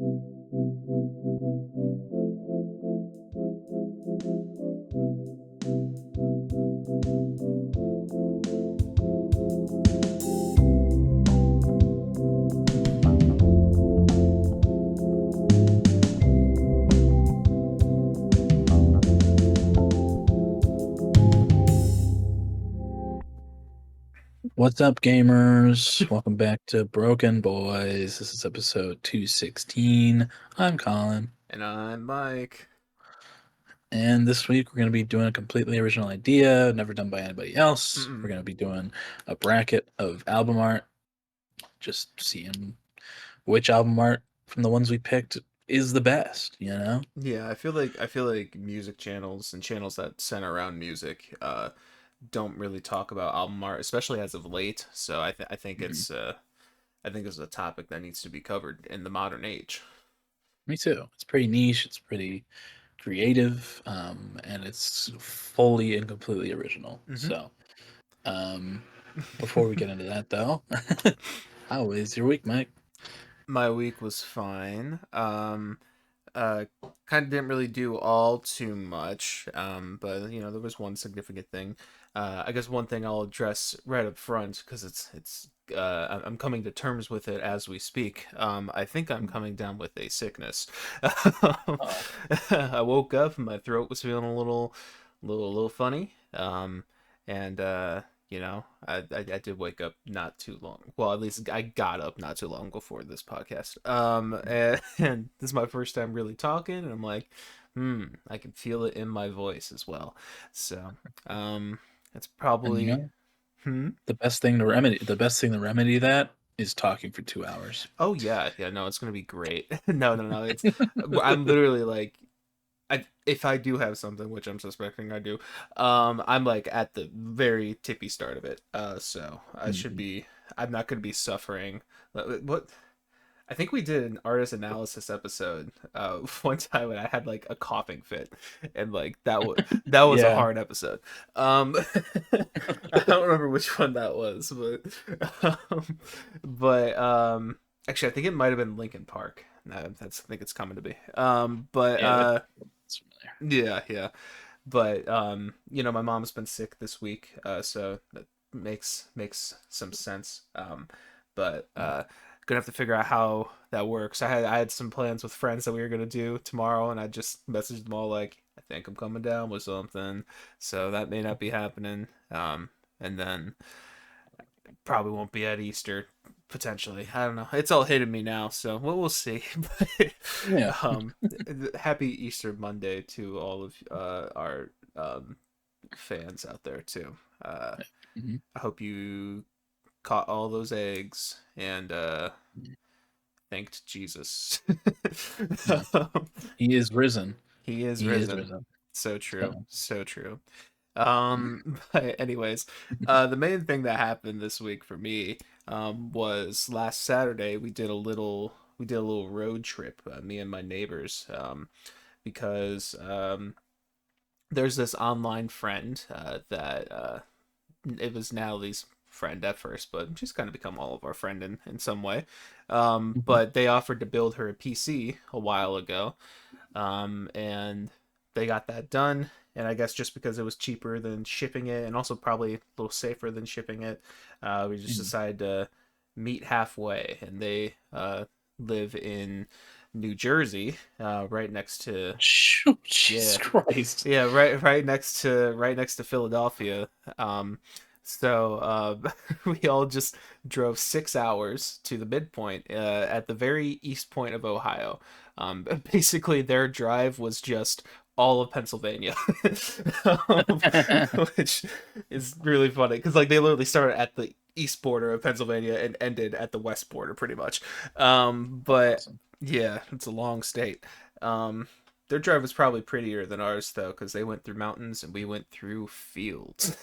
What's up, gamers? Welcome back to Broken Boys. This is episode 216. I'm Colin, And I'm Mike. and this week we're going to be doing a completely original idea, never done by anybody else. We're Mm-mm. going to be doing a bracket of album art, just seeing which album art from the ones we picked is the best, you know? Yeah, I feel like music channels and channels that center around music don't really talk about album art, especially as of late. So I think Mhm. it's a topic that needs to be covered in the modern age. Me too. It's pretty niche, it's pretty creative, and it's fully and completely original. hmm So, um, before we get into that, though, how is your week, Mike? My week was fine. Uh, kind of didn't really do all too much. But there was one significant thing. I guess one thing I'll address right up front because I'm coming to terms with it as we speak. I think I'm coming down with a sickness. Oh, I woke up and my throat was feeling a little funny. And I did wake up not too long. Well, at least I got up not too long before this podcast. And this is my first time really talking, and I'm like, I can feel it in my voice as well. So, it's and you probably, know, hmm. the best thing to remedy that is talking for 2 hours. Oh yeah, yeah. No, it's gonna be great. No, no, no. I'm literally like, if I do have something, which I'm suspecting I do, I'm like at the very tippy start of it. So I should Mhm. be. I'm not gonna be suffering. What? I think we did an artist analysis episode one time, and I had like a coughing fit, and like that was a Yeah, hard episode. Um, I don't remember which one that was, but actually, I think it might have been Lincoln Park. I think it's coming to be. But yeah, it's familiar. yeah, yeah. But my mom's been sick this week, so that makes some sense. But gonna have to figure out how that works. I had some plans with friends that we were gonna do tomorrow, and I just messaged them all like, I think I'm coming down with something, so that may not be happening. And then probably won't be at Easter potentially. I don't know. It's all hitting me now, so we'll see. Yeah, But happy Easter Monday to all of our fans out there too. mhm. I hope you caught all those eggs and thanked Jesus. Yeah. He is risen. He is He is risen. risen. So true. So, So true. But anyways, the main thing that happened this week for me was last Saturday we did a little road trip, me and my neighbors, because there's this online friend that it was Natalie's friend at first, but she's kind of become all of our friend in some way. mhm. But they offered to build her a PC a while ago, and they got that done. And I guess just because it was cheaper than shipping it, and also probably a little safer than shipping it, we just Mhm. decided to meet halfway. And they live in New Jersey, right next to, Jesus yeah, Christ. yeah, right next to Philadelphia. Um, so we all just drove 6 hours to the midpoint at the very east point of Ohio. Basically, their drive was just all of Pennsylvania, um, which is really funny because like they literally started at the east border of Pennsylvania and ended at the west border, pretty much. That's But awesome. yeah, it's a long state. Um, their drive was probably prettier than ours though, because they went through mountains and we went through fields.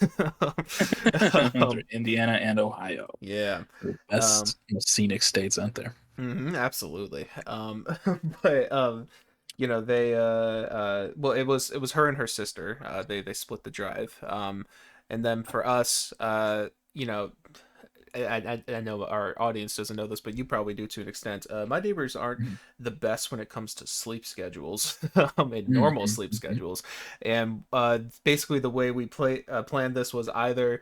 Through um, Indiana and Ohio. yeah. The Um, best, most scenic states out there. absolutely. But they well, it was her and her sister. They split the drive. And then for us, I know our audience doesn't know this, but you probably do to an extent. My neighbors aren't Mhm. the best when it comes to sleep schedules, and normal Mhm. sleep Mhm. schedules. And basically, the way we planned this was either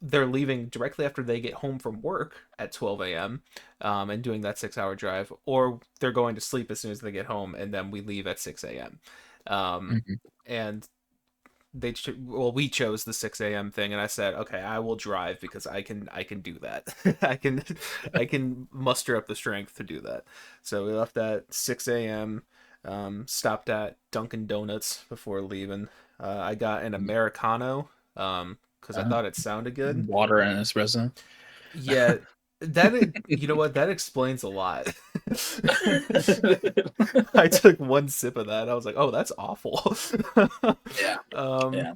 they're leaving directly after they get home from work at 12 a.m. And doing that 6 hour drive, or they're going to sleep as soon as they get home, and then we leave at 6 a.m. Mhm. And we chose the 6 a.m. thing, and I said, okay, I will drive because I can do that. I can muster up the strength to do that. So we left at 6 a.m. Stopped at Dunkin' Donuts before leaving. I got an Americano because I Uh, thought it sounded good. Water and espresso. Yeah, you know what, that explains a lot. I took one sip of that. I was like, oh, that's awful. Yeah. um, Yeah.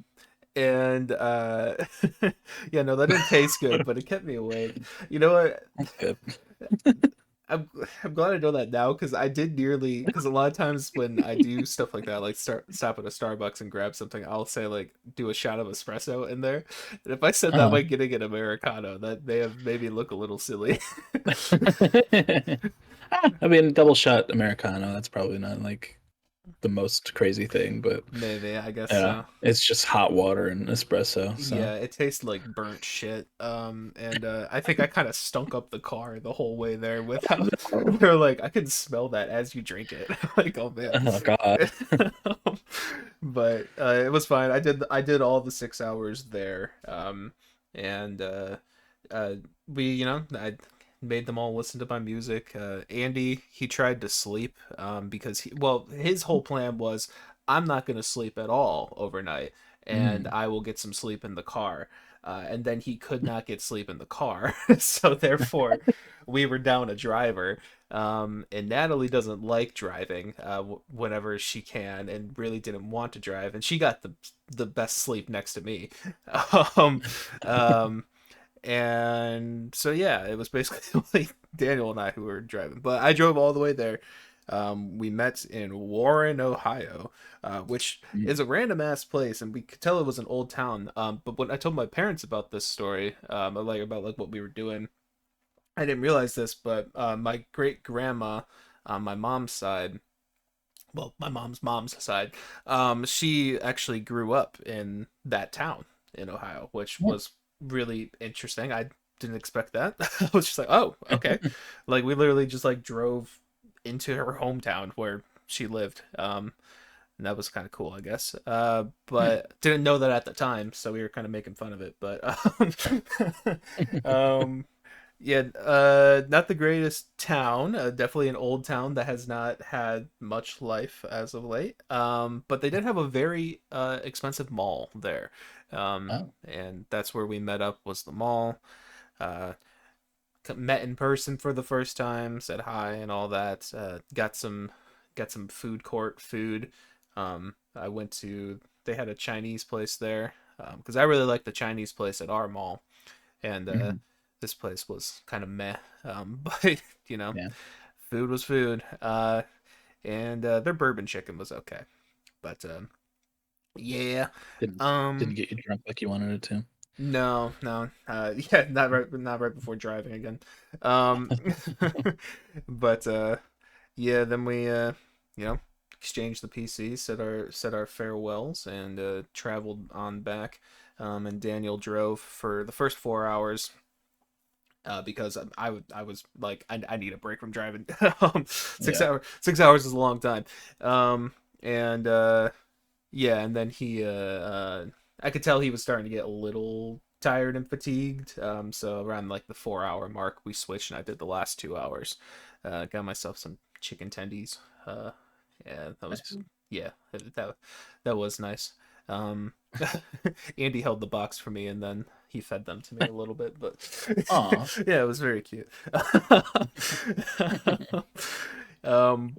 and yeah, no, that didn't taste good, but it kept me awake. You know what? That's good. I'm glad I know that now because I did nearly because a lot of times when I do stuff like that, like stop at a Starbucks and grab something, I'll say like do a shot of espresso in there. And if I said that Uh-huh. way getting an Americano, that may have made me look a little silly. I mean, double shot Americano, that's probably not like the most crazy thing, but Maybe, I guess yeah, so. it's just hot water and espresso. So Yeah, it tastes like burnt shit. And I think I kind of stunk up the car the whole way there with how oh, they're like, I can smell that as you drink it. Like, oh man. oh God. But it was fine. I did all the 6 hours there. And uh, we, I made them all listen to my music. Andy, he tried to sleep because his whole plan was I'm not going to sleep at all overnight and Mm. I will get some sleep in the car. And then he could not get sleep in the car. So therefore, we were down a driver. And Natalie doesn't like driving whenever she can and really didn't want to drive. And she got the best sleep next to me. um, um, and so yeah, it was basically only Daniel and I who were driving. But I drove all the way there. We met in Warren, Ohio, which Mm. is a random ass place, and we could tell it was an old town. But when I told my parents about this story, about like what we were doing, I didn't realize this, but my great grandma on my mom's side, well, my mom's side, she actually grew up in that town in Ohio, which Yeah. was really interesting. I didn't expect that. I was just like, oh, okay. Like we literally just like drove into her hometown where she lived. And that was kind of cool, I guess. Yeah. But didn't know that at the time, so we were kind of making fun of it. But um, yeah, not the greatest town. Definitely an old town that has not had much life as of late. But they did have a very expensive mall there. Oh. And that's where we met up was the mall. Uh, Met in person for the first time, said hi and all that. Got some food court food. I went to they had a Chinese place there because I really like the Chinese place at our mall, and Mhm. this place was kind of meh. But you know, Yeah. food was food. And their bourbon chicken was okay. But yeah. Didn't Um, didn't get you drunk like you wanted it to. no, no. Yeah, not right before driving again. Um, but yeah, then we you know, exchanged the PCs, said our farewells, and traveled on back. And Daniel drove for the first 4 hours. Because I was like I need a break from driving. Six Yeah. hour 6 hours is a long time. And yeah, and then I could tell he was starting to get a little tired and fatigued. So around like the 4 hour mark, we switched, and I did the last 2 hours. Got myself some chicken tendies. Yeah, that was Nice. yeah, that was nice. Um, Andy held the box for me, and then he fed them to me a little bit, but Aw. yeah, it was very cute.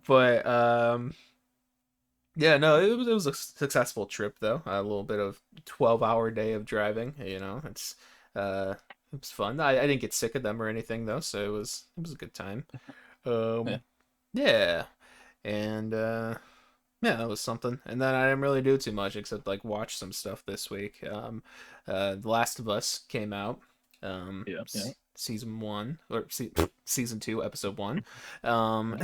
But yeah, no, it was a successful trip though. A little bit of 12-hour day of driving. Uh it was fun. I didn't get sick of them or anything though, so it was a good time. Yeah. Um, yeah, and yeah, that was something. And then I didn't really do too much except like watch some stuff this week. The Last of Us came out. Yeah. Yeah. season one or season two, episode one. Um,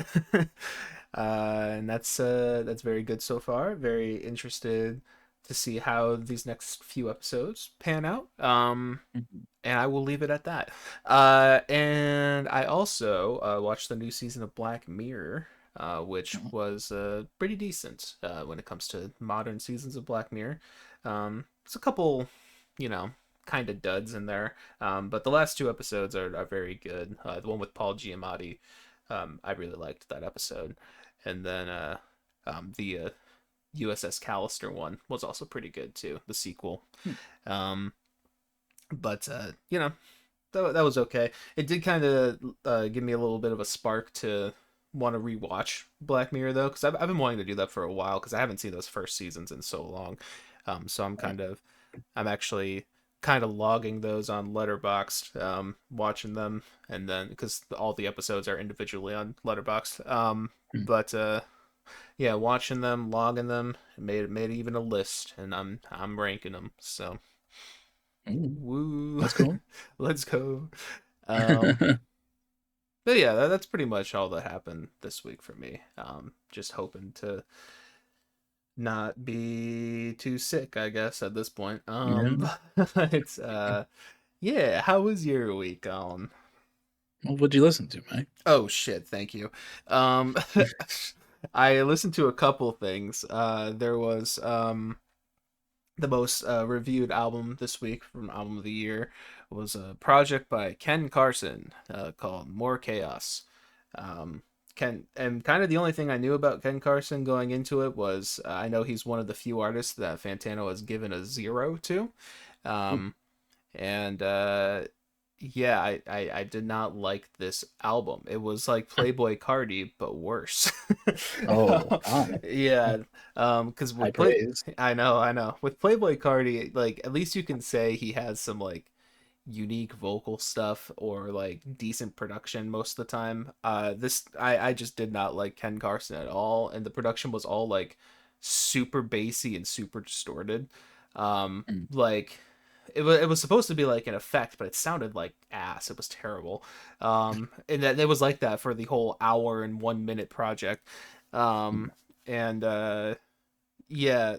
and that's very good so far. Very interested to see how these next few episodes pan out. Mhm. And I will leave it at that. And I also watched the new season of Black Mirror, which Oh, was pretty decent when it comes to modern seasons of Black Mirror. It's a couple, you know, kind of duds in there, but the last two episodes are very good. The one with Paul Giamatti, I really liked that episode, and then the USS Callister one was also pretty good too. The sequel. hmm. Um, but that was okay. It did kind of give me a little bit of a spark to want to rewatch Black Mirror though, because I've been wanting to do that for a while because I haven't seen those first seasons in so long. So I'm actually kind of logging those on Letterboxd, watching them, and then because all the episodes are individually on Letterboxd. Hmm. But yeah, watching them, logging them, made even a list, and I'm ranking them. So Ooh, woo, that's cool. let's go. Um, but yeah, that's pretty much all that happened this week for me. Just hoping to not be too sick, I guess, at this point. Yeah. But yeah, how was your week, Well, what'd you listen to, Mike? Oh shit, thank you. Um, I listened to a couple things. There was the most reviewed album this week from album of the year was a project by Ken Carson called More Chaos. Um, Ken, and kind of the only thing I knew about Ken Carson going into it was I know he's one of the few artists that Fantano has given a 0 to. Ooh. Um, and yeah, I did not like this album. It was like Playboy Cardi but worse. Oh, wow. Yeah, because High with play praise. I know with Playboy Cardi, like at least you can say he has some like unique vocal stuff or like decent production most of the time. This I just did not like Ken Carson at all, and the production was all like super bassy and super distorted. Mm. Like it was supposed to be like an effect, but it sounded like ass. It was terrible. And that it was like that for the whole hour and 1 minute project. Mm. And yeah,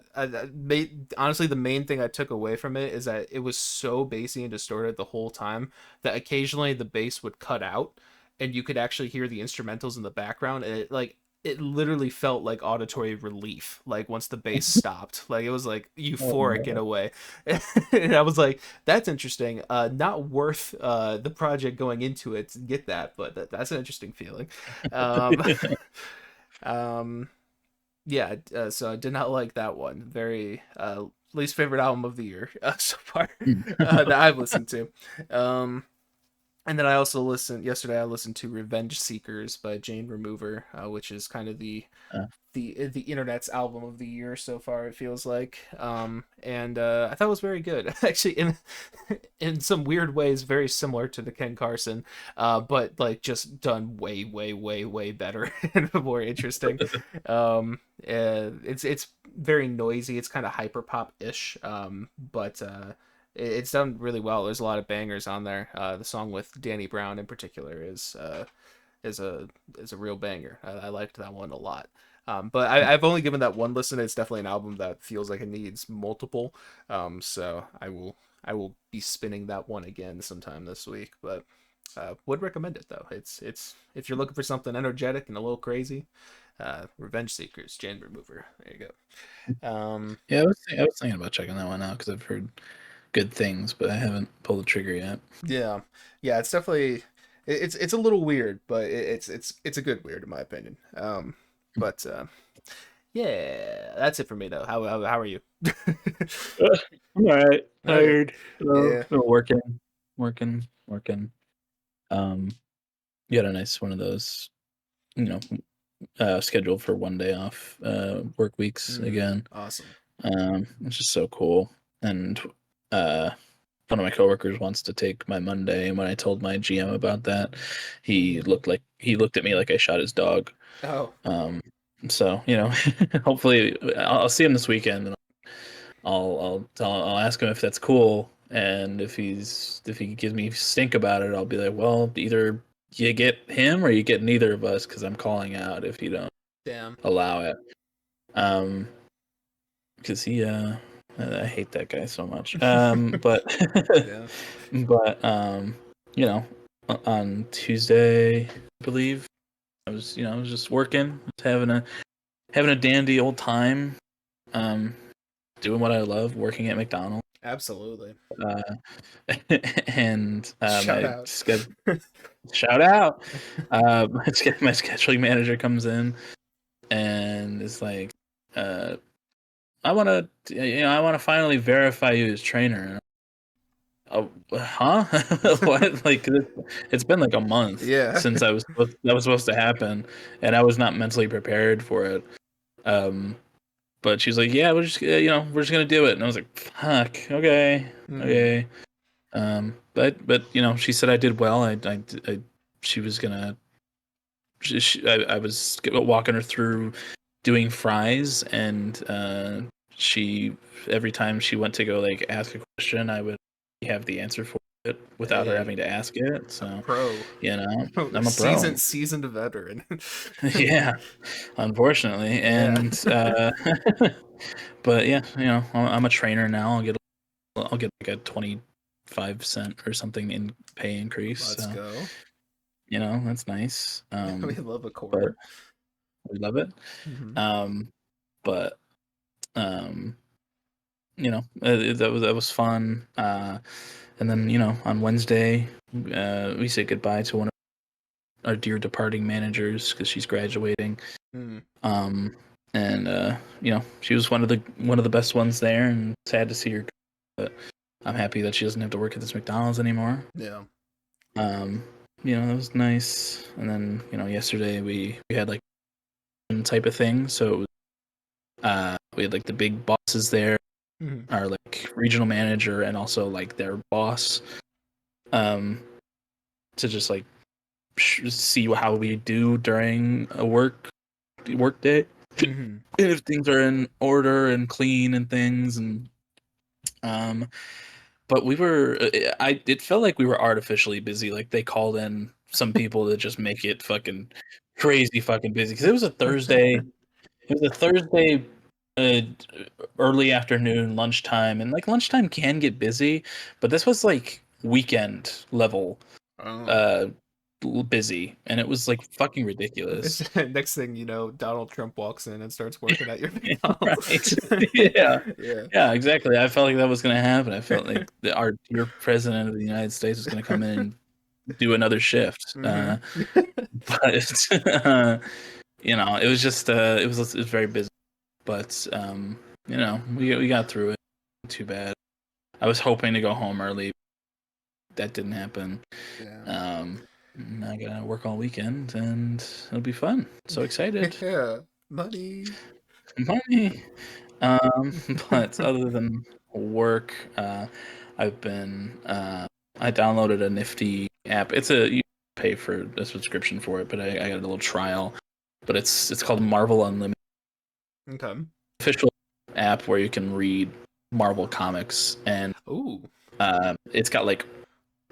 honestly, the main thing I took away from it is that it was so bassy and distorted the whole time that occasionally the bass would cut out, and you could actually hear the instrumentals in the background, and it literally felt like auditory relief. Like once the bass stopped, like it was like Oh, euphoric in no. a way, and I was like, "That's interesting. Not worth the project going into it to get that, but that's an interesting feeling." Um, um, yeah, so I did not like that one. Very least favorite album of the year so far Mm. that I've listened to. Um, and then I also listened yesterday. I listened to "Revenge Seekers" by Jane Remover, which is kind of Uh, the internet's album of the year so far. It feels like, and I thought it was very good. Actually, in some weird ways, very similar to the Ken Carson, but like just done way, way, way, way better and more interesting. It's very noisy. It's kind of hyper pop ish, but it's done really well. There's a lot of bangers on there. The song with Danny Brown in particular is a is a real banger. I liked that one a lot. But I've only given that one listen. It's definitely an album that feels like it needs multiple. So I will be spinning that one again sometime this week. But would recommend it though. It's if you're looking for something energetic and a little crazy, Revenge Seekers, Jane Remover. There you go. yeah, I was thinking about checking that one out because I've heard good things, but I haven't pulled the trigger yet. Yeah, yeah. It's definitely it's a little weird, but it's a good weird in my opinion. But yeah, that's it for me though. How are you? I'm all right. Okay. Tired. Yeah. Working. Um, you had a nice one of those, you know, scheduled for 1 day off work weeks again. Awesome. It's just so cool. And uh, one of my coworkers wants to take my Monday, and when I told my GM about that, he looked at me like I shot his dog. Oh, Um, so hopefully I'll see him this weekend, and I'll ask him if that's cool. And if he gives me stink about it, I'll be like, well, either you get him or you get neither of us, because I'm calling out if you don't Damn. allow it. Um, because I hate that guy so much. But Yeah. but you know, on Tuesday, I believe I was just working, just having a dandy old time, um, doing what I love, working at McDonald's. Absolutely. Uh, and Shout my out. shout out, my scheduling manager comes in and is like, uh, I want to finally verify you as trainer. Oh, huh? What? Like it's been like a month Yeah. since that was supposed to happen, and I was not mentally prepared for it. Um, but she's like, "Yeah, we're just gonna do it," and I was like, "Fuck, okay, Hmm. okay." But she said I did well. She was gonna, I was walking her through doing fries, and she every time she went to go like ask a question, I would have the answer for it without her Hey, having to ask it. a So, pro. A I'm a pro. seasoned veteran. Yeah, unfortunately, Yeah. and but yeah, I'm a trainer now. I'll get like a 25 cent or something in pay increase. Let's So, go. that's nice. We love a But quarter. we love it. Hmm. Um, but um, that was fun. And then on Wednesday, we say goodbye to one of our dear departing managers because she's graduating. Mm. Um, and she was one of the best ones there, and sad to see her go, but I'm happy that she doesn't have to work at this McDonald's anymore. Yeah. Um, that was nice. And then yesterday we had like type of thing, so we had like the big bosses there, Hmm. our like regional manager, and also like their boss, um, to just like see how we do during a work day, Hmm. and if things are in order and clean and things. And um but we were I it felt like we were artificially busy. Like they called in some people to just make it fucking crazy fucking busy, because it was a Thursday, uh, early afternoon, lunchtime, and like lunchtime can get busy, but this was like weekend level Oh. uh busy, and it was like fucking ridiculous. Next thing you know, Donald Trump walks in and starts working at your McDonald's. Right. Yeah. Yeah. Yeah, exactly. I felt like that was going to happen. I felt like our dear president of the United States was going to come in and do another shift. Hmm. But it was just it was very busy. But we got through it. Too bad. I was hoping to go home early. That didn't happen. Yeah. Um, I gotta work all weekend, and it'll be fun. So excited. Yeah. Money. Money. But other than work, I've been I downloaded a nifty app. You pay for a subscription for it, but I got a little trial. But it's called Marvel Unlimited, Okay. official app where you can read Marvel comics, and Ooh. it's got like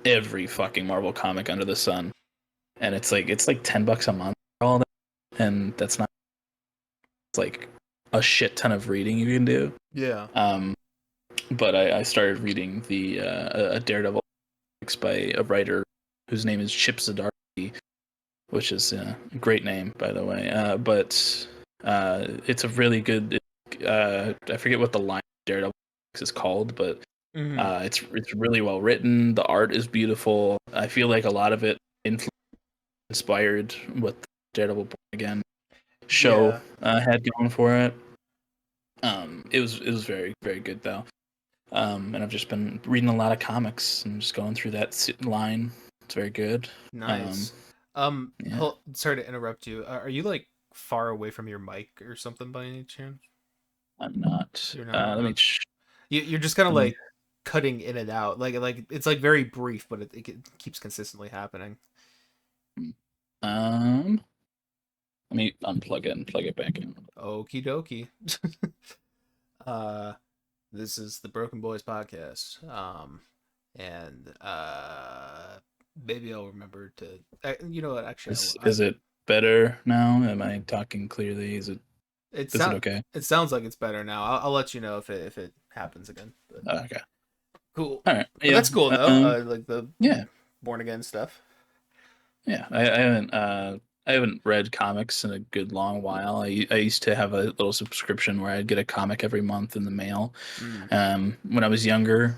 every fucking Marvel comic under the sun, and it's like $10 a month for all that, and that's not, it's like a shit ton of reading you can do. Yeah. Um, but I started reading the a Daredevil comics by a writer whose name is Chip Zdarsky, which is a great name, by the way. But it's a really good. I forget what the line of Daredevil is called, but Hmm. it's really well written. The art is beautiful. I feel like a lot of it inspired what the Daredevil Born Again show Yeah. had going for it. It was very very good though. And I've just been reading a lot of comics and just going through that line. It's very good. Um, Nice. yeah, Sorry to interrupt you. Are you like far away from your mic or something by any chance? I'm not. You're not. Okay. You're just kind of Let me. like cutting in and out. Like it's like very brief, but it keeps consistently happening. Um, let me unplug it and plug it back in. Okie dokie. uh, This is the Broken Boys podcast. And maybe I'll remember to. You know what? Actually, Is it better now? Am I talking clearly? it Is it sound okay? it sounds like it's better now. I'll let you know if it happens again. But Okay. cool. All right. But Yeah. that's cool though. Like the Yeah. born again stuff. Yeah. I haven't read comics in a good long while. I used to have a little subscription where I'd get a comic every month in the mail. Mm. When I was younger,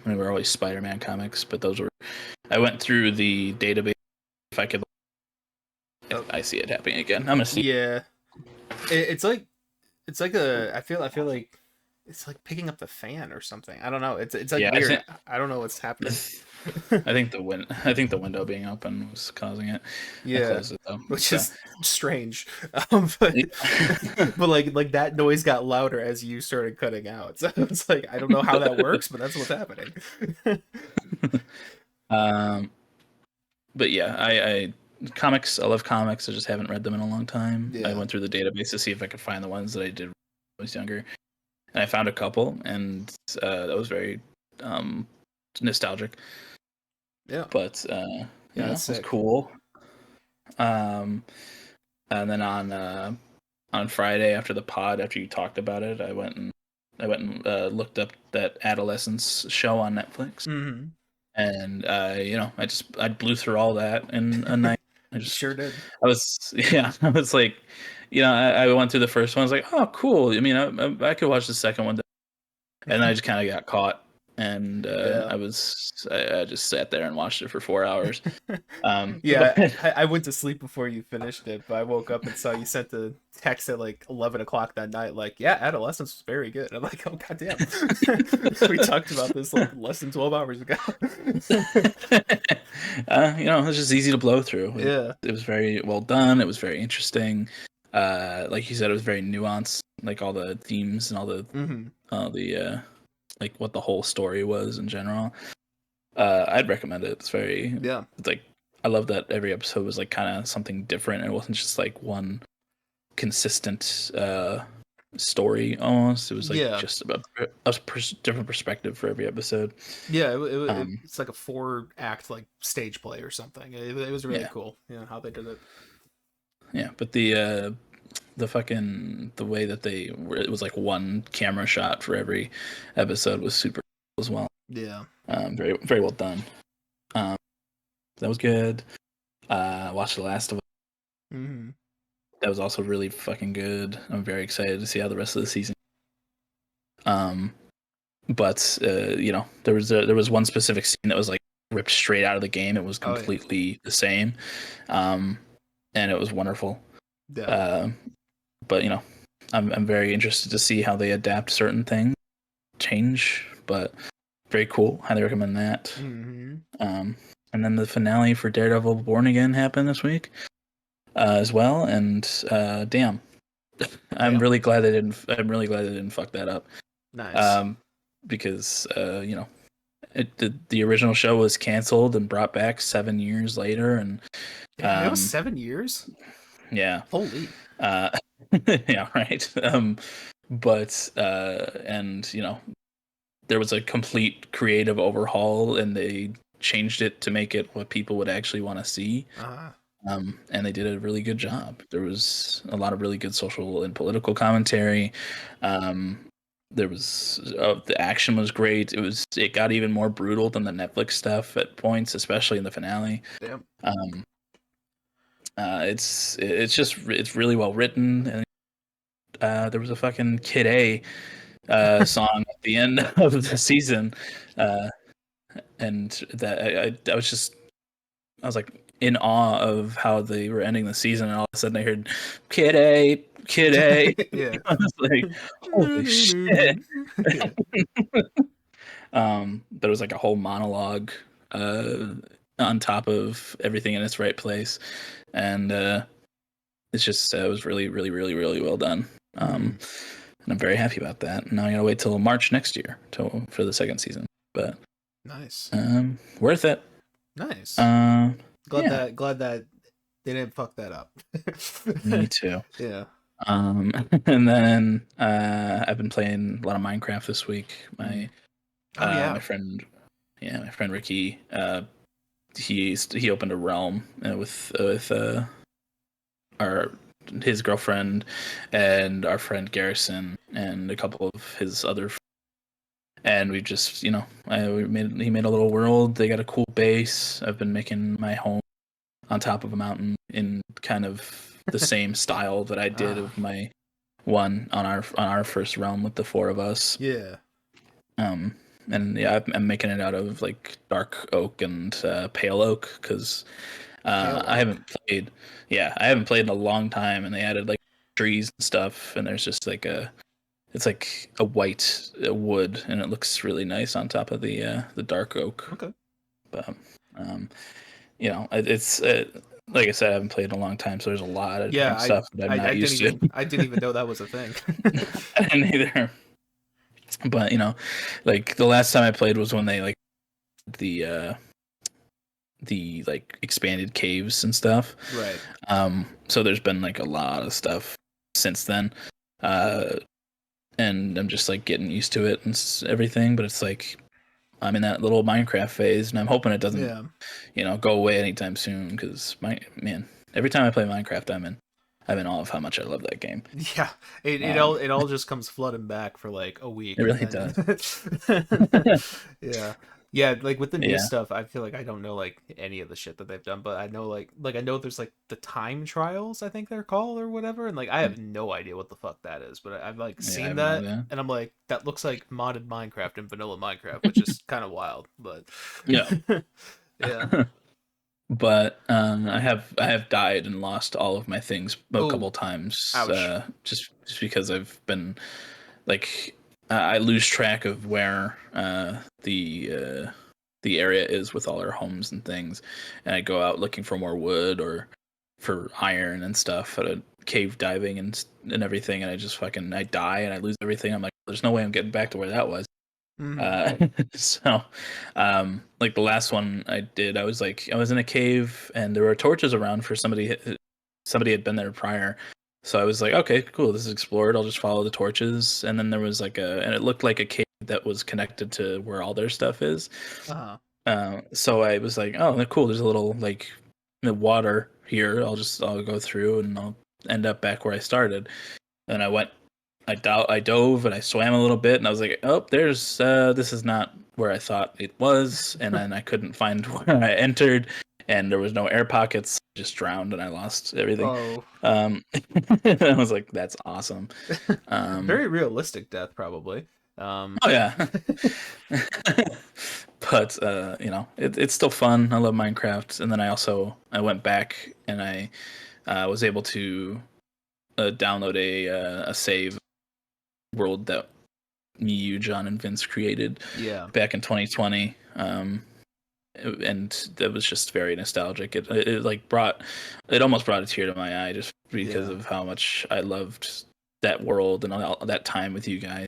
we were always Spider-Man comics, but those were. I went through the database. If I could, Oh, I see it happening again. I'm gonna see. yeah. It's like I feel like it's like picking up the fan or something. I don't know. It's like Yeah, weird. I don't know what's happening. I think the window being open was causing it. I Yeah, closed it though. which So is strange. But like that noise got louder as you started cutting out. So it's like I don't know how that works, but that's what's happening. um but yeah, I comics, I love comics. I just haven't read them in a long time. I Yeah. went through the database to see if I could find the ones that I did when I was younger. And I found a couple, and that was very nostalgic. Yeah. But Yeah, that's it was sick. cool. Um and then on Friday after the pod, after you talked about it, I went and looked up that Adolescence show on Netflix, Hmm. and I blew through all that in a night. You sure did. I was yeah, I was like, I went through the first one. I was like, oh, cool. I mean, I could watch the second one, and I just kind of got caught, and Yeah. I just sat there and watched it for 4 hours. But Yeah, I went to sleep before you finished it, but I woke up and saw you sent the text at like 11 o'clock that night, like, yeah, Adolescence was very good. I'm like, oh, goddamn. We talked about this like less than 12 hours ago. it was just easy to blow through. Yeah. It was very well done. It was very interesting. Like you said, it was very nuanced. Like all the themes and Hmm. all the like what the whole story was in general. I'd recommend it. Yeah. It's like I love that every episode was like kind of something different. It wasn't just like one consistent story. Almost, it was like Yeah. just about different perspective for every episode. Yeah. Um, It's like a 4 act like stage play or something. It was really yeah, cool, how they did it. yeah. But the way that it was like one camera shot for every episode was super cool as well. Yeah. Very very well done. Um, that was good. Watched The Last of Us. Hmm. That was also really fucking good. I'm very excited to see how the rest of the season. Um, but there was one specific scene that was like ripped straight out of the game. It was Oh yeah. completely the same, um, and it was wonderful. Yeah. Uh, but I'm very interested to see how they adapt certain things, change. But very cool. Highly recommend that. Hmm. Um, and then the finale for Daredevil Born Again happened this week as well, and damn. I'm Yeah. really glad they didn't. I'm really glad they didn't fuck that up. Nice. Um, because the original show was canceled and brought back 7 years later, and Damn, it was um, 7 years. yeah, Holy. uh, yeah, right. But and there was a complete creative overhaul, and they changed it to make it what people would actually want to see. Uh-huh. And they did a really good job. There was a lot of really good social and political commentary. Um, there was the action was great. It got even more brutal than the Netflix stuff at points, especially in the finale. Damn. Um, it's really well written, and there was a fucking Kid A song at the end of the season, uh, and that I was like in awe of how they were ending the season, and all of a sudden I heard Kid A, Kid A. Yeah. I was like, holy shit. Yeah. There was like a whole monologue uh, on top of everything in its right place, and it's just it was really, really, really, really well done. Hmm. And I'm very happy about that. Now I gotta wait till March next year for the second season, but Nice. worth it. Nice. Um, Glad yeah, that they didn't fuck that up. me too. Yeah. And then I've been playing a lot of Minecraft this week. Mm. My Oh my yeah. friend, yeah, my friend Ricky, he opened a realm with our his girlfriend and our friend Garrison and a couple of his other, and we just he made a little world. They got a cool base. I've been making my home on top of a mountain in kind of the same style that I did Ah, of my one on our first realm with the four of us. yeah. Um, and yeah, I'm making it out of like dark oak and pale oak because Pale I oak. haven't played. Yeah, I haven't played in a long time, and they added like trees and stuff, and there's just like it's like a white wood, and it looks really nice on top of the dark oak. Okay. But um, it's like I said, I haven't played in a long time, so there's a lot of Yeah, different stuff that I'm not used to. I didn't even know that was a thing. I didn't either. But like the last time I played was when they like the uh the like expanded caves and stuff. Right. So there's been like a lot of stuff since then. Uh and I'm just like getting used to it and everything, but it's like I'm in that little Minecraft phase and I'm hoping it doesn't, Yeah. go away anytime soon cuz my man, every time I play Minecraft I'm in awe of how much I love that game. Yeah. Um It all just comes flooding back for like a it week and really does. then yeah. Yeah, like with the new Yeah. stuff, I feel like I don't know like any of the shit that they've done, but I know like I know there's like the time trials, I think they're called or whatever, and like I have no idea what the fuck that is, but I've like Yeah, I seen have no that idea. and I'm like that looks like modded Minecraft and vanilla Minecraft, which is kind of wild, but Yeah. yeah. But I have died and lost all of my things a Oh, couple times, ouch. just because I've been like I lose track of where the area is with all our homes and things, and I go out looking for more wood or for iron and stuff at a cave diving and everything, and I just fucking I die and I lose everything. I'm like, there's no way I'm getting back to where that was. Hmm. Uh, so, like the last one I did, I was in a cave and there were torches around for somebody had been there prior. So I was like, okay, cool, this is explored. I'll just follow the torches. And then there was and it looked like a cave that was connected to where all their stuff is. Uh-huh. So I was like, oh, cool. There's a little like water here. I'll go through and I'll end up back where I started. And I dove and I swam a little bit and I was like, oh, there's this is not where I thought it was, and then I couldn't find where I entered, and there was no air pockets. I just drowned and I lost everything. Oh. I was like, that's awesome. Um, Very realistic death, probably. oh yeah, but it's still fun. I love Minecraft, and then I went back and I was able to download a save world that me, you, John, and Vince created Yeah. back in 2020. And that was just very nostalgic. It like it almost brought a tear to my eye just because Yeah. of how much I loved that world and all that time with you guys.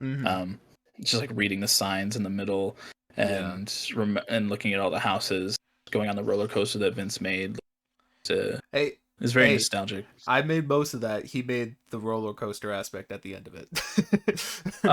Hmm. Um, just like reading the signs in the middle Yeah. and looking at all the houses, going on the roller coaster that Vince made. Hey, It's very hey, nostalgic. I made most of that. He made the roller coaster aspect at the end of it.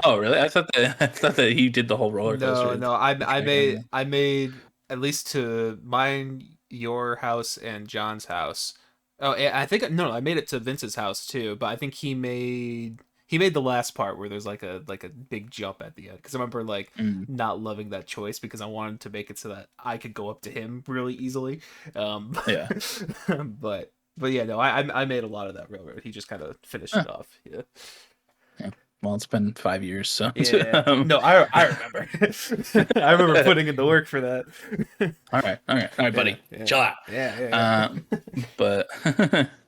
Oh, really? I thought that he did the whole roller No, coaster. no, Track area. I made at least to mine, your house, and John's house. Oh, I think no, I made it to Vince's house too, but I think he made the last part where there's like a big jump at the end because I remember like Mm, not loving that choice because I wanted to make it so that I could go up to him really easily. yeah. But yeah, no, I made a lot of that railroad. He just kind of finished Huh. it off. Yeah. Yeah. Well, it's been 5 years, so Yeah. um, No, I remember. I remember putting in the work for that. all right, Yeah, buddy, yeah, chill out. yeah, Uh, but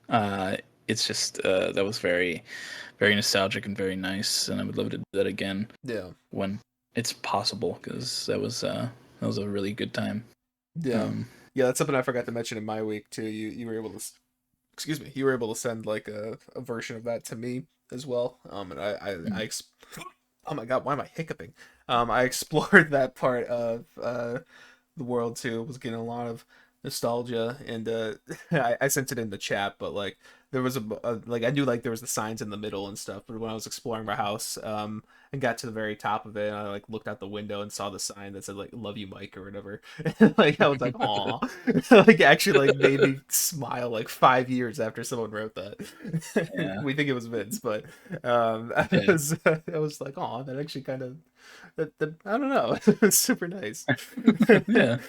uh, it's just that was very, very nostalgic and very nice, and I would love to do that again yeah, when it's possible because that was a really good time. yeah, Um, yeah. That's something I forgot to mention in my week too. You were able to, excuse me, you were able to send like a version of that to me as well. And mm, oh my god, why am I hiccuping? I explored that part of the world too. Was getting a lot of nostalgia, and I sent it in the chat, but like there was like I knew like there was the signs in the middle and stuff, but when I was exploring my house, and got to the very top of it, and I like looked out the window and saw the sign that said like "Love you, Mike" or whatever. And, like I was like, "Aw," like actually like made me smile like 5 years after someone wrote that. Yeah, We think it was Vince, but yeah, I was like, "Aw," that actually kind of that I don't know, it's super nice. yeah.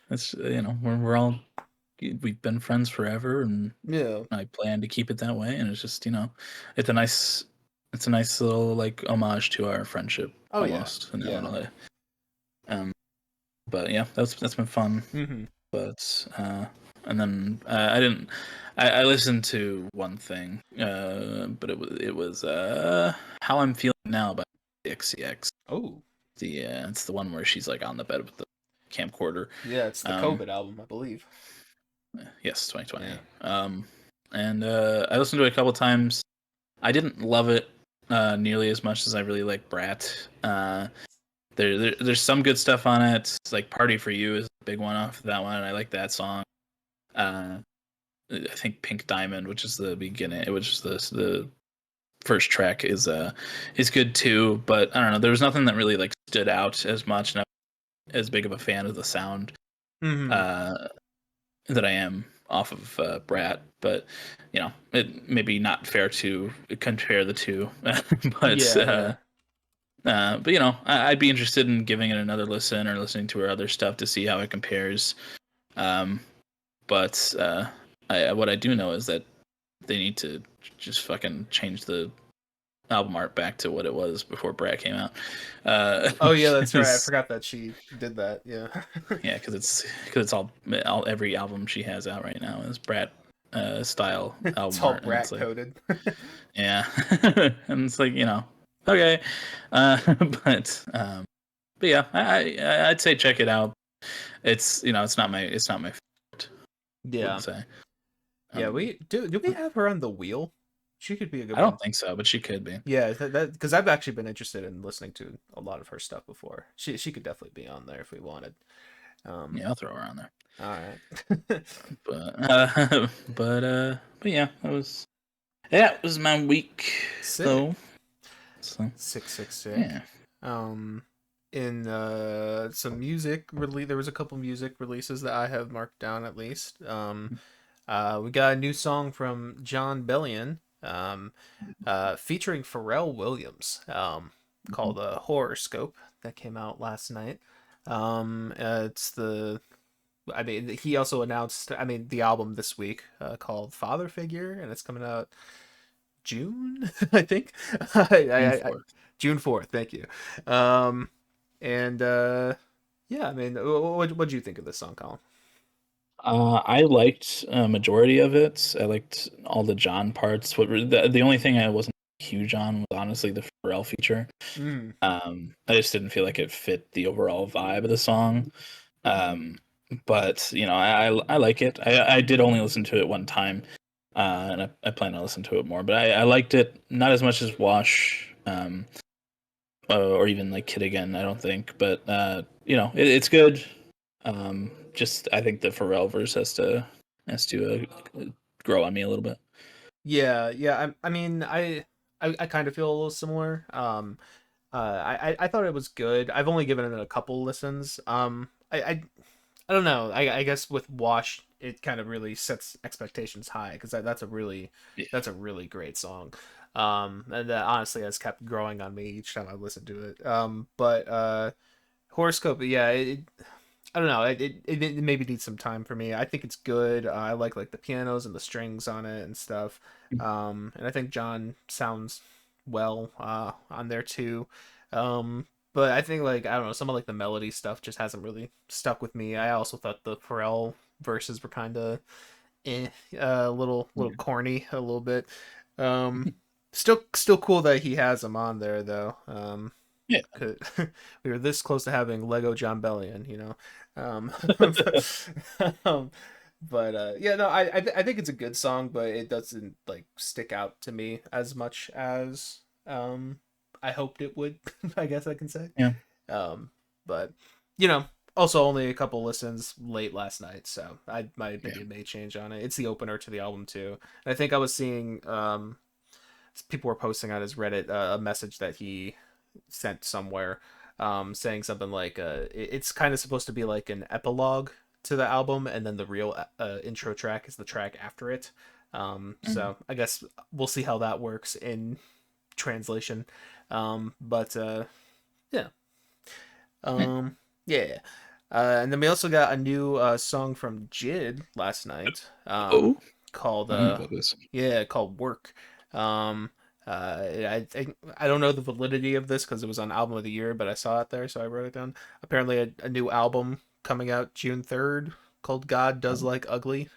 That's we're all we've been friends forever, and Yeah. I plan to keep it that way. And it's just it's a nice it's a nice little like homage to our friendship Oh yeah. almost in that Yeah. little way. Um, but yeah, that's been fun. Hmm. But and then I didn't. I listened to one thing, but it was "How I'm Feeling Now" by XCX. Oh. It's the one where she's like on the bed with the camcorder. Yeah, it's the Um, COVID album, I believe. yes, 2020. Yeah. And I listened to it a couple times. I didn't love it nearly as much as I really like Brat. There's some good stuff on it. It's like "Party for You" is a big one off of that one, and I like that song. Uh, I think "Pink Diamond," which is the beginning, which is the first track, is good too. But I don't know. There was nothing that really like stood out as much, and I'm as big of a fan of the sound Hmm. uh, that I am off of Brat. But it may be not fair to compare the two. but Yeah, yeah. I'd be interested in giving it another listen or listening to her other stuff to see how it compares. Um, but what I do know is that they need to just fucking change the album art back to what it was before Brad came out. Oh yeah, that's right. I 'Cause- forgot that she did that. Yeah. yeah, because it's all every album she has out right now is Brad style It's album all art, and it's brat like coded. yeah, and it's like okay, but yeah, I'd say check it out. It's not my favorite. Yeah. Wouldn't say. Yeah, Um, we do we have her on the wheel? She could be a good I don't one. think so, but she could be. Yeah, that because I've actually been interested in listening to a lot of her stuff before. She could definitely be on there if we wanted. Um, Yeah, I'll throw her on there. all right. But yeah, it was my week Sick. though. So Sick, sick, sick. yeah. Um, in some music release, there was a couple music releases that I have marked down at least. We got a new song from Jon Bellion, featuring Pharrell Williams, Mhm. called Horoscope, that came out last night. It's the I mean, he also announced, I mean, the album this week, called Father Figure, and it's coming out June, I think. June I 4th. June 4th. Thank you. Um, and yeah, I mean, what do you think of this song, Colin? I liked a majority of it. I liked all the John parts. The only thing I wasn't huge on was honestly the Pharrell feature. Mm. I just didn't feel like it fit the overall vibe of the song. Um, but I like it. I did only listen to it one time, and I plan to listen to it more. But I liked it not as much as Wash, or even like Kid Again. I don't think, but it's good. Just I think the Pharrell verse has to grow on me a little bit. Yeah, yeah. I mean, I kind of feel a little similar. I thought it was good. I've only given it a couple listens. I don't know. I guess with Wash, it kind of really sets expectations high because Yeah, that's a really great song. And that honestly has kept growing on me each time I listen to it. But Horoscope, yeah, I don't know. It maybe needs some time for me. I think it's good. I like the pianos and the strings on it and stuff. And I think John sounds well on there too. But I think like I don't know, some of like the melody stuff just hasn't really stuck with me. I also thought the Pharrell verses were kind of a little yeah, corny a little bit. Um, still cool that he has them on there though. yeah, Could we were this close to having Lego Jon Bellion, you know. Um, um, but yeah, no, I think it's a good song, but it doesn't like stick out to me as much as I hoped it would. I guess I can say. yeah. Um, but you know, Also, only a couple listens late last night, so my Yeah. opinion may change on it. It's the opener to the album too, and I think I was seeing people were posting on his Reddit a message that he sent somewhere, saying something like it's kind of supposed to be like an epilogue to the album, and then the real intro track is the track after it. Mhm. So I guess we'll see how that works in translation. But yeah, Yeah. um, yeah. And then we also got a new song from Jid last night, Oh, called I don't know about this. yeah, called Work. Um, I think I don't know the validity of this because it was on Album of the Year, but I saw it there, so I wrote it down. Apparently, a new album coming out June 3rd called God Does Oh, Like Ugly.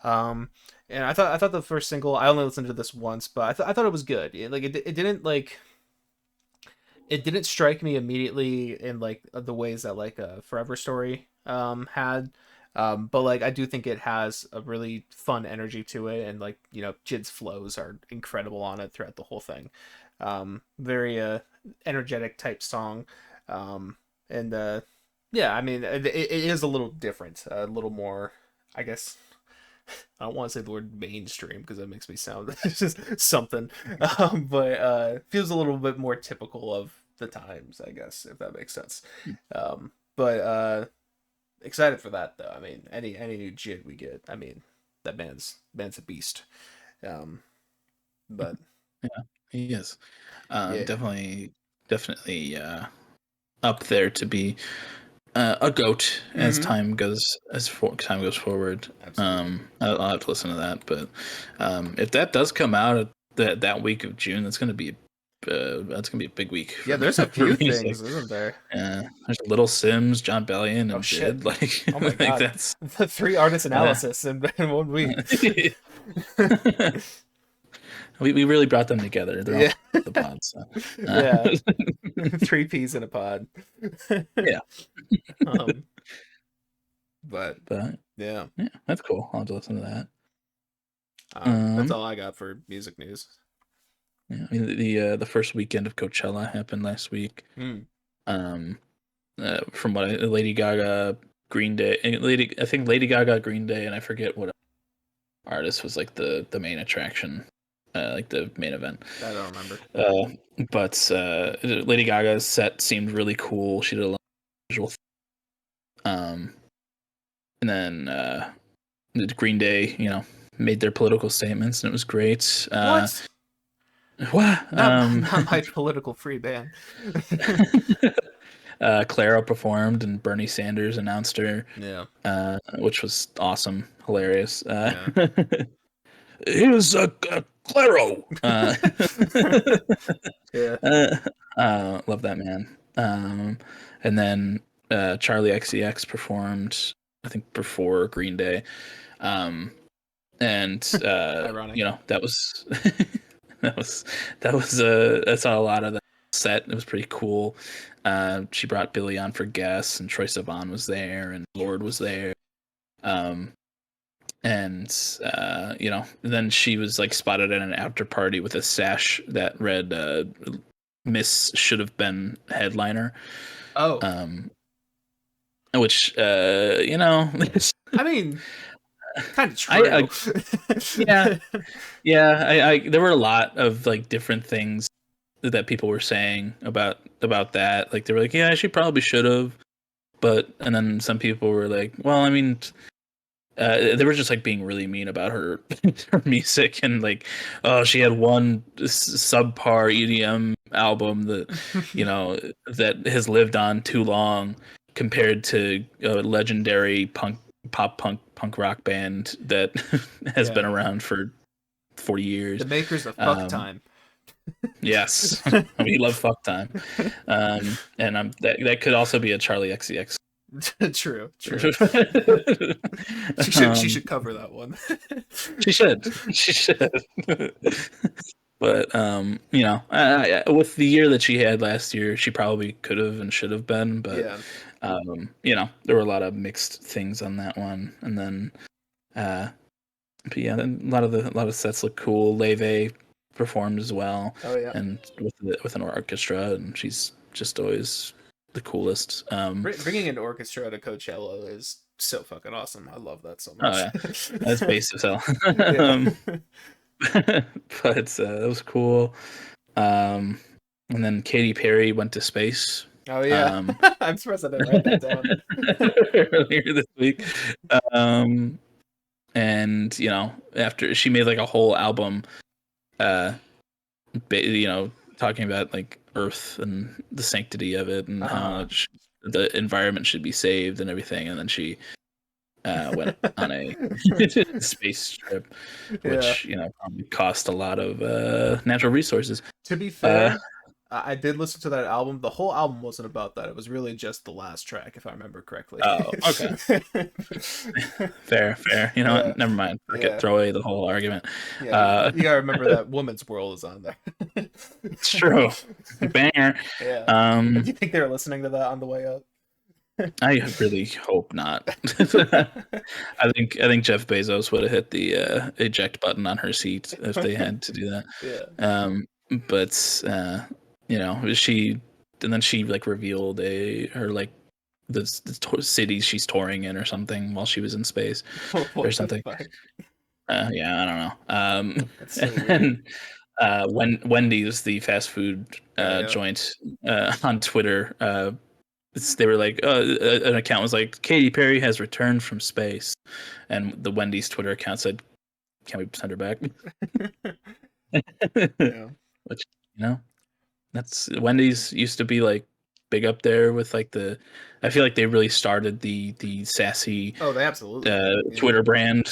Um, and I thought the first single, I only listened to this once, but I thought it was good. It didn't like it didn't strike me immediately in like the ways that like a Forever Story had. But like I do think it has a really fun energy to it, and like Jid's flows are incredible on it throughout the whole thing. Very energetic type song. um and Yeah, I mean it is a little different, a little more, I guess. I don't want to say the word mainstream because that makes me sound just something, but feels a little bit more typical of the times, I guess, if that makes sense. But excited for that though. I mean, any new Jid we get, I mean, that man's a beast. Um, but yeah, he is. yeah. Definitely up there to be a goat as Mm-hmm. time goes forward. Absolutely. I'll have to listen to that, but if that does come out that week of June, that's gonna be a big week Yeah, for there's a for few music. things, isn't there? There's Little Sims, Jon Bellion, Oh and shit. Jid. Like Oh my like god. that's The three artist uh, analysis in 1 week. we really brought them together. They're all Yeah. the pods. So. Yeah. Three peas in a pod. Yeah, um, but but yeah, yeah, that's cool. I'll have to listen to that. that's Um, all I got for music news. yeah, I mean, the first weekend of Coachella happened last week. Hmm. Um, from Lady Gaga, Green Day, and I think Lady Gaga, Green Day, and I forget what artist was like the main attraction, like the main event. I don't remember. Uh, but Lady Gaga's set seemed really cool. She did a lot of visual. Um, and then the Green Day, made their political statements, and it was great. What? What? Not my political free band. Clara performed, and Bernie Sanders announced her, Yeah. which was awesome, hilarious. Yeah. Here's Claro. Yeah. Uh, love that man. And then Charlie XCX performed, I think, before Green Day. Um, and Ironic. that was that was I saw a lot of the set. It was pretty cool. She brought Billy on for guests, and Troye Sivan was there, and Lord was there. Um, and then she was like spotted at an after party with a sash that read Miss Should Have Been Headliner. Oh, um which I mean, kind of I true. yeah, yeah, I there were a lot of like different things that people were saying about that. Like they were like, yeah, she probably should have, but and then some people were like, well, I mean, they were just like being really mean about her her music, and like, oh, she had one subpar EDM album that that has lived on too long compared to a legendary punk rock band that has been Yeah. around for 40 The years. makers of Fuck um Time. yes. We love fuck time. And that could also be a Charlie XCX. True, true. She um should cover that one. she should. But with the year that she had last year, she probably could have and should have been. But Yeah. there were a lot of mixed things on that one. And then, but yeah, then a lot of sets look cool. Leve performed as well, Oh yeah. and with an orchestra, and she's just always the coolest. Bringing an orchestra to Coachella is so fucking awesome. I love that so Oh much. yeah, that's base as hell. Yeah. But that was cool. Um, and then Katy Perry went to space. Oh yeah. Um, I'm surprised I didn't write that down. earlier this week. Um, and after she made like a whole album, uh, talking about like Earth and the sanctity of it and how Uh-huh. much the environment should be saved and everything. And then she went on a space trip, Yeah. which probably cost a lot of natural resources. To be Uh, fair, I did listen to that album. The whole album wasn't about that. It was really just the last track, if I remember correctly. oh, okay, fair, fair. You know Yeah. what? Never mind. Fuck it. Yeah. Throw away the whole argument. Yeah. Uh, You gotta remember that Woman's World is on there. it's true. Banger. Yeah. Do Um, you think they were listening to that on the way up? I really hope not. I think Jeff Bezos would have hit the eject button on her seat if they had to do that. Yeah. But she and then she like revealed her like the cities she's touring in or something while she was in space or What the something. fuck? Yeah, I don't know. That's so And weird. then Wendy's, the fast food Oh yeah. joint, on Twitter, they were like, an account was like, Katy Perry has returned from space, and the Wendy's Twitter account said, "Can we send her back?" Yeah. Which that's Wendy's used to be like big up there with like I feel like they really started the sassy Oh, they absolutely did. Yeah. Twitter brand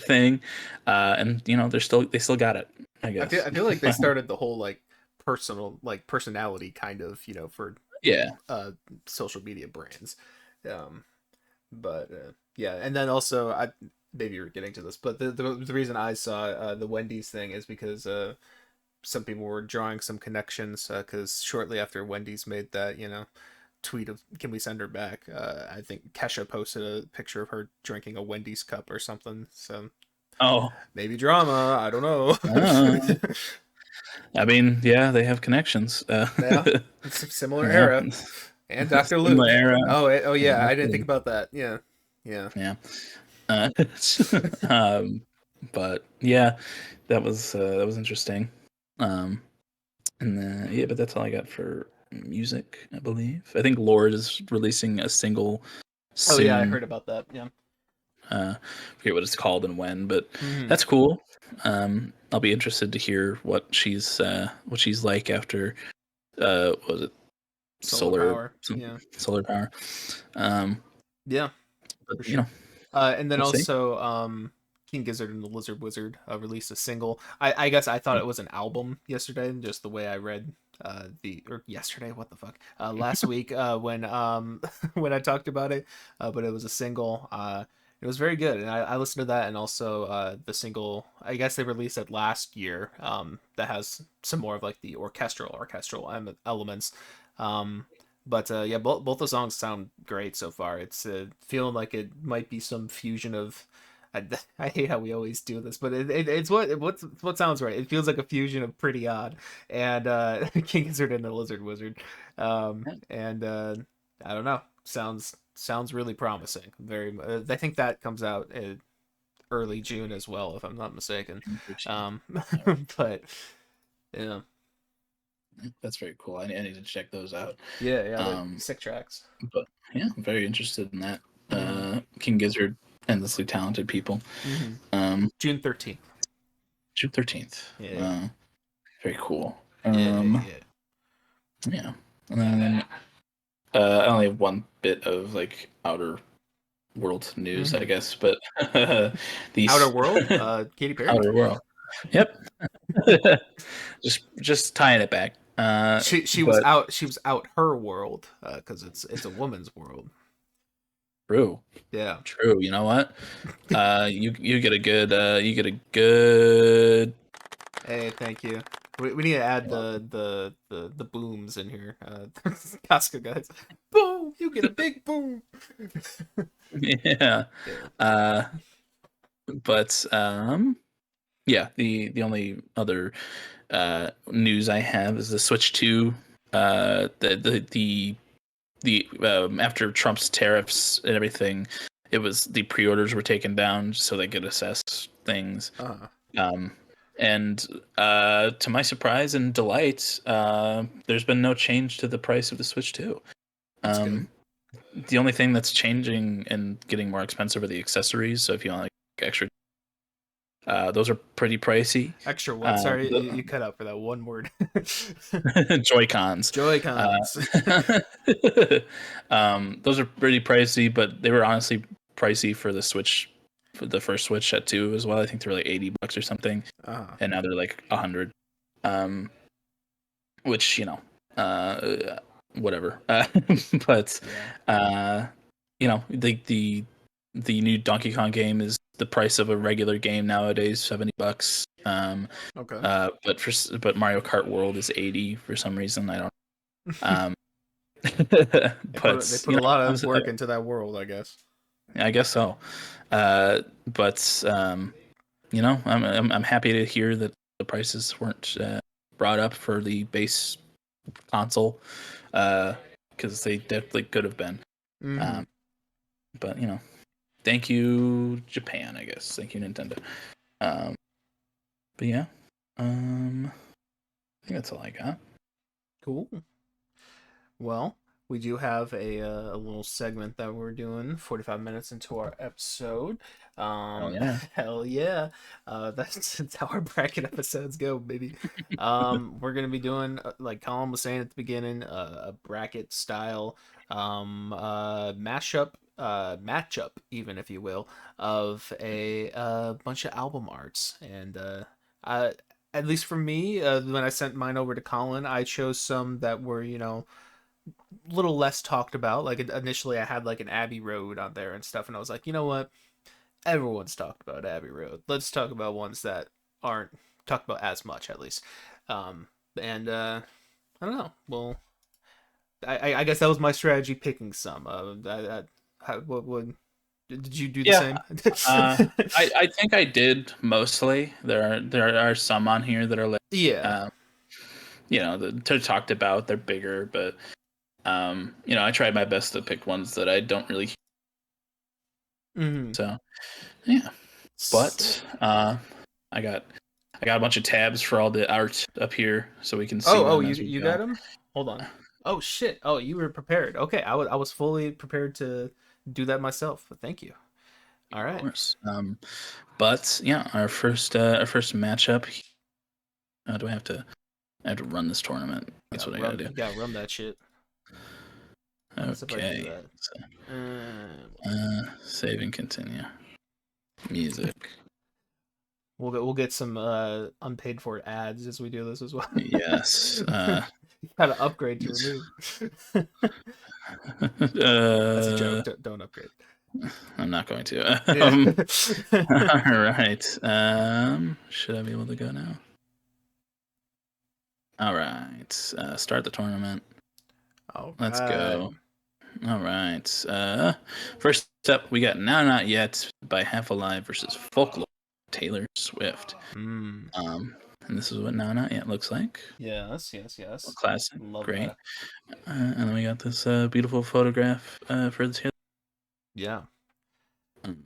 thing, and they still got it, I I guess. feel like they started the whole personality kind of, for Yeah. uh social media brands. Um but yeah, and then also maybe you're getting to this, but the reason I saw the Wendy's thing is because some people were drawing some connections because shortly after Wendy's made that, tweet of "Can we send her back?" I think Kesha posted a picture of her drinking a Wendy's cup or something. So Oh. maybe drama. I don't know. Uh, I mean, yeah, they have connections. Yeah, it's a similar Yeah, era. And Dr. similar Luke. era. Oh yeah, I didn't think Exactly. about that. Yeah, yeah. Yeah. Uh, um, but yeah, that was interesting. Um, and then yeah, but that's all I got for music, I believe. I think Lord is releasing a single Oh yeah, I soon. heard about that. Yeah. Forget what it's called and when, but Hmm. that's cool. I'll be interested to hear what she's like after what was it, Solar power. Yeah. solar power. Um, Yeah, but for sure. And then we'll see. also, King Gizzard and the Lizard Wizard released a single. I guess I thought it was an album yesterday, just the way I read or yesterday, what the fuck? Last week when when I talked about it, but it was a single. It was very good, and I listened to that, and also the single. I guess they released it last year. That has some more of like the orchestral elements. Um, but yeah, both the songs sound great so far. It's feeling like it might be some fusion of. I, I hate how we always do this, but it's what sounds right. It feels like a fusion of Pretty Odd and King Gizzard and the Lizard Wizard, and I don't know. Sounds really promising. I think that comes out in early June as well, if I'm not mistaken. Um, All right. but yeah, That's very cool. I need to check those out. yeah, they're Um, sick tracks. but yeah, I'm very interested in that. Hmm. King Gizzard, endlessly talented people. Hmm. Um, June 13th. June 13th. Yeah, Very cool. yeah. Yeah. And then I only have one bit of like outer world news, I Hmm. guess, but Outer these World, Katy Perry. outer world. Yep. Just tying it back. She was But out her world because it's a woman's world. true, Yeah. true. You know what? You get a good Hey, thank you. We need to add You're the booms in here. Casca guys. Boom! You get a big boom. welcome. Yeah. Yeah. Uh, but yeah. The only other news I have is the Switch 2. The the after Trump's tariffs and everything, it was the pre-orders were taken down so they could assess things. Uh, Um, and to my surprise and delight, there's been no change to the price of the Switch 2. that's good. Um, the only thing that's changing and getting more expensive are the accessories. So if you want like extra, those are pretty pricey. Extra what? Uh, Sorry, the you cut out for that one word. Joy Cons. Joy Uh, Cons. those are pretty pricey, but they were honestly pricey for the Switch, for the first Switch at 2 as well. I think they were like $80 or something, Uh, and now they're like 100. Um, which whatever. But yeah. uh, the new Donkey Kong game is the price of a regular game nowadays, $70. Okay. But Mario Kart World is 80 for some reason. I don't. Um, They but put a lot of I'm, work into that world, I guess. I guess so. But I'm happy to hear that the prices weren't brought up for the base console, because they definitely could have been. Mm-hmm. Um, but thank you Japan, I guess. Thank you Nintendo. Um, but yeah, I think that's all I got. Cool. Well, we do have a little segment that we're doing 45 minutes into our episode. Oh yeah. Hell yeah. That's how our bracket episodes go, baby. We're going to be doing, like Colin was saying at the beginning, a bracket style matchup, even if you will, of a bunch of album arts. And uh, at least for me, when I sent mine over to Colin, I chose some that were, little less talked about. Like initially, I had like an Abbey Road on there and stuff, and I was like, you know what? Everyone's talked about Abbey Road. Let's talk about ones that aren't talked about as much, at least. And I don't know. Well, I guess that was my strategy picking some. What would did you do the Yeah. same? I think I did mostly. There are some on here that are like, Yeah. um, they're talked about. They're bigger, but I tried my best to pick ones that I don't really. Mm-hmm. So yeah, but Sick. I got I got a bunch of tabs for all the art up here, so we can see Oh, them you as we you got go. him? Hold on. Oh shit. Oh, you were prepared. Okay, I was fully prepared to do that myself. But thank you. All Of right. course. But yeah, our first matchup. Do I have to run this tournament? That's what I gotta do. You gotta run that shit. As if I do Okay. that. So, Uh, save and continue. Music. we'll get some unpaid for ads as we do this as well. Yes. You gotta upgrade to remove. That's a joke. uh, Don't upgrade. I'm not going to. Yeah. All right. Should I be able to go now? All right. Start the tournament. All Let's right. go. All right. First up, we got Now Not Yet by Half Alive versus Folklore, Taylor Swift. Mm. And this is what Now Not Yet looks like. Yes, yes, yes. Classic. Love Great. that. And then we got this beautiful photograph for the Taylor. Yeah. Do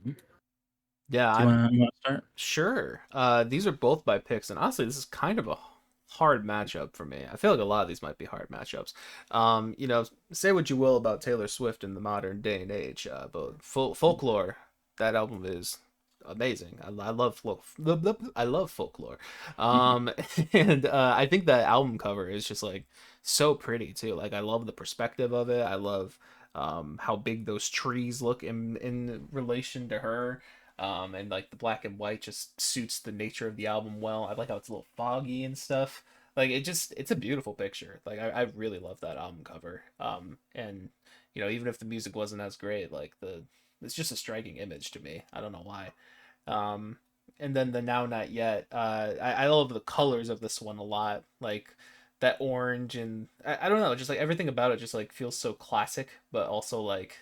Yeah, you I'm want to start? sure. These are both by picks, and honestly, this is kind of a hard matchup for me. I feel like a lot of these might be hard matchups. Say what you will about Taylor Swift in the modern day and age, but Folklore, that album is amazing. I love I love Folklore. Mhm. Um, and I think that album cover is just like so pretty too. Like I love the perspective of it. I love how big those trees look in relation to her, and like the black and white just suits the nature of the album well. I like how it's a little foggy and stuff. Like it's a beautiful picture. Like I really love that album cover. And even if the music wasn't as great, like it's just a striking image to me. I don't know why. Um, and then the Now Not Yet. I love the colors of this one a lot. Like that orange and I don't know, just like everything about it just like feels so classic, but also like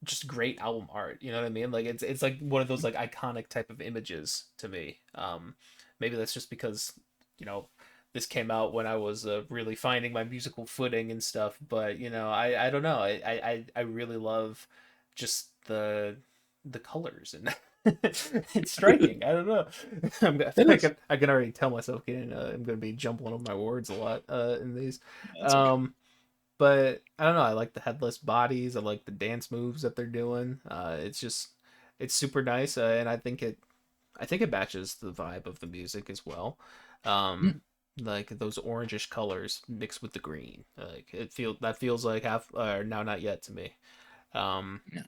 just great album art. You know what I mean? Like it's like one of those like iconic type of images to me. Maybe that's just because you know this came out when I was really finding my musical footing and stuff. But I don't know. I really love just the colors and it's striking. I don't know. I It feel like is. I can already tell myself getting I'm gonna be jumbling on my words a lot in these. That's okay. Um, but I don't know. I like the headless bodies. I like the dance moves that they're doing. It's super nice, and I think it matches the vibe of the music as well. Yeah. Um, like those orangish colors mixed with the green. Like that feels like half now not yet to me. Um, Yeah.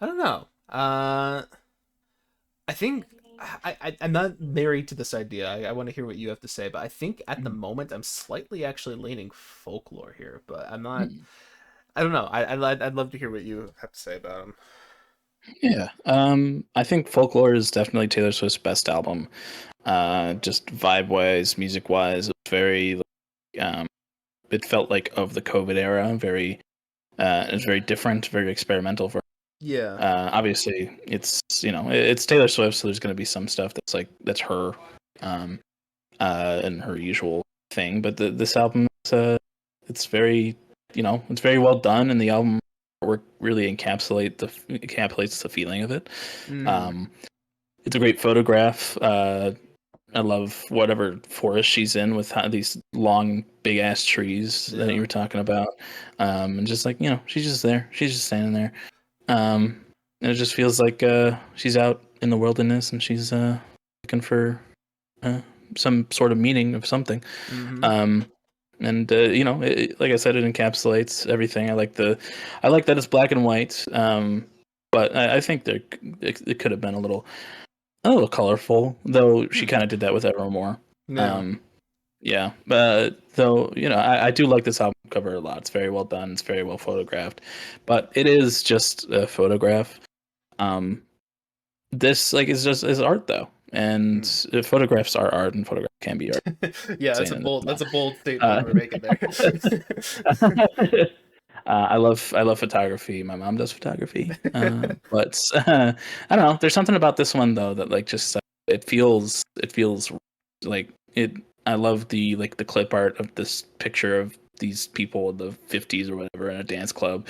I don't know. I think I'm not married to this idea. I want to hear what you have to say, but I think at the Mm. moment I'm slightly actually leaning folklore here, but I'm not. Mm. I don't know. I'd love to hear what you have to say about them. Yeah. I think Folklore is definitely Taylor Swift's best album. Just vibe wise, music wise, very um, it felt like of the COVID era. Very, it was very different, very experimental. For Yeah. obviously, it's Taylor Swift, so there's going to be some stuff that's her, um, and her usual thing. But this album, it's very, it's very well done, and the album work really encapsulates the feeling of it. Mm. Um, it's a great photograph. I love whatever forest she's in with these long, big ass trees that Yeah. you were talking about, and just like she's just there. She's just standing there, and it just feels like she's out in the wilderness and she's looking for uh, some sort of meaning of something. Mm-hmm. Um, and like I said, it encapsulates everything. I like that it's black and white. But I think it could have been a little colorful, though she Hmm. kind of did that with Evermore. Yeah. Um, yeah, but though I do like this album cover a lot. It's very well done. It's very well photographed, but it is just a photograph. Um, this like is art though, and Mm. photographs are art, and photographs can be art. Yeah, Saying it that's now. a bold statement Uh, you were making there. I love photography. My mom does photography, but I don't know. There's something about this one though that like just it feels like it. I love the clip art of this picture of these people in the 50s or whatever in a dance club,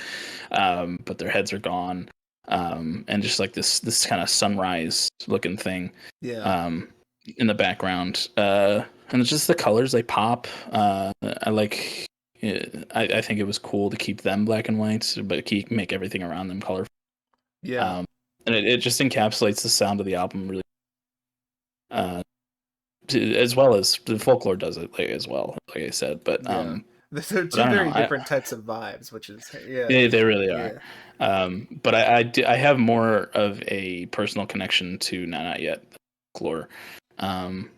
but their heads are gone, and just like this kind of sunrise looking thing, Yeah. um, in the background, and it's just the colors they pop. I like. I think it was cool to keep them black and white, but make everything around them colorful. Yeah. Um, and it just encapsulates the sound of the album really, uh, as well as the folklore does it as well, like I said. But Yeah. They're but I two don't know. very different types of vibes, which is yeah. They really are. Yeah. But I have more of a personal connection to Not Yet folklore, um,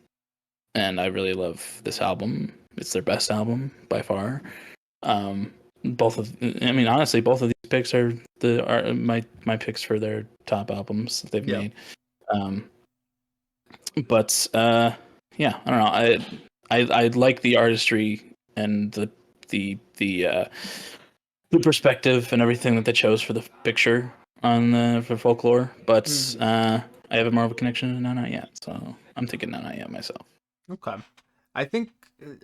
and I really love this album. It's their best album by far. Um, I mean, honestly, both of these picks are my picks for their top albums that they've Yeah. made. Um, but yeah, I don't know. I like the artistry and the perspective and everything that they chose for the picture for folklore. But Hmm. I have more of a connection to Not Yet, so I'm thinking Not Yet myself. Okay. I think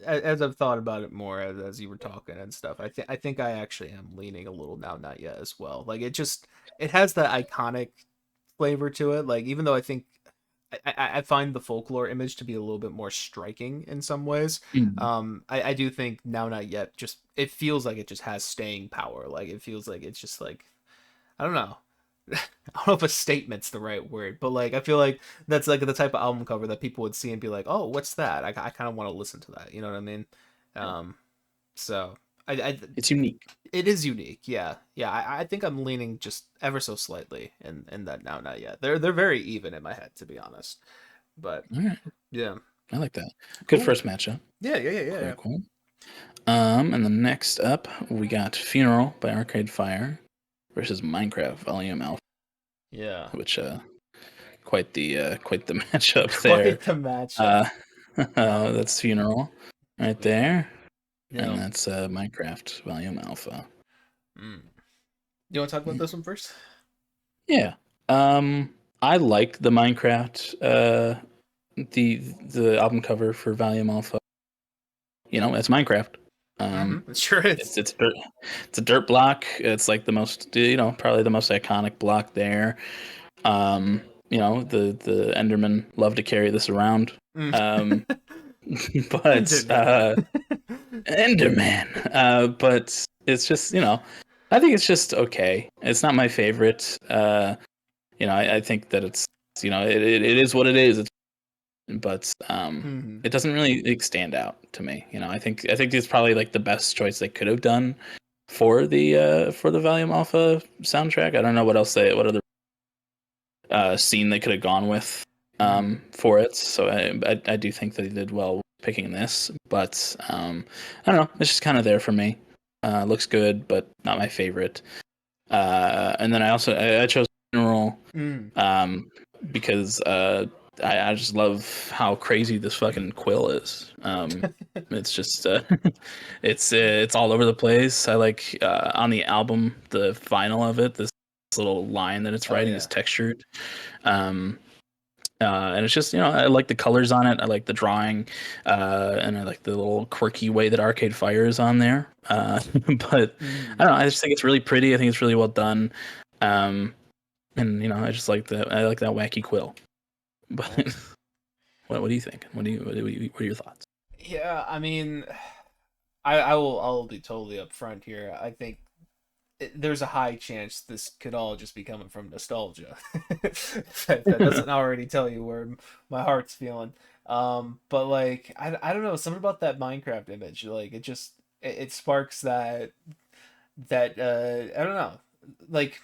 as I've thought about it more as you were talking and stuff, I think I actually am leaning a little now, not yet as well. Like it has that iconic flavor to it. Like even though I think I find the folklore image to be a little bit more striking in some ways. Mm. I do think now, not yet. Just it feels like it just has staying power. Like it feels like it's just like I don't know. I don't know if a statement's the right word, but like I feel like that's like the type of album cover that people would see and be like, "Oh, what's that?" I kind of want to listen to that. You know what I mean? Um, so I It's unique. it is unique. Yeah, yeah. I think I'm leaning just ever so slightly in that now, not yet. They're very even in my head, to be honest. But All right, yeah, I like that. Good cool. first matchup. Yeah, yeah, yeah, yeah, Very yeah. cool. And the next up, we got Funeral by Arcade Fire versus Minecraft Volume Alpha, Yeah. which quite the matchup there. Quite the matchup. Uh, Um, that's Funeral right there, and yeah. that's Minecraft Volume Alpha. Mm. You want to talk about this one first? Yeah. I like the Minecraft the album cover for Valium Alpha, it's Minecraft. It sure is. It's a dirt block. It's like the most, probably the most iconic block there. Um, the Endermen love to carry this around. Mm. Um, but Enderman. Enderman. But it's just, I think it's just okay. It's not my favorite. I think that it's, it is what it is. But Hmm. it doesn't really like, stand out to me. I think it's probably like the best choice they could have done for the Valium Alpha soundtrack. I don't know what other scene they could have gone with Hmm. for it. So I do think that they did well picking this, but I don't know. It's just kind of there for me. Looks good, but not my favorite. And then I chose Funeral Mm. um, because I just love how crazy this fucking quill is. It's just it's all over the place. I like on the album the vinyl of it. This little line that it's Oh writing is yeah. textured. Um, and it's just I like the colors on it. I like the drawing, and I like the little quirky way that Arcade Fire is on there. But Mm. I don't know. I just think it's really pretty. I think it's really well done. Um, and I just like that. I like that wacky quill. But what do you think? What are your thoughts? Yeah, I mean, I'll be totally upfront here. I think there's a high chance this could all just be coming from nostalgia. That doesn't already tell you where my heart's feeling. But like I don't know, something about that Minecraft image, like it sparks that I don't know, like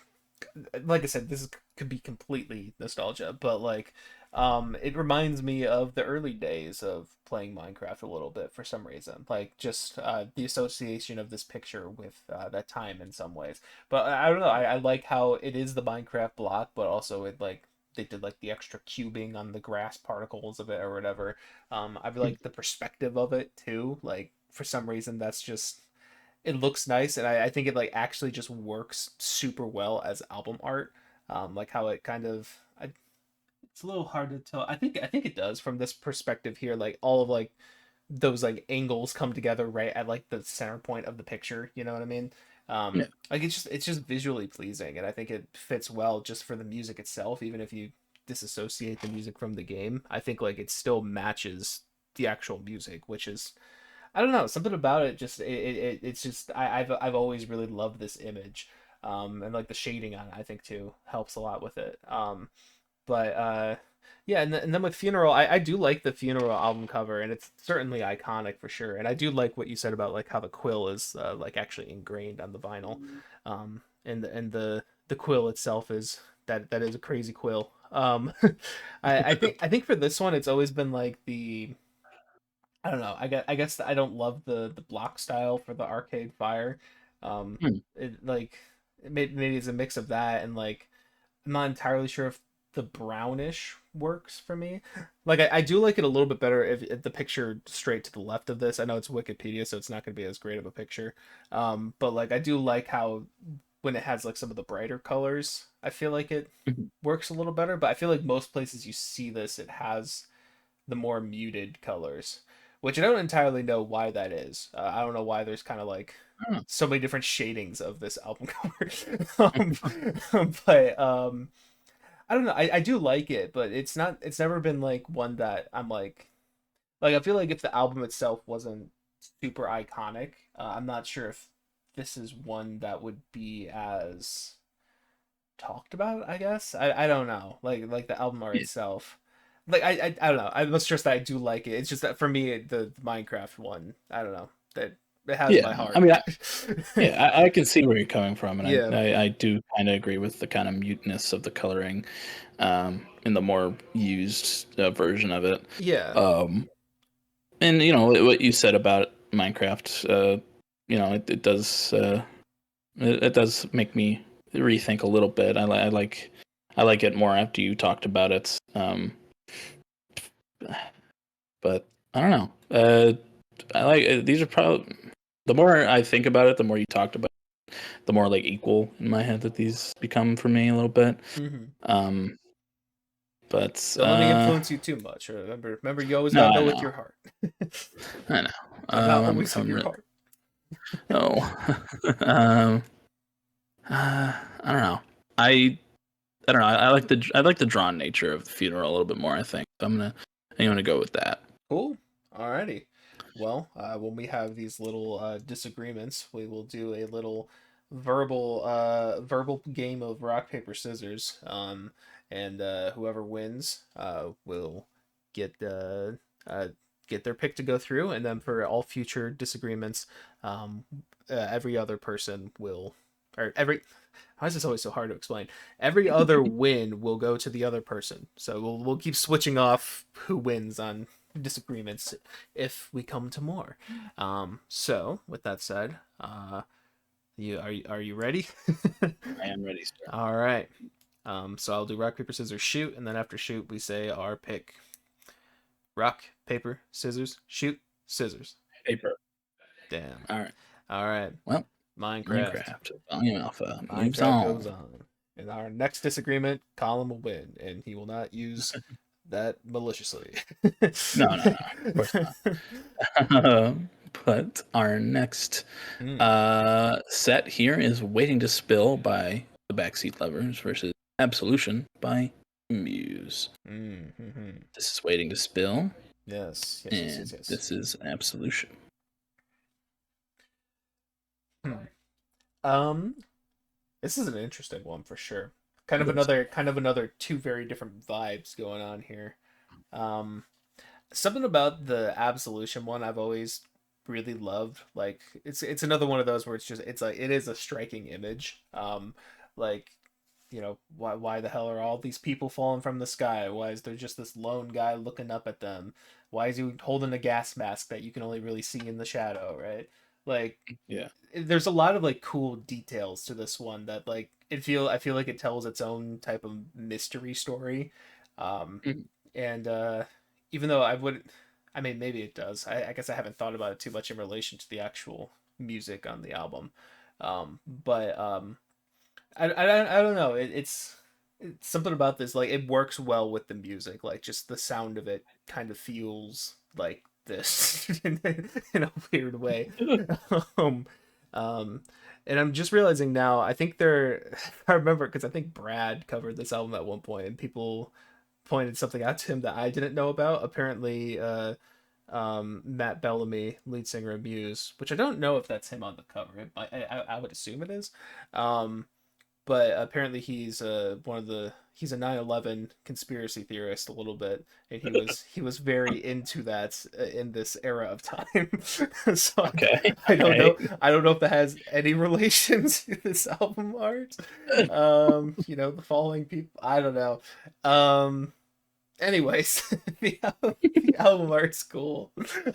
like I said, could be completely nostalgia, but like it reminds me of the early days of playing Minecraft a little bit for some reason. Like just the association of this picture with that time in some ways. But I don't know. I like how it is the Minecraft block, but also it like they did like the extra cubing on the grass particles of it or whatever. I like the perspective of it too. Like for some reason that's just it looks nice, and I think it like actually just works super well as album art. Like how it kind of it's a little hard to tell. I think it does from this perspective here. Like all of like those like angles come together right at like the center point of the picture. You know what I mean? Yeah. Like it's just visually pleasing, and I think it fits well just for the music itself. Even if you disassociate the music from the game, I think like it still matches the actual music, which is I don't know, something about it just it's just I've always really loved this image, and like the shading on it I think too helps a lot with it. But yeah, and then with Funeral, I do like the Funeral album cover, and it's certainly iconic for sure. And I do like what you said about like how the quill is like actually ingrained on the vinyl, and the quill itself is that is a crazy quill. I think for this one, it's always been like the I don't know. I guess I don't love the block style for the Arcade Fire. Hmm. It like maybe it's a mix of that and like I'm not entirely sure if the brownish works for me. Like I do like it a little bit better if the picture straight to the left of this. I know it's Wikipedia, so it's not going to be as great of a picture. But like I do like how when it has like some of the brighter colors, I feel like it works a little better. But I feel like most places you see this, it has the more muted colors, which I don't entirely know why that is. I don't know why there's kind of like Oh. so many different shadings of this album cover. But I don't know. I do like it, but it's never been like one that I'm like I feel like if the album itself wasn't super iconic, I'm not sure if this is one that would be as talked about, I guess. I don't know. Like the album art Yeah. itself. Like I don't know. I must stress that I do like it. It's just that for me the Minecraft one, I don't know. That it has Yeah. my I heart. mean, yeah, I can see where you're coming from, and Yeah. I do kind of agree with the kind of muteness of the coloring, in the more used version of it. Yeah. Um, and what you said about Minecraft, it does it does make me rethink a little bit. I like it more after you talked about it. But I don't know. I like these are probably the more I think about it, the more you talked about, it, the more like equal in my head that these become for me a little bit. Hmm. Um, But Don't let me influence you too much. Remember, you always no, gotta I go with know, your heart, I know. and not I'm always with coming your really. heart. Oh, um, I don't know. I I don't know. I like the drawn nature of the funeral a little bit more. I think I'm gonna go with that. Cool. Alrighty. Well, when we have these little disagreements, we will do a little verbal game of rock paper scissors. And whoever wins will get uh, get their pick to go through, and then for all future disagreements, um, every other person will, or every. Why is this always so hard to explain? Every other win will go to the other person. So we'll keep switching off who wins on disagreements if we come to more. So with that said, are you ready? I am ready, sir. All right. So I'll do rock paper scissors shoot, and then after shoot we say our pick. Rock paper scissors shoot scissors. Paper. Damn. All right. All right. Well, Minecraft. Minecraft Volume Alpha moves Minecraft goes on. on. In our next disagreement, Colin will win, and he will not use that maliciously. No, no, no. Of course not. But our next Hmm. set here is Waiting to Spill by the Backseat Lovers versus Absolution by Muse. Mm-hmm. This is Waiting to Spill, Yes, yes, yes, yes, and yes. this is Absolution. Hmm. Um, this is an interesting one for sure. Kind It of is. another two very different vibes going on here. Um, Something about the Absolution one I've always really loved. Like it's another one of those where it's like it is a striking image. Like why the hell are all these people falling from the sky? Why is there just this lone guy looking up at them? Why is he holding a gas mask that you can only really see in the shadow, right? Like Yeah. there's a lot of like cool details to this one that like I feel like it tells its own type of mystery story. Um Mhm. and Even though I mean maybe it does. I guess I haven't thought about it too much in relation to the actual music on the album. But I don't know. It's something about this like it works well with the music. Like just the sound of it kind of feels like this in a weird way. um, um, and I'm just realizing now. I think they're. I remember because I think Brad covered this album at one point, and people pointed something out to him that I didn't know about. Apparently, Matt Bellamy, lead singer of Muse, which I don't know if that's him on the cover. I would assume it is. Um, but apparently he's a 9/11 conspiracy theorist a little bit, and he was very into that in this era of time. So Okay. I All don't right. know if that has any relation to this album art. The following people, I don't know. Anyways, the album art's cool.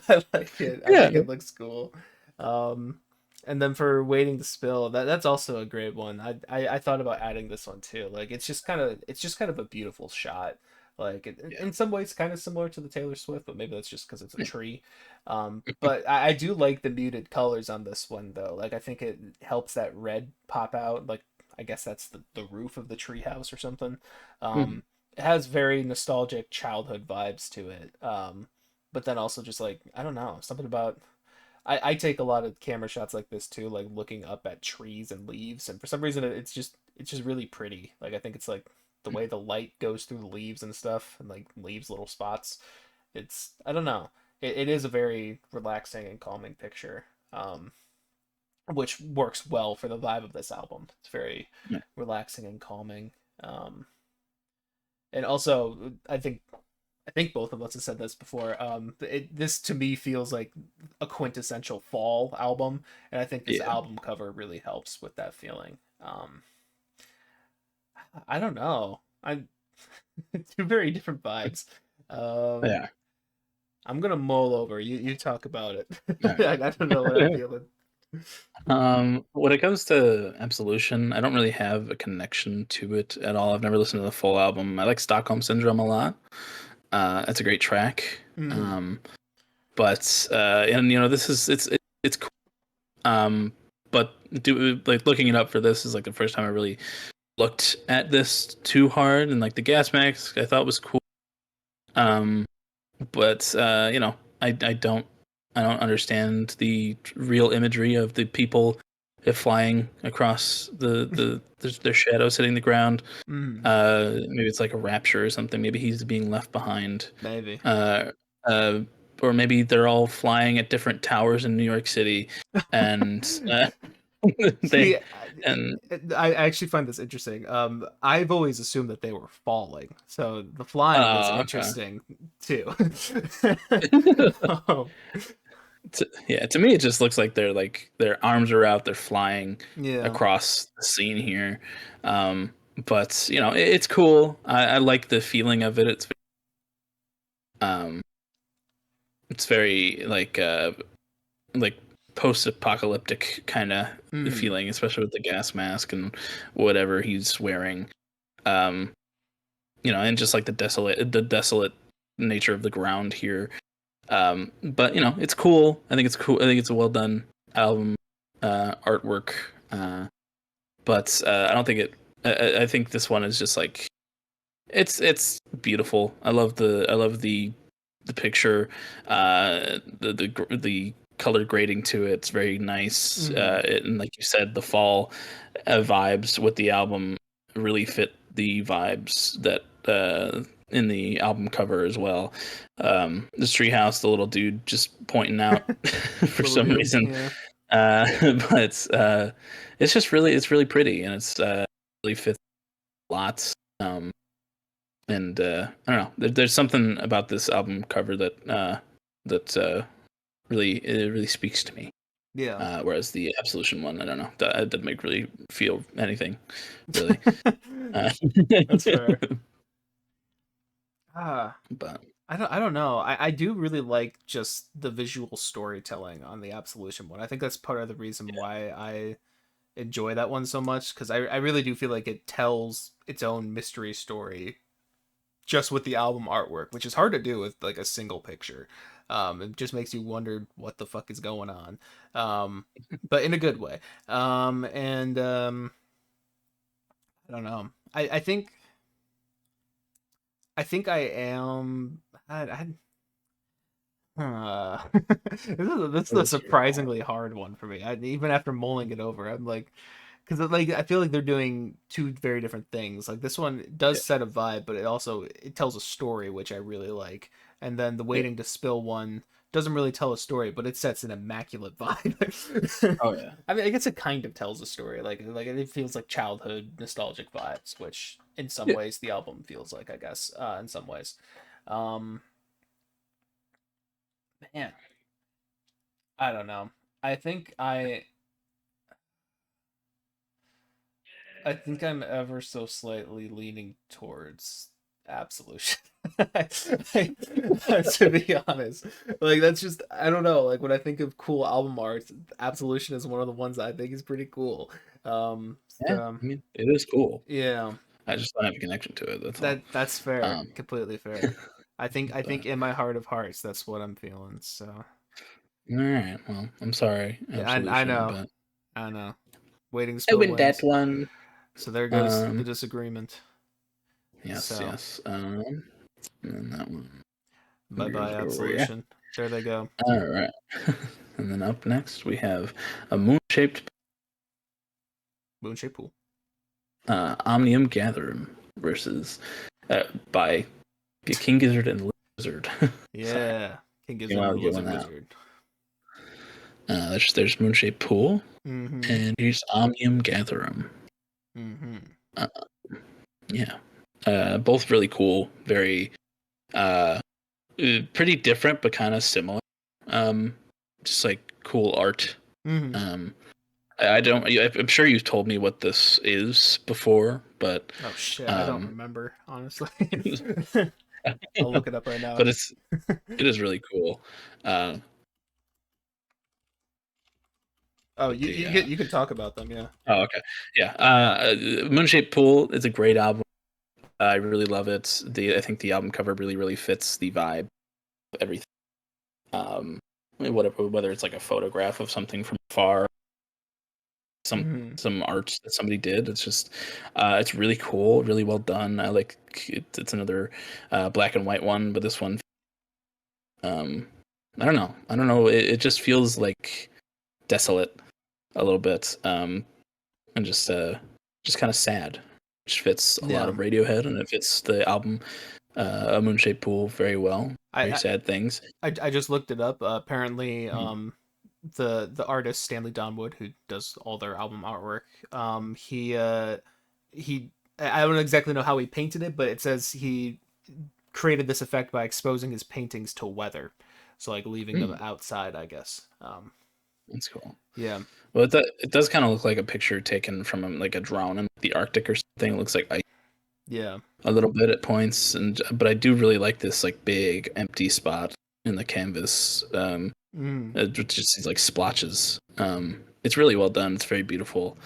I like it. I Yeah. think it looks cool. Um, and then for Waiting to Spill, that's also a great one. I thought about adding this one too. Like it's just kind of a beautiful shot. Like Yeah. in some ways, kind of similar to the Taylor Swift, but maybe that's just because it's a tree. But I do like the muted colors on this one though. Like I think it helps that red pop out. Like I guess that's the roof of the tree house or something. Mhm. Um, it has very nostalgic childhood vibes to it. But then also just like I don't know something about I take a lot of camera shots like this too, like looking up at trees and leaves, and for some reason it's just really pretty. Like I think it's like the way the light goes through the leaves and stuff, and like leaves little spots. It's I don't know. It is a very relaxing and calming picture, which works well for the vibe of this album. It's very Yeah. relaxing and calming. Um, and also I think both of us have said this before. This to me feels like a quintessential fall album, and I think this Yeah. album cover really helps with that feeling. I don't know. I'm two very different vibes. Um, Yeah. I'm gonna mull over. You talk about it. All I don't know what I'm right. feeling. When it comes to Absolution, I don't really have a connection to it at all. I've never listened to the full album. I like Stockholm Syndrome a lot. That's a great track. Hmm. But and this is it's cool. Um, but looking it up for this is like the first time I really looked at this too hard, and like the gas mask I thought was cool. Um, but I don't understand the real imagery of the people flying across their shadows hitting the ground. Mm, Maybe it's like a rapture or something. Maybe he's being left behind. maybe. Uh, uh, or maybe they're all flying at different towers in New York City, and See, they and I actually find this interesting. I've always assumed that they were falling, so the flying is okay. interesting too. um, Yeah, to me it just looks like they're like their arms are out, they're flying yeah. across the scene here. But it's cool. I like the feeling of it. Um, it's very like post-apocalyptic kind of Mm, feeling, especially with the gas mask and whatever he's wearing. Um, and just like the desolate nature of the ground here. But it's cool. I think it's cool. I think it's a well done album artwork. But I don't think it. I think this one is just like it's beautiful. I love the picture, the color grading to it. It's very nice. mm, And like you said, the fall vibes with the album really fit the vibes that in the album cover as well. The treehouse, the little dude just pointing out for little some dude. reason. Yeah. But it's really pretty, and it's really fits lots. And I don't know. There's something about this album cover that really it really speaks to me. Yeah. Whereas the Absolution one, I don't know. That didn't make really feel anything, really. Uh, That's fair. Ah, but I don't know. I do really like just the visual storytelling on the Absolution one. I think that's part of the reason why I enjoy that one so much, because I really do feel like it tells its own mystery story just with the album artwork, which is hard to do with like a single picture. It just makes you wonder what the fuck is going on, um, but in a good way. And I don't know. I am. This is a it's very hard. surprisingly hard one for me. Even after mulling it over, I'm like, because like I feel like they're doing two very different things. Like this one Yeah, does set a vibe, but it tells a story, which I really like. And then the yeah. Waiting to Spill one doesn't really tell a story, but it sets an immaculate vibe. Oh yeah, I mean, I guess it kind of tells a story. Like it feels like childhood nostalgic vibes, which in some yeah. ways the album feels like, I guess, in some ways. Um, man, I don't know. I think I I think I'm ever so slightly leaning towards absolution. To be honest, like that's just I don't know. Like when I think of cool album art, absolution is one of the ones that I think is pretty cool. Um, Yeah. so I mean, it is cool. yeah, I just don't have a connection to it. That's all. that's fair, Um, completely fair. I think but in my heart of hearts, that's what I'm feeling. So all right. Well, I'm sorry, yeah, I Absolution, know, but I know. Waiting I Spill win that wins. one. So there goes the Um, disagreement. yes, So yes. And then that one bye goes bye over. Yeah. absolution. There they go. All right. And then up next we have a moon-shaped Moonshaped Pool. Omnium Gatherum versus by King Gizzard and Lizard. Sorry, Yeah. King you Gizzard know and how the to get one Lizard out. Wizard. There's Moonshaped Pool, Mm-hmm. and here's Omnium Gatherum. Mm-hmm. Uh, yeah, both really cool, very uh, pretty different, but kind of similar. Um, just like cool art. Mm-hmm. Um, I don't. I'm sure you've told me what this is before, but Oh shit, I don't um, remember, honestly. I'll look it up right now. but it is really cool. Uh, Oh, with the you can talk about them, yeah. oh okay, yeah. Moonshaped Pool is a great album. I really love it. I think the album cover really fits the vibe of everything. Whatever, whether it's like a photograph of something from far, Mhm. some art that somebody did. It's just it's really cool, really well done. I like it. It's another black and white one, but this one, um, I don't know. It just feels like desolate a little bit, and just kind of sad, which fits a lot Yeah. of Radiohead, and it fits the album A Moon-Shaped Pool very well. I, Very I sad things. I just looked it up. Apparently, Mhm. the artist Stanley Donwood, who does all their album artwork, he I don't exactly know how he painted it, but it says he created this effect by exposing his paintings to weather, so like leaving them Mm, outside, I guess. that's cool. Yeah. Well, it does kind of look like a picture taken from like a drone in the Arctic or something. It looks like ice Yeah. a little bit at points, and but I do really like this like big empty spot in the canvas. Mm. It just these like splotches. It's really well done. It's very beautiful.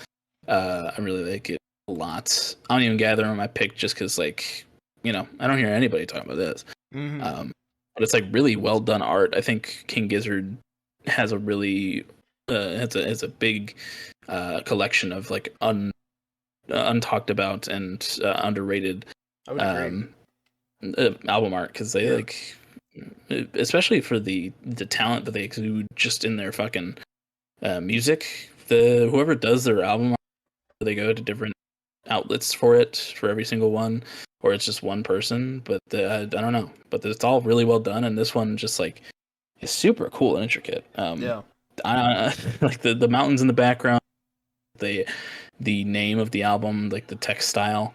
I really like it a lot. I don't even gather on my pick just because like I don't hear anybody talking about this. Mm. But it's like really well done art. I think King Gizzard has a really has a big collection of like untalked about and underrated I would agree. um, album art because they Yeah. like, especially for the talent that they exude just in their fucking music. The whoever does their album art, they go to different outlets for it for every single one, or it's just one person. But I don't know. But it's all really well done, and this one just like is super cool and intricate. Yeah. Like the mountains in the background, the name of the album, like the text style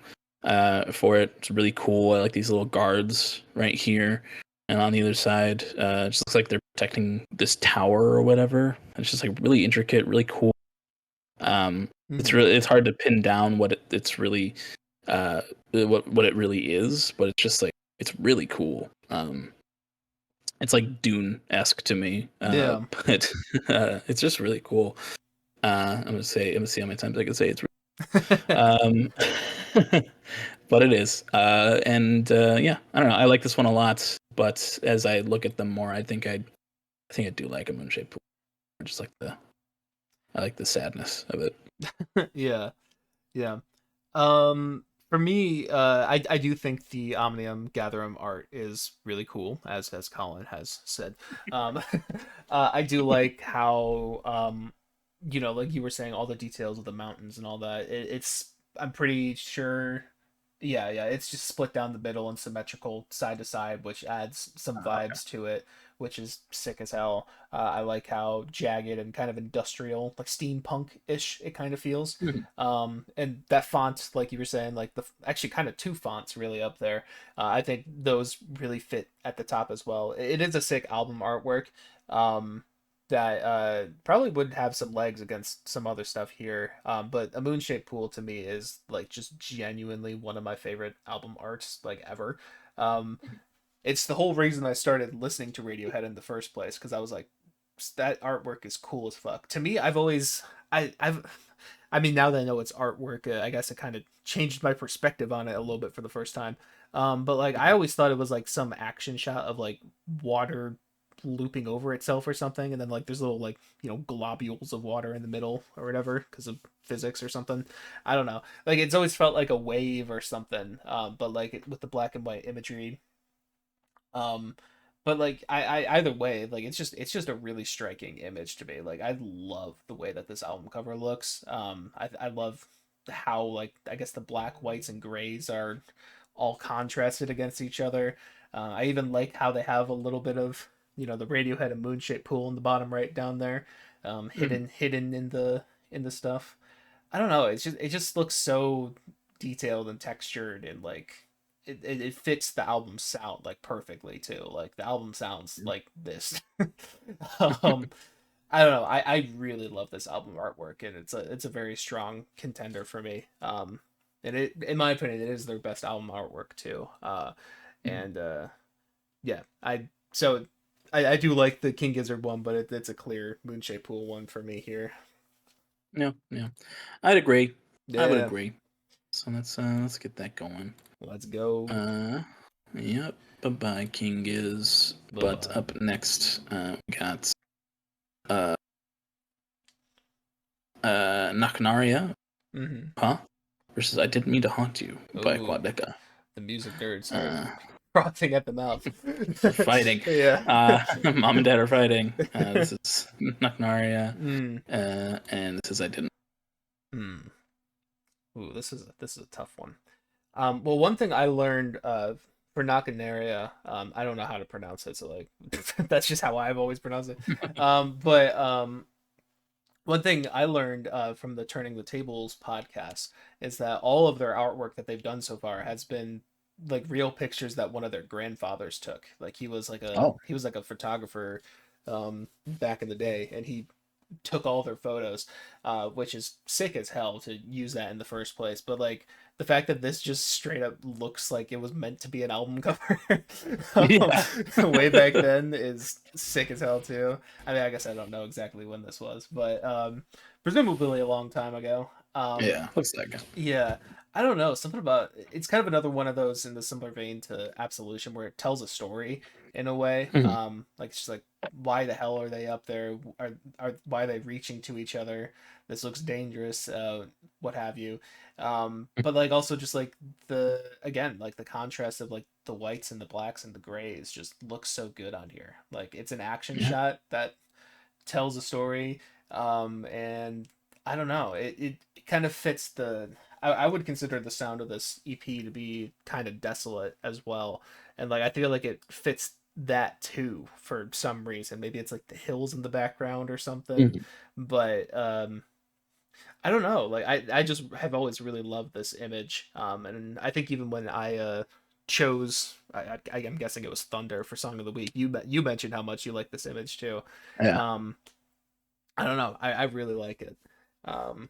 for it. It's really cool. I like these little guards right here and on the other side. It just looks like they're protecting this tower or whatever. It's just like really intricate, really cool. Mm. It's hard to pin down what it's really what it really is, but it's just like it's really cool. It's like Dune esque to me, Yeah. but it's just really cool. I'm gonna see how many times I can say it's. Um, but it is. And yeah, I don't know. I like this one a lot. But as I look at them more, I think I do like a Moonshaped Pool. I just like I like the sadness of it. Yeah. Yeah. For me, I do think the Omnium Gatherum art is really cool, as Colin has said. Um, I do like how like you were saying, all the details of the mountains and all that. It's I'm pretty sure, yeah, it's just split down the middle and symmetrical side to side, which adds some Okay. vibes to it, which is sick as hell. I like how jagged and kind of industrial, like steampunk-ish, it kind of feels. Mhm. And that font, like you were saying, like actually kind of two fonts really up there. I think those really fit at the top as well. It is a sick album artwork. Um, that probably would have some legs against some other stuff here. But A Moon-Shaped Pool to me is like just genuinely one of my favorite album arts like ever. Um, it's the whole reason I started listening to Radiohead in the first place, because I was like, that artwork is cool as fuck. To me, I've I mean, now that I know it's artwork, I guess it kind of changed my perspective on it a little bit for the first time. But like I always thought it was like some action shot of like water looping over itself or something, and then like there's little like globules of water in the middle or whatever because of physics or something. I don't know. Like it's always felt like a wave or something. But like with the black and white imagery, um, but like I either way, like it's just a really striking image to me. Like I love the way that this album cover looks. I love how like I guess the black, whites, and grays are all contrasted against each other. I even like how they have a little bit of the Radiohead and Moonshaped Pool in the bottom right down there, Mhm. hidden in the stuff. I don't know. It just looks so detailed and textured, and like it fits the album sound like perfectly too. Like the album sounds like this. um, I don't know. I really love this album artwork, and it's a very strong contender for me. And it in my opinion it is their best album artwork too. And yeah, I do like the King Gizzard one, but it's a clear Moonshaped Pool one for me here. Yeah, yeah. I'd agree. I would Yeah, agree. So let's get that going. let's go. Uh, yep. Bye bye, King is. Bye But bye. up next, we got uh Nakanaria, Mm-hmm. huh? Versus I Didn't Mean to Haunt You by Ooh, Quadeca. the music nerds are Uh, frothing at the mouth. they're fighting. Yeah. Mom and dad are fighting. This is Nakanaria, Mm. and this is I Didn't. Mm. Ooh, this is a tough one. Well, one thing I learned for Nakanaria, I don't know how to pronounce it, so like that's just how I've always pronounced it. But one thing I learned from the Turning the Tables podcast is that all of their artwork that they've done so far has been like real pictures that one of their grandfathers took. Like Oh, he was like a photographer back in the day, and he took all their photos, which is sick as hell to use that in the first place. But like the fact that this just straight up looks like it was meant to be an album cover yeah, way back then is sick as hell too. I mean, I guess I don't know exactly when this was, but presumably a long time ago. yeah. Looks like it. Yeah, I don't know. Something about it's kind of another one of those in the similar vein to Absolution, where it tells a story in a way. Mhm. Like it's just like why the hell are they up there? Are why are they reaching to each other? This looks dangerous. What have you? But like also just like the again like the contrast of like the whites and the blacks and the grays just looks so good on here. Like it's an action Yeah, shot that tells a story, and I don't know, it kind of fits the. I would consider the sound of this EP to be kind of desolate as well, and like I feel like it fits that too for some reason. Maybe it's like the hills in the background or something, Mhm. but I don't know. Like I just have always really loved this image, and I think even when I chose, I'm guessing it was Thunder for Song of the Week. You mentioned how much you like this image too. Yeah. Um, I don't know. I really like it. Um,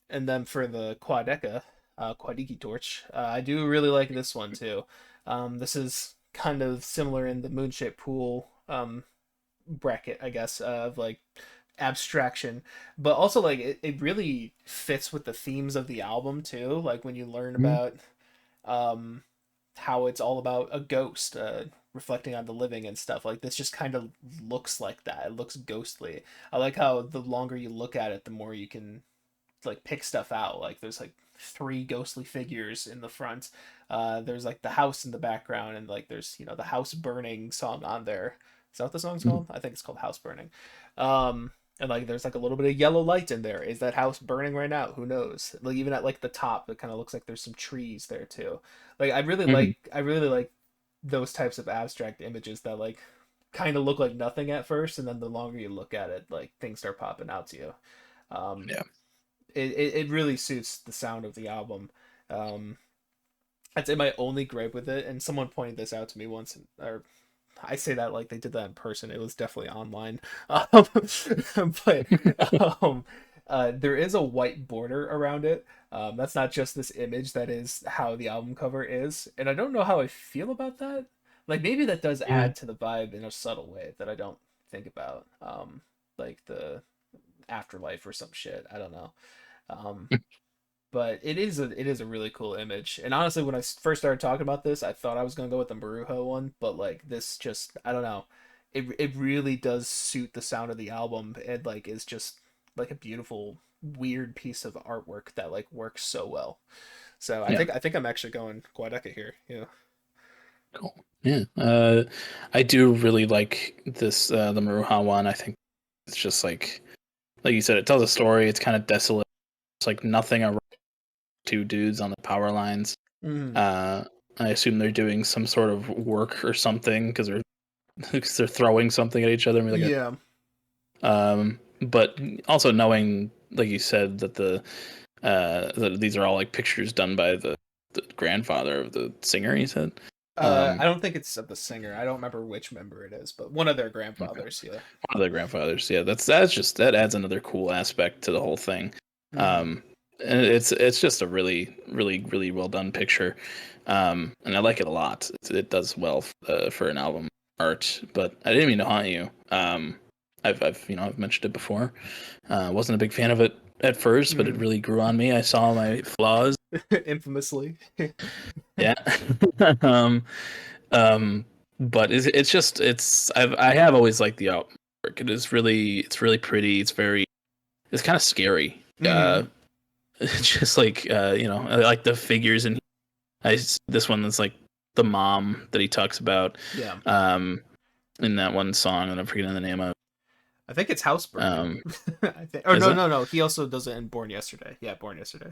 and then for the Quadeca, Quadiki Torch, I do really like this one too. This is kind of similar in the Moonshaped Pool bracket, I guess, of like abstraction, but also like it really fits with the themes of the album too. Like when you learn Mhm. about um, how it's all about a ghost reflecting on the living and stuff. Like this just kind of looks like that. It looks ghostly. I like how the longer you look at it, the more you can like pick stuff out. Like there's like three ghostly figures in the front. There's like the house in the background, and like there's the house burning song on there. Is that what the song's Mhm. called? I think it's called House Burning. And like there's like a little bit of yellow light in there. Is that house burning right now? Who knows? Like even at like the top, it kind of looks like there's some trees there too. Like Mhm. I really like those types of abstract images that like kind of look like nothing at first, and then the longer you look at it, like things start popping out to you. Um, Yeah. it really suits the sound of the album. Um, I'd say my only gripe with it, and someone pointed this out to me once, or I say that like they did that in person. It was definitely online. But um, there is a white border around it. That's not just this image. That is how the album cover is, and I don't know how I feel about that. Like maybe that does Yeah. add to the vibe in a subtle way that I don't think about. Like the afterlife or some shit. I don't know. Um, but it is a really cool image. And honestly, when I first started talking about this, I thought I was gonna go with the Marujo one, but like this just I don't know. It really does suit the sound of the album. It like is just like a beautiful weird piece of artwork that like works so well. So I Yeah. think I think I'm actually going Quadeca here. Yeah. Cool. Yeah. I do really like this the Maruha one. I think it's just like you said, it tells a story. It's kind of desolate. It's like nothing around two dudes on the power lines. Mm. Uh, I assume they're doing some sort of work or something because they're because they're throwing something at each other. Yeah. But also knowing, like you said, that that these are all like pictures done by the grandfather of the singer. You said. I Um, don't think it's of the singer. I don't remember which member it is, but one of their okay. grandfathers. Yeah. One of the grandfathers. Yeah, that's just that adds another cool aspect to the whole thing. Mm-hmm. Um, and it's just a really well done picture, and I like it a lot. It does well for an album art. But I didn't mean to haunt you. I've mentioned it before. Wasn't a big fan of it at first, but it Mm. really grew on me. I saw my flaws. Infamously. Yeah. um, um, but it's just I have always liked the artwork. It's really pretty. It's kind of scary. Mm-hmm. just like I like the figures, and this one that's like the mom that he talks about Yeah. um in that one song that I'm forgetting the name of. I think it's house burning. um I think. Or is no, it no, no. He also does it in Born Yesterday. Yeah, Born Yesterday.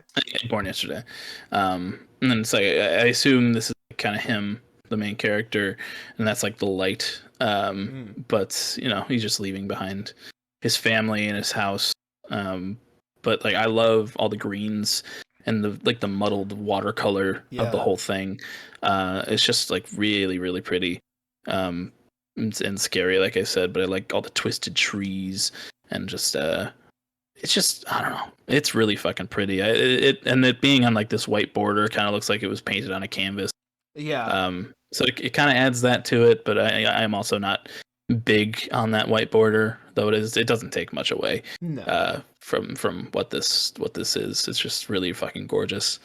Born Yesterday? And then it's like I assume this is kind of him, the main character, and that's like the light. Mm. But he's just leaving behind his family and his house. But like I love all the greens and the muddled watercolor of the Yeah. whole thing. It's just like really really pretty, um, and scary, like I said. But I like all the twisted trees and just it's just I don't know. It's really fucking pretty. It being on like this white border kind of looks like it was painted on a canvas. Yeah. So it kind of adds that to it. But I am also not big on that white border, though it doesn't take much away No. from what this is. It's just really fucking gorgeous.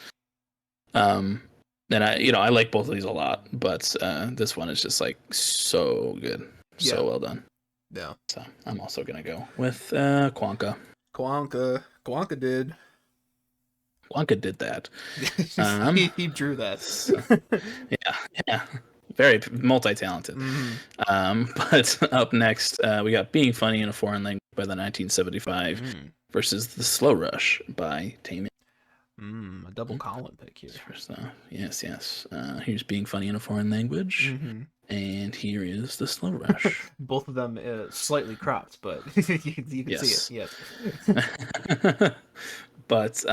Um, and I like both of these a lot, but this one is just like so good, Yeah. so well done. Yeah. So I'm also gonna go with Quanka. Kwanka did. Wonka did that. Um, He drew that. so, yeah, yeah, very multi-talented. Mm-hmm. But up next, we got "Being Funny in a Foreign Language" by the 1975 Mm. versus "The Slow Rush" by Tame. A double Colin pick here. First, yes, yes. Here's "Being Funny in a Foreign Language," Mm-hmm. and here is "The Slow Rush." Both of them slightly cropped, but you can see it. Yes. Yes. But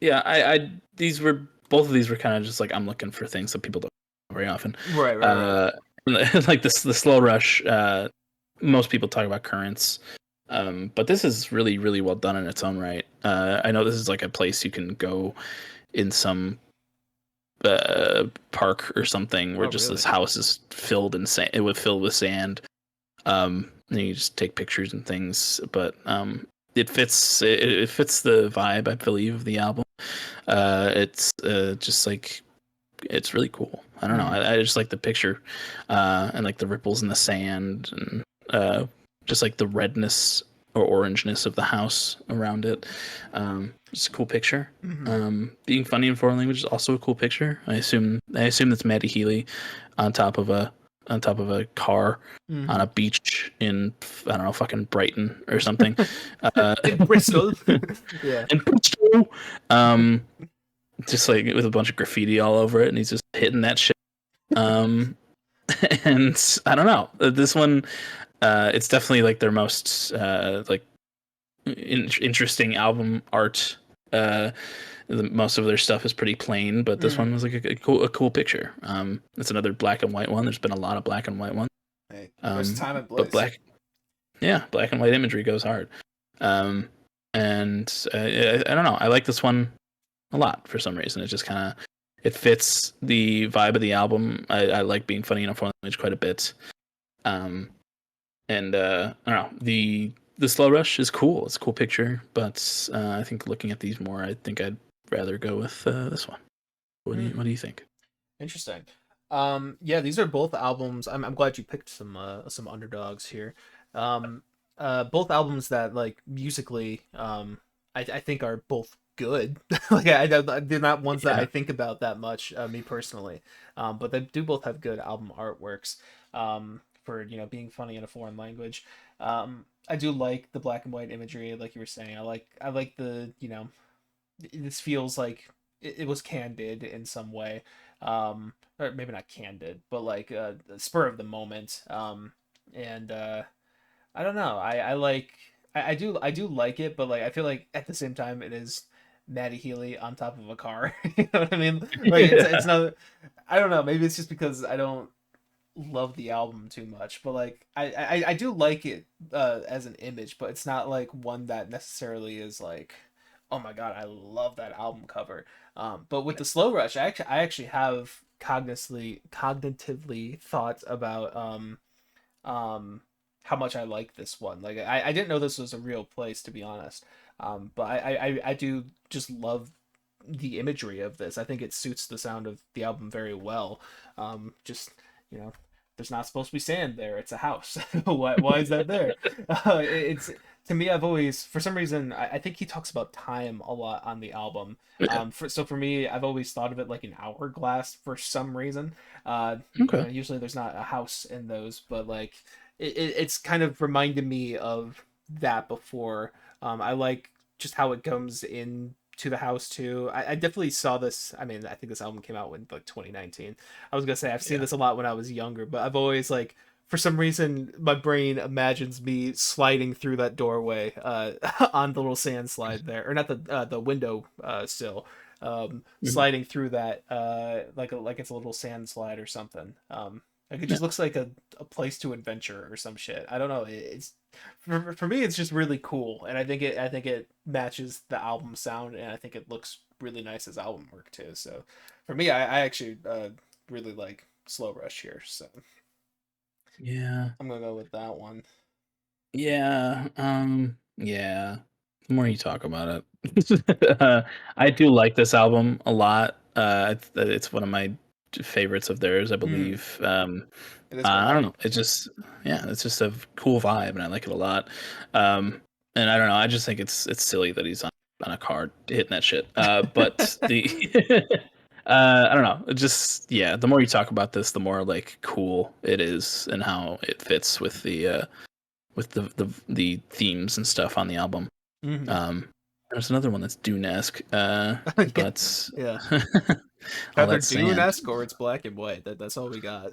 yeah, I these were both of these were kind of just like I'm looking for things that people don't very often. Right. Right. Right. Uh, like this the slow rush. Most people talk about currents, but this is really really well done in its own right. I know this is like a place you can go in some park or something where Oh, just really? this house is filled in sand, filled with sand. And you just take pictures and things, but it fits the vibe, I believe, of the album. It's just like it's really cool. I don't know. Mm. I just like the picture, and like the ripples in the sand, and just like the redness or orangeness of the house around it. It's a cool picture. Mm-hmm. Being funny in foreign language is also a cool picture. I assume that's Maddie Healy on top of a car on Mm-hmm. a beach in I don't know fucking Brighton or something. Uh, In Bristol. Yeah. in Bristol. Um, just like with a bunch of graffiti all over it, and he's just hitting that shit. Um, and I don't know. This one, it's definitely like their most like interesting album art. Most of their stuff is pretty plain, but this one Mm. was like a cool picture. It's another black and white one. There's been a lot of black and white ones. Hey, there's time and But place. black and white imagery goes hard. Um, and I don't know. I like this one a lot for some reason. It just kind of it fits the vibe of the album. I like being funny in a foreign language quite a bit. Um, and I don't know the slow rush is cool. It's a cool picture, but I think looking at these more, I think I'd rather go with this one. What do you think? Interesting. Yeah, these are both albums. I'm glad you picked some underdogs here. Um, both albums that like musically, I think are both good. Like they're not ones that I Yeah, think about that much, me personally. But they do both have good album artworks. For being funny in a foreign language. I do like the black and white imagery, like you were saying. I like the this feels like it was candid in some way, or maybe not candid, but like the spur of the moment. And I don't know. I do like it, but like I feel like at the same time it is Maddie Healy on top of a car. You know what I mean? Like it's yeah, not. I don't know. Maybe it's just because I don't love the album too much, but like I do like it as an image, but it's not like one that necessarily is like, oh my god, I love that album cover. But with the Slow Rush, I actually have cognitively thought about um how much I like this one. Like I didn't know this was a real place, to be honest. But I do just love the imagery of this. I think it suits the sound of the album very well. Just you know, there's not supposed to be sand there. It's a house. Why is that there? It's to me, I've always, for some reason, I think he talks about time a lot on the album. Yeah. So for me, I've always thought of it like an hourglass for some reason. Okay. Usually there's not a house in those, but like it's kind of reminded me of that before. I like just how it comes in to the house too. I definitely saw this. I mean, I think this album came out in like 2019. I was gonna say I've seen Yeah. this a lot when I was younger, but I've always like for some reason my brain imagines me sliding through that doorway on the little sand slide there, or not the window sill, Mhm. sliding through that like it's a little sand slide or something. Like it Yeah. just looks like a place to adventure or some shit. I don't know. It's for me it's just really cool, and I think it matches the album sound, and I think it looks really nice as album work too. So for me, I actually really like Slow Rush here. So Yeah. I'm gonna go with that one. Yeah. Yeah. The more you talk about it, I do like this album a lot. It's one of my favorites of theirs, I Mm, believe. it is quite I don't long. know. It's just, yeah, it's just a cool vibe, and I like it a lot. And I don't know. I just think it's silly that he's on a card hitting that shit. But the I don't know. It just, yeah. The more you talk about this, the more like cool it is, and how it fits with the themes and stuff on the album. Hmm. Um, there's another one that's Dune-esque, Yeah, but yeah. all Either that sand. Dune-esque or it's black and white. That's all we got.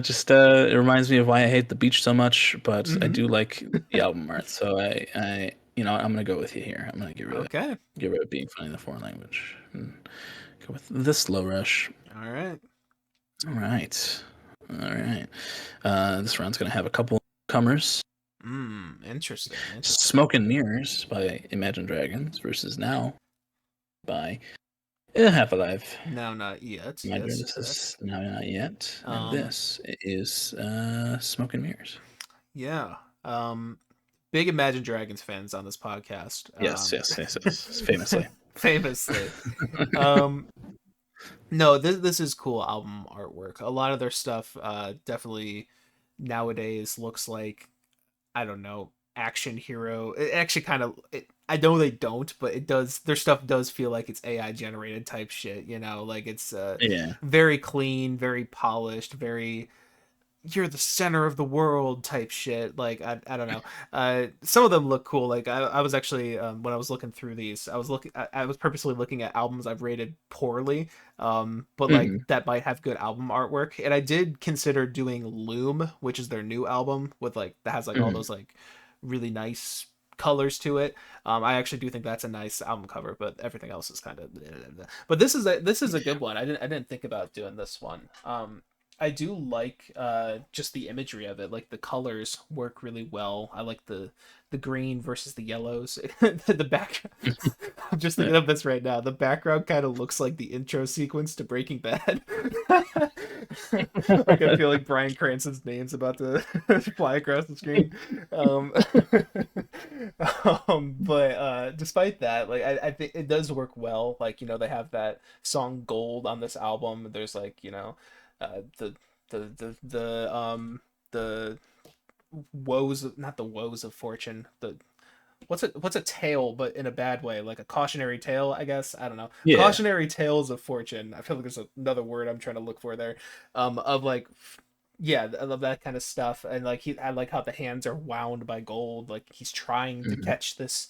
Just it reminds me of why I hate the beach so much, but I Hmm. do like the album art. So I'm gonna go with you here. I'm gonna Okay. get rid of being funny in the foreign language and go with the Slow Rush. All right. All right, all right. This round's gonna have a couple comers. Interesting. Interesting. Smoke and Mirrors by Imagine Dragons versus Now by Half Alive. No, not yet. Mind you, Yes, this correct. is Now Not Yet, and Um, this is Smoke and Mirrors. yeah. Big Imagine Dragons fans on this podcast. Yes, yes, yes, yes. Famously. Famously. Um, no, this is cool album artwork. A lot of their stuff definitely nowadays looks like, I don't know, action hero. It actually kind of I know they don't, but it does. Their stuff does feel like it's AI generated type shit. Like it's Yeah. very clean, very polished, very you're the center of the world type shit. Like I don't know. Some of them look cool. Like I was actually when I was looking through these, I was purposely looking at albums I've rated poorly, but like Hmm. that might have good album artwork. And I did consider doing Loom, which is their new album with like that has like all Hmm. those like really nice colors to it. I actually do think that's a nice album cover, but everything else is kind of. But this is a good one. I didn't think about doing this one. I do like just the imagery of it. Like the colors work really well. I like the green versus the yellows. The back. I'm just Yeah. thinking of this right now. The background kind of looks like the intro sequence to Breaking Bad. Like I feel like Bryan Cranston's name's about to fly across the screen. Um, but despite that, like I think it does work well. Like they have that song "Gold" on this album. There's like the the woes not the woes of fortune, the what's a tale but in a bad way, like a cautionary tale, I guess. I don't know, Yeah. cautionary tales of fortune. I feel like there's another word I'm trying to look for there, of like, yeah, I love that kind of stuff. And like I like how the hands are wound by gold, like he's trying to Hmm. catch this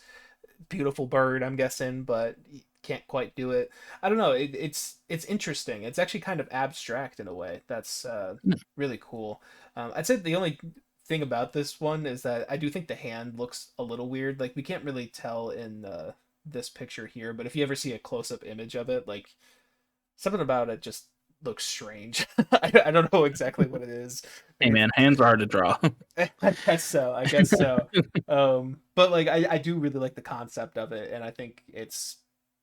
beautiful bird, I'm guessing, but he can't quite do it. I don't know. It's interesting. It's actually kind of abstract in a way. That's really cool. I'd say the only thing about this one is that I do think the hand looks a little weird. Like we can't really tell in this picture here, but if you ever see a close up image of it, like something about it just looks strange. I don't know exactly what it is. Hey Like man, hands are hard to draw. I guess so. I guess so. But like I do really like the concept of it, and I think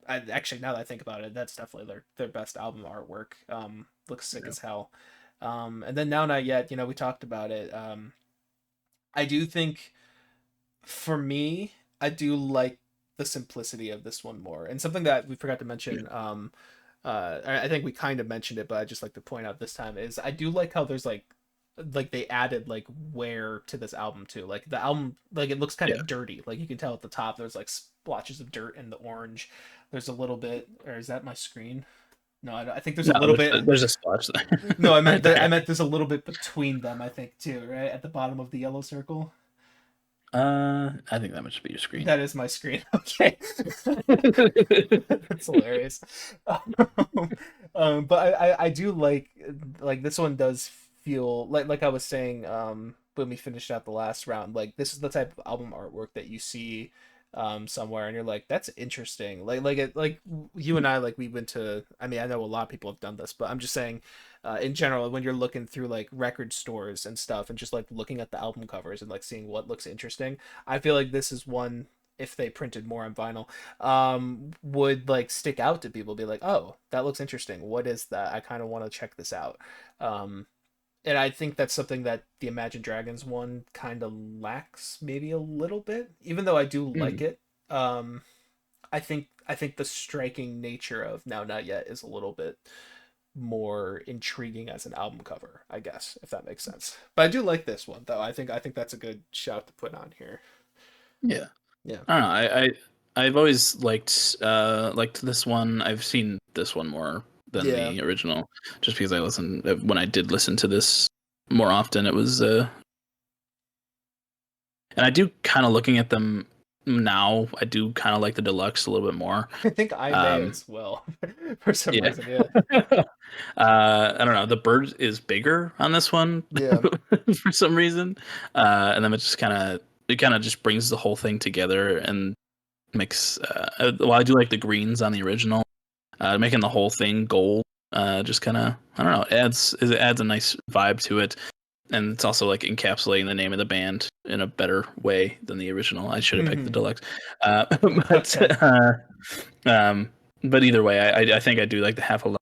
actually, now that I think about it, that's definitely their best album artwork. Looks sick Yeah. as hell. And then Now Not Yet, we talked about it. I do think for me, I do like the simplicity of this one more. And something that we forgot to Yeah. mention, I think we kind of mentioned it, but I just like to point out this time is I do like how there's like like they added like wear to this album too. Like the album, like it looks kind Yeah. of dirty. Like you can tell at the top there's like splotches of dirt in the orange. There's a little bit, or is that my screen? No, I think there's a No, little bit. there's a splotch No, there. I meant Right I there. meant there's a little bit between them. I think too, right at the bottom of the yellow circle. I think that must be your screen. That is my screen. Okay, that's hilarious. But I do like this one does feel like I was saying when we finished out the last round. Like this is the type of album artwork that you see somewhere and you're like that's interesting. Like you and I like we went to. I mean I know a lot of people have done this, but I'm just saying in general when you're looking through like record stores and stuff and just like looking at the album covers and like seeing what looks interesting. I feel like this is one if they printed more on vinyl, would like stick out to people, be like, oh, that looks interesting. What is that? I kind of want to check this out. Um, and I think that's something that the Imagine Dragons one kind of lacks, maybe a little bit, even though I do like Mm, it. I think the striking nature of Now Not Yet is a little bit more intriguing as an album cover, I guess, if that makes sense. But I do like this one though. I think that's a good shout to put on here. yeah. Yeah. I don't know. I've always liked this one. I've seen this one more than Yeah. the original, just because I listened when I did listen to this more often. It was and I do kind of looking at them now. I do kind of like the deluxe a little bit more. I think I may Um, as well for some yeah. reason. Yeah. I don't know. The bird is bigger on this one Yeah. for some reason, and then it kind of just brings the whole thing together and makes. Well, I do like the greens on the original, making the whole thing gold. Just kind of I don't know. It adds a nice vibe to it, and it's also like encapsulating the name of the band in a better way than the original. I should have picked the Hmm. deluxe, but Okay. um, but either way, I think I do like the half a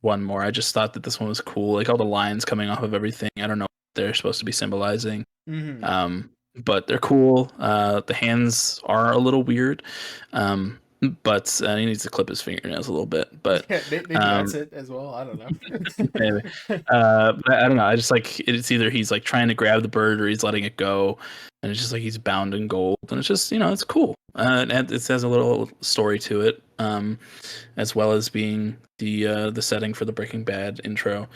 one more. I just thought that this one was cool, like all the lines coming off of everything. I don't know what they're supposed to be symbolizing, Hmm. um, but they're cool. The hands are a little weird, um, but he needs to clip his fingernails a little bit. But Yeah. Maybe that's um, it as well. I don't Maybe. know. But I don't know. I just like it's either he's like trying to grab the bird or he's letting it go, and it's just like he's bound in gold, and it's just it's cool. It has a little story to it, as well as being the setting for the Breaking Bad intro.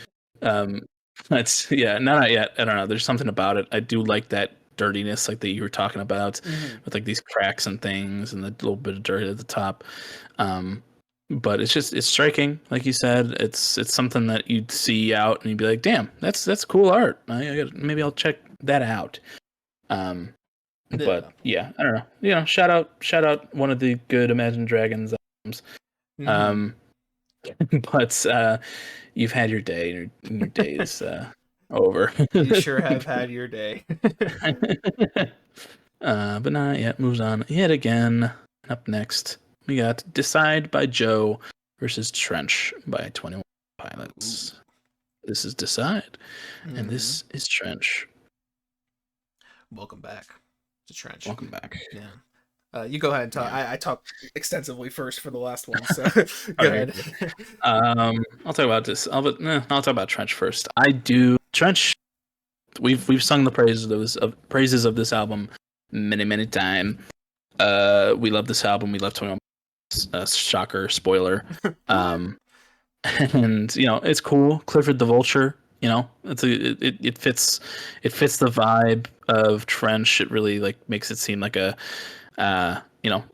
Um, it's not yet. I don't know. There's something about it. I do like that dirtiness, like that you were talking about, Hmm. with like these cracks and things, and the little bit of dirt at the top. Um, but it's striking, like you said. It's something that you'd see out and you'd be like, "Damn, that's cool art. Maybe I'll check that out." Um, but Yeah. yeah, I don't know. Shout out one of the good Imagine Dragons albums. Hmm. Um, but you've had your day, and your day is over. You sure have had your day. But not yet. Moves on yet again. Up next, we got "Decide" by Joe versus "Trench" by 21 Ooh. Pilots. This is "Decide," and Hmm. this is "Trench." Welcome back to Trench. Welcome back. Yeah. You go ahead and talk. Yeah. I talked extensively first for the last one, so All go right. ahead. I'll talk about this. I'll talk about Trench first. I do Trench. We've sung the praises of this album many times. We love this album. We love 21. Shocker, spoiler. What? Um, and it's cool. Clifford the Vulture. It fits the vibe of Trench. It really like makes it seem like a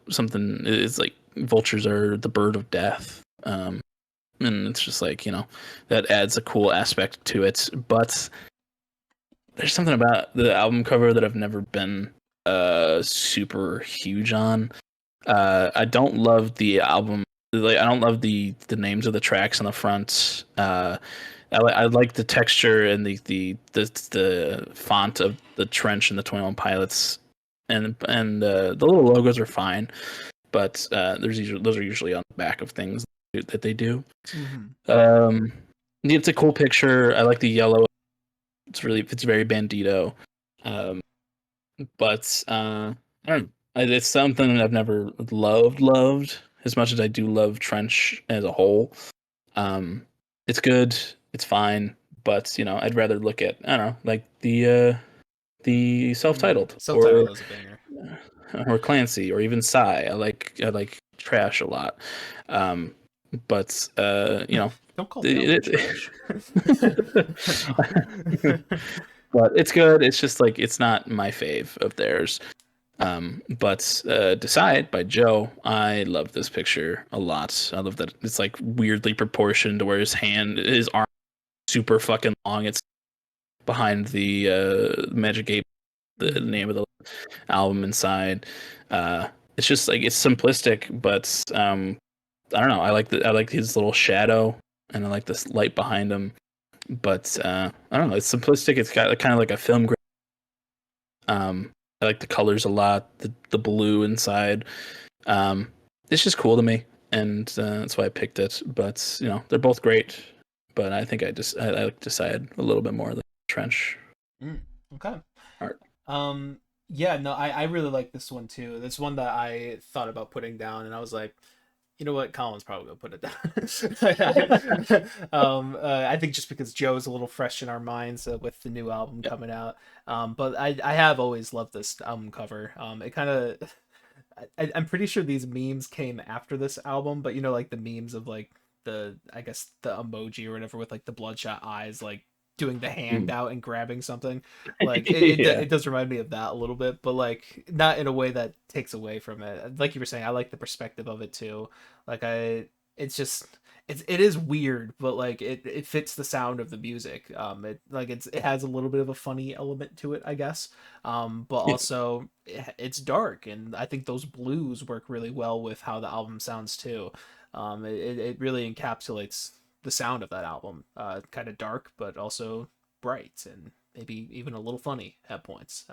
something. It's like vultures are the bird of death. And it's just like that adds a cool aspect to it. But there's something about the album cover that I've never been super huge on. I don't love the album. Like, I don't love the names of the tracks on the front. I like the texture and the font of the Trench and the 21 Pilots, and the little logos are fine, but those are usually on the back of things that they do. Hmm. Um, it's a cool picture. I like the yellow. It's very Bandito. Um, but I don't know. It's something that I've never loved as much as I do love Trench as a whole. Um, it's good. It's fine. but I'd rather look at, I don't know, like the self-titled, Self-titled is a banger. or Clancy, or even Psy. I like Trash a lot. Um, but Don't call Bellion it, trash. but it's good. It's just like it's not my fave of theirs. But Decide by Joe, I love this picture a lot. I love that it's like weirdly proportioned to where his arm is super fucking long. It's behind the Magic Eight, the name of the album inside. It's just like it's simplistic, but I don't know. I like his little shadow, and I like this light behind him. But I don't know. It's simplistic. It's got kind of like a film. I like the colors a lot. The blue inside. Um, it's just cool to me, and that's why I picked it. But they're both great. But I think I like Decide a little bit more than Trench Okay. art. Um, yeah, no, I really like this one too. This one that I thought about putting down, and I was like, you know what, Colin's probably gonna put it down. I think just because Joe's a little fresh in our minds with the new album Yep. coming out. But I have always loved this album cover. It kind of, I'm pretty sure these memes came after this album, but like the memes of like I guess the emoji or whatever with like the bloodshot eyes, like doing the hand Mm. out and grabbing something. Like Yeah. it does remind me of that a little bit, but like not in a way that takes away from it. Like you were saying, I like the perspective of it too. Like it's just it is weird, but like it fits the sound of the music. It has a little bit of a funny element to it, I guess. But Yeah. also it's dark, and I think those blues work really well with how the album sounds too. It really encapsulates the sound of that album. Kind of dark, but also bright and maybe even a little funny at points.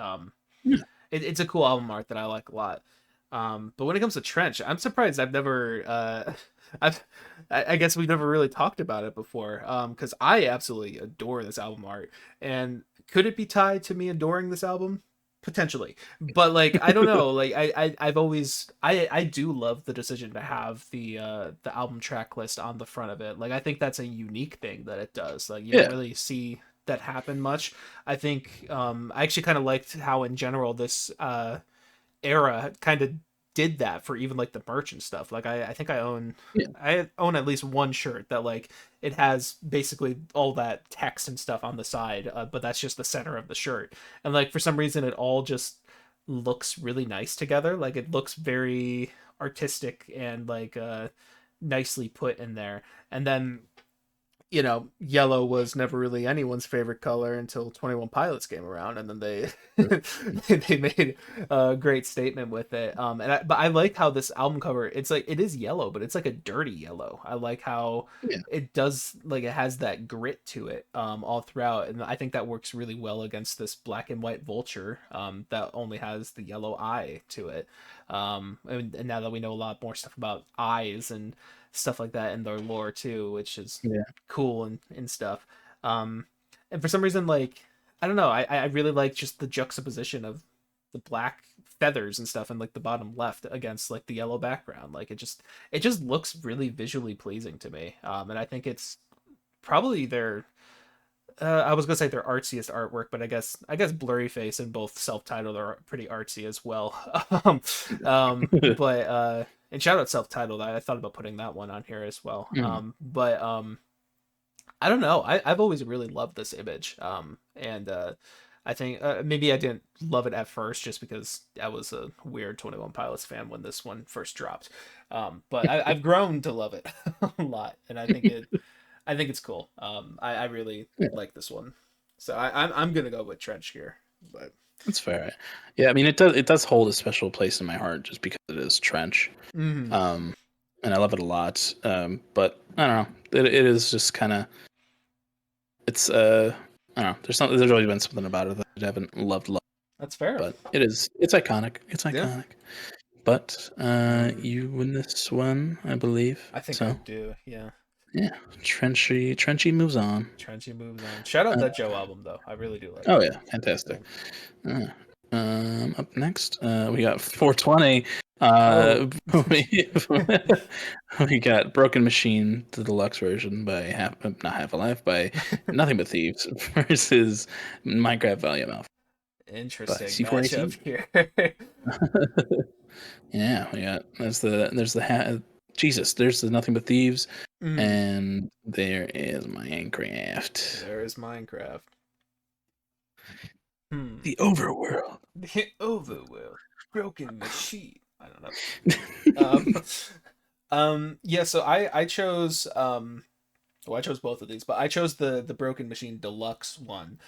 Yeah. It's a cool album art that I like a lot. But when it comes to Trench, I'm surprised I've never I've I guess we've never really talked about it before. Because I absolutely adore this album art. And could it be tied to me adoring this album? Potentially. But like I don't know. Like I've always I do love the decision to have the album track list on the front of it. Like I think that's a unique thing that it does. Like you don't Yeah. really see that happen much. I think I actually kind of liked how in general this era kind of did that for even like the merch and stuff. Like I think Yeah. I own at least one shirt that like it has basically all that text and stuff on the side, but that's just the center of the shirt. And like for some reason it all just looks really nice together. Like it looks very artistic and like nicely put in there. And then yellow was never really anyone's favorite color until 21 Pilots came around, and then they they made a great statement with it. But I like how this album cover, it's like it is yellow, but it's like a dirty yellow. I like how Yeah. it does, like it has that grit to it all throughout, and I think that works really well against this black and white vulture that only has the yellow eye to it. And now that we know a lot more stuff about eyes and stuff like that in their lore too, which is Yeah. cool and stuff. Um, and for some reason, like I don't know, I really like just the juxtaposition of the black feathers and stuff in like the bottom left against like the yellow background. Like it just looks really visually pleasing to me. And I think it's probably their I was gonna say their artsiest artwork, but I guess Blurry Face and both self-titled are pretty artsy as well. But and shout out self-titled. I thought about putting that one on here as well. Mm. But I don't know. I've always really loved this image. And I think maybe I didn't love it at first just because I was a weird 21 Pilots fan when this one first dropped. But I've grown to love it a lot, and I think it's cool. I really Yeah. like this one, so I'm gonna go with Trench here. But That's fair. Yeah, I mean it does hold a special place in my heart just because it is Trench. mm, Um and I love it a lot. But I don't know. It is just kind of it's I don't know. There's always been something about it that I haven't loved, that's fair. but it's iconic. It's Yeah, iconic. But um, you win this one, I believe. I think I So do. Yeah, yeah, Trenchy moves on. Trenchy moves on. Shout out Uh, that Joe album though. I really do like oh it. yeah, Yeah. fantastic. Uh, up next, we got 420 Uh, Oh. we, we got Broken Machine, the deluxe version by not Half Alive, by Nothing But Thieves versus Minecraft Volume Alpha by Interesting matchup C418. here. Yeah, there's the Jesus, there's the Nothing But Thieves, Mm, and there is Minecraft, there is Minecraft. Hmm. the overworld. The overworld. Broken machine. I don't know. Um, yeah, so I chose well, I chose both of these, but I chose the Broken Machine Deluxe one,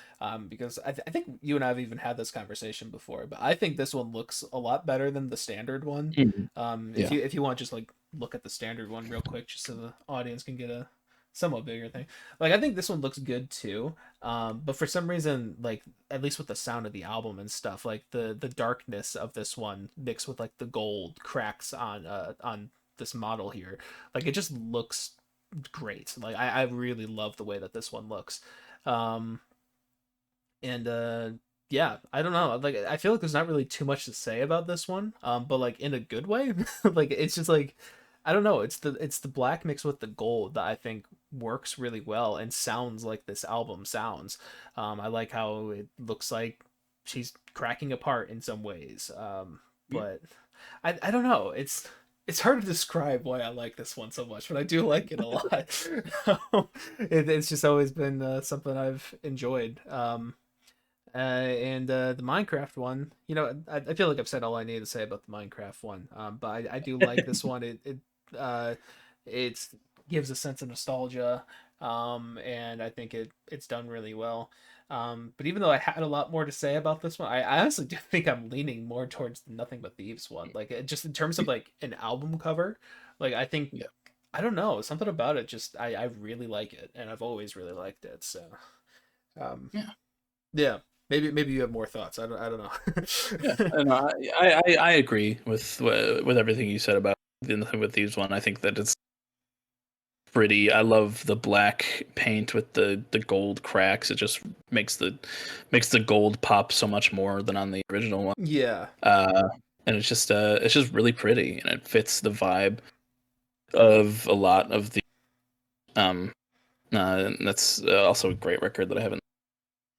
because I think you and I have even had this conversation before, but I think this one looks a lot better than the standard one. Mhm. If Yeah. you want, just like look at the standard one real quick, just so the audience can get a somewhat bigger thing. Like I think this one looks good too, but for some reason, like at least with the sound of the album and stuff, like the darkness of this one mixed with like the gold cracks on this model here, like it just looks great. Like I really love the way that this one looks. Um and yeah, I don't know. Like I feel like there's not really too much to say about this one. But like in a good way. Like it's just like I don't know, it's the black mixed with the gold that I think works really well and sounds like this album sounds. I like how it looks like she's cracking apart in some ways. But I don't know. It's hard to describe why I like this one so much, but I do like it a lot. It's just always been something I've enjoyed. And the Minecraft one, I feel like I've said all I need to say about the Minecraft one. But I do like this one. Uh, it gives a sense of nostalgia. And I think it's done really well. But even though I had a lot more to say about this one, I honestly do think I'm leaning more towards the Nothing But Thieves one. Like just in terms of like an album cover, like I think Yeah. I don't know, something about it just I really like it, and I've always really liked it. So um, Yeah. yeah, maybe you have more thoughts. I don't Yeah. know. And I agree with everything you said about the Nothing But Thieves one. I think that it's pretty. I love the black paint with the gold cracks. It just makes the gold pop so much more than on the original one. Yeah. Uh, and it's just really pretty, and it fits the vibe of a lot of the um. And that's also a great record that I haven't.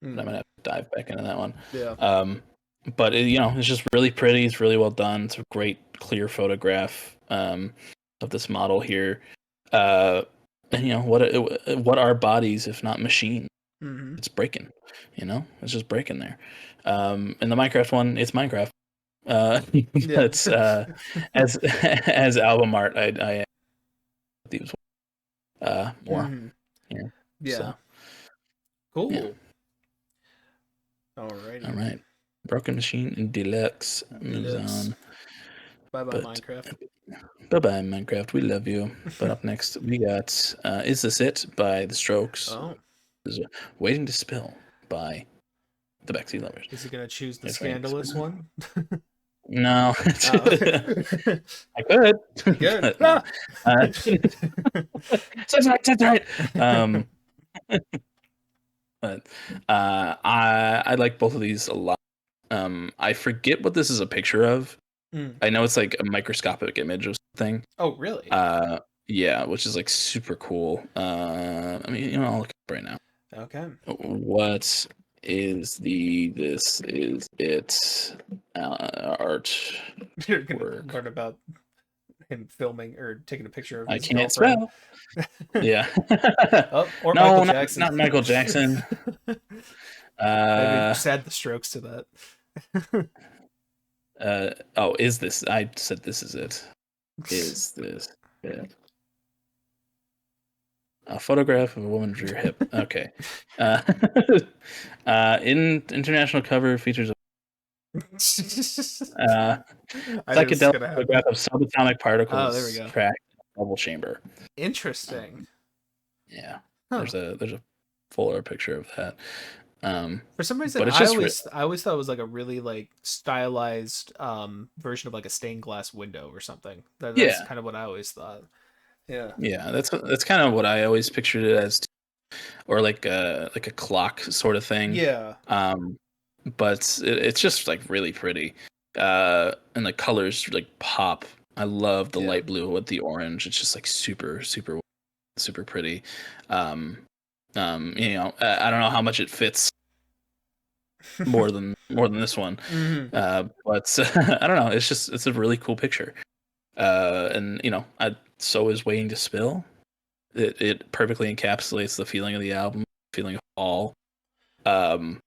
I'm Mm, gonna have to dive back into that one. yeah. Um, but it's just really pretty. It's really well done. It's a great clear photograph of this model here. Uh, and what are bodies if not machine? Hmm. It's breaking. It's just breaking there. And the Minecraft one, it's Minecraft. Uh, Yeah. but as as album art, I these more. Hmm. Yeah. Yeah. So yeah. Cool. All Alrighty. right. Broken Machine Deluxe moves Deluxe. on. Bye bye But Minecraft. bye bye, Minecraft. We love you. But up next, we got Is This It by The Strokes. Oh, This is Waiting to Spill by the Backseat Lovers. is he gonna choose the It's Waiting to scandalous Spill. one? No, Oh, I could, you good? but no. That's right. That's right. But I like both of these a lot. I forget what this is a picture of. Mm. I know it's like a microscopic image or something. Oh, really? Uh, yeah, which is like super cool. I mean, I'll look it up right now. Okay. What is this is it art You're gonna work? learn about him filming or taking a picture of I his can't girlfriend. spell. Yeah. Oh, or Michael No, not Jackson. not Michael Jackson. Maybe Uh just add the strokes to that. oh, is this? I said this is it. Is this it? A photograph of a woman with your hip. Okay. Uh, in international cover features a I knew this was psychedelic gonna happen. photograph of subatomic Oh, there we particles go. trapped in a bubble chamber. Interesting. Um, yeah, Huh. there's a fuller picture of that. For some reason, But it's I just always I always thought it was like a really like stylized version of like a stained glass window or something. That's yeah, kind of what I always thought. Yeah. yeah. That's kind of what I always pictured it as, or like a clock sort of thing. Yeah. Um, but it's just like really pretty. And the colors like pop. I love the Yeah. light blue with the orange. It's just like super pretty. Um, I don't know how much it fits more than this one, Hmm. but I don't know. It's a really cool picture. And so is Waiting to Spill. It perfectly encapsulates the feeling of the album, feeling of fall. Um,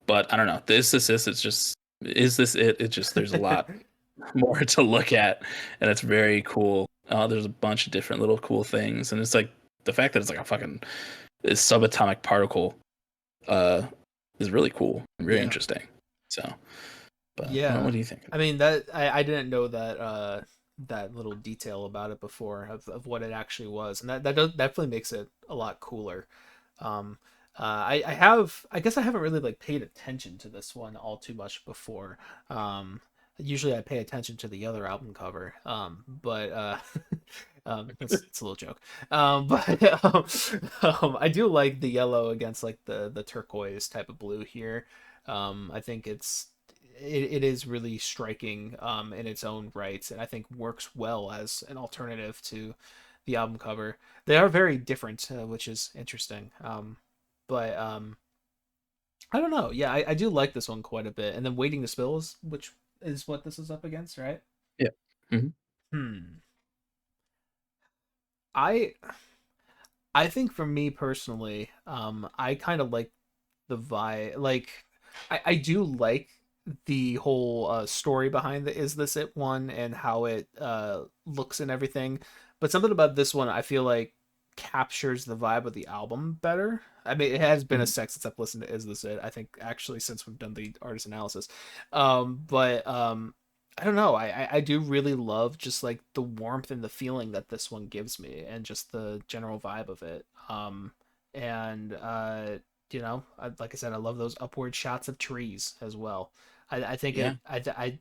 but I don't know. It's just is this it? It just there's a lot more to look at, and it's very cool. There's a bunch of different little cool things, and it's like the fact that it's like a fucking this subatomic particle uh, is really cool and very Yeah. interesting. So, but Yeah. what do you think? I mean that I didn't know that that little detail about it before of what it actually was, and definitely makes it a lot cooler. Um, I guess I haven't really like paid attention to this one all too much before. Usually I pay attention to the other album cover. But it's a little joke. But I do like the yellow against like the turquoise type of blue here. I think it is really striking in its own right, and I think works well as an alternative to the album cover. They are very different, which is interesting. But I don't know. Yeah, I do like this one quite a bit. And then Waiting to Spill is, which is what this is up against, right? Yeah. Hmm. Hmm. I I think for me personally, I kind of like the vibe. Like, I do like the whole story behind the "Is This It" one and how it looks and everything. But something about this one, I feel like captures the vibe of the album better. I mean, it has been a Hmm. sec since I've listened to "Is This It." I think actually since we've done the artist analysis. But I don't know. I do really love just like the warmth and the feeling that this one gives me, and just the general vibe of it. And like I said, I love those upward shots of trees as well. I think Yeah. I don't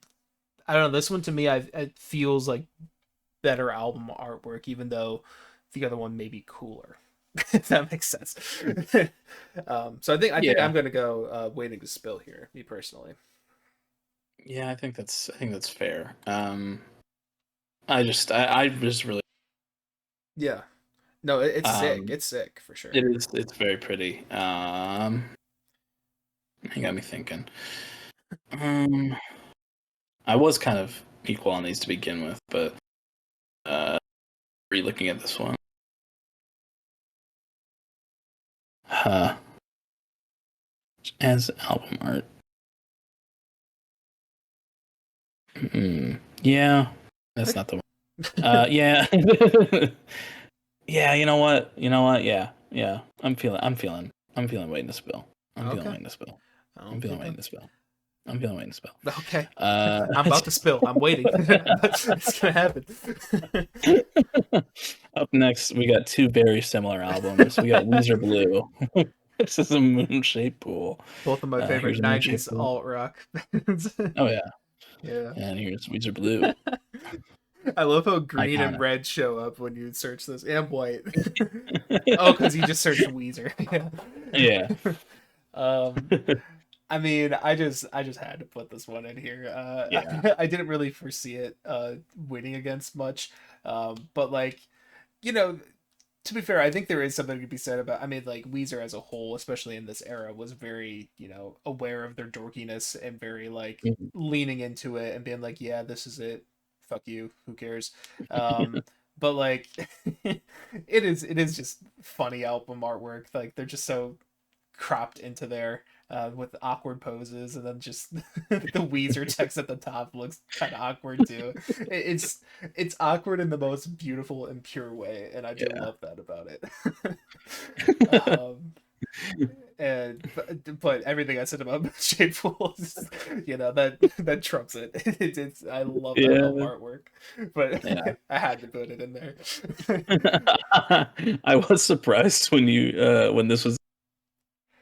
know. This one to me, it feels like better album artwork, even though the other one may be cooler. If that makes sense. So I think Yeah. I'm gonna go Waiting to Spill here, me personally. Yeah. I think that's fair. I just really Yeah. No, it's sick. um It's sick for sure. it's very pretty. You got me thinking. Um, I was kind of equal on these to begin with, but re-looking at this one, huh? As album art, yeah, that's not the one. Yeah, yeah. You know what? Yeah. I'm feeling Waiting to Spill. I'm feeling Okay. Waiting to Spill. I'm feeling Okay. Waiting to Spill. I'm feeling Waiting to Spill. Okay. Uh, I'm about to spill. I'm waiting. It's gonna happen. Up next, we got two very similar albums. We got Weezer Blue. This is a moon-shaped pool. Both of my favorite Here's a moon-shaped '90s pool. alt rock bands. Oh yeah, Yeah. and here's Weezer Blue. I love how green and Iconic. red show up when you search this, and white. Oh, because you just searched Weezer. Yeah. Yeah. Um, I mean, I just had to put this one in here. Yeah. I didn't really foresee it winning against much, but like you know, to be fair, I think there is something to be said about. I mean, like Weezer as a whole, especially in this era, was very aware of their dorkiness and very like Mhm. leaning into it and being like, yeah, this is it. Fuck you. Who cares? Um, but like, it is just funny album artwork. Like they're just so cropped into there with awkward poses, and then just the Weezer text at the top looks kind of awkward too. It's awkward in the most beautiful and pure way, and I do Yeah. love that about it. um, and but everything I said about Shade Fools, that trumps it. It's I love that album Yeah. artwork, but Yeah. I had to put it in there. I was surprised when this was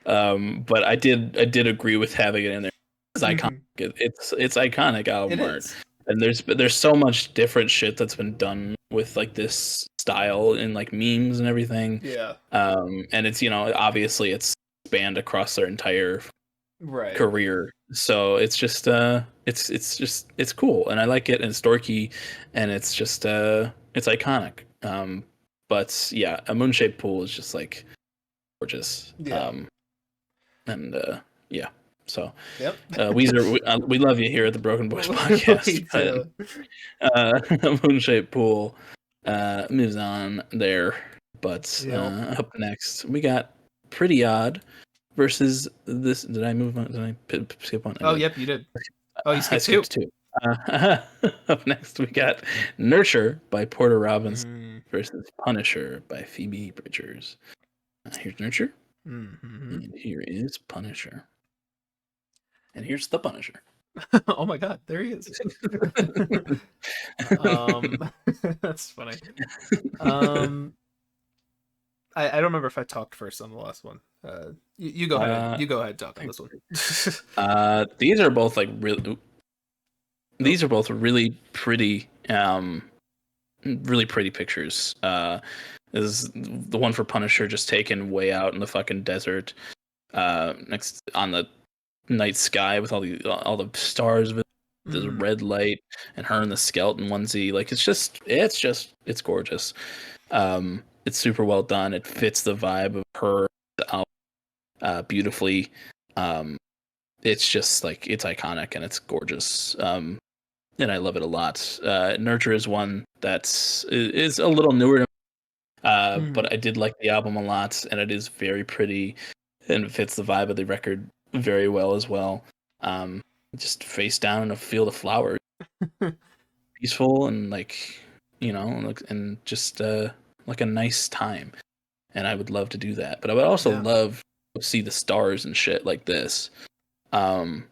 but I did agree with having it in there. It's iconic. Hmm. It's iconic It album art. is. And there's so much different shit that's been done with like this style in like memes and everything. Yeah. And it's obviously it's spanned across their entire Right. career. So it's just it's cool, and I like it, and it's dorky, and it's just it's iconic. But yeah, a moon shaped pool is just like gorgeous. Yeah. And yeah, so Yep. Weezer, we love you here at the Broken Boys podcast. Me too. Moon shaped pool moves on there, but Yep. up next we got Pretty Odd versus this. Did I move on? Did I skip one? I Oh, did. yep, you did. Oh, you I skipped two. skipped two. Up next, we got Nurture by Porter Robinson Mm-hmm. versus Punisher by Phoebe Bridgers. Here's Nurture, Mm-hmm. and here is Punisher. And here's the Punisher. Oh my God, there he is. um, that's funny. Um, I don't remember if I talked first on the last one. You go ahead. uh, You go ahead. Talk on this one. these are both like really. Oh. These are both really pretty pictures. Is the one for Punisher just taken way out in the fucking desert, next on the night sky with all the stars with this Mm, red light, and her in the skeleton onesie. Like it's gorgeous. It's super well done. It fits the vibe of her beautifully. It's just like it's iconic and it's gorgeous. And I love it a lot. Nurture is one is a little newer to mm, but I did like the album a lot, and it is very pretty, and it fits the vibe of the record very well as well. Um, just face down in a field of flowers, peaceful and like and just like a nice time. And I would love to do that, but I would also yeah. love to see the stars and shit like this. Um,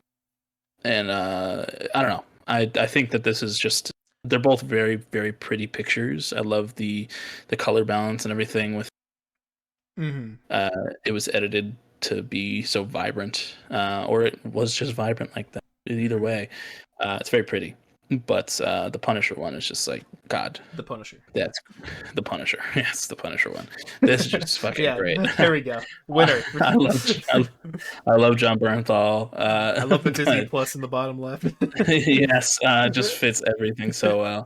and I don't know. I think that this is just they're both very very pretty pictures. I love the color balance and everything with Mm-hmm. uh it was edited to be so vibrant, or it was just vibrant like that. Either way, it's very pretty. But the Punisher one is just like God. The Punisher. That's the Punisher. Yes, the Punisher one. This is just fucking Yeah, great. there we go. Winner. I love I love John Bernthal. I love the Disney But Plus in the bottom left. yes, just fits everything so well.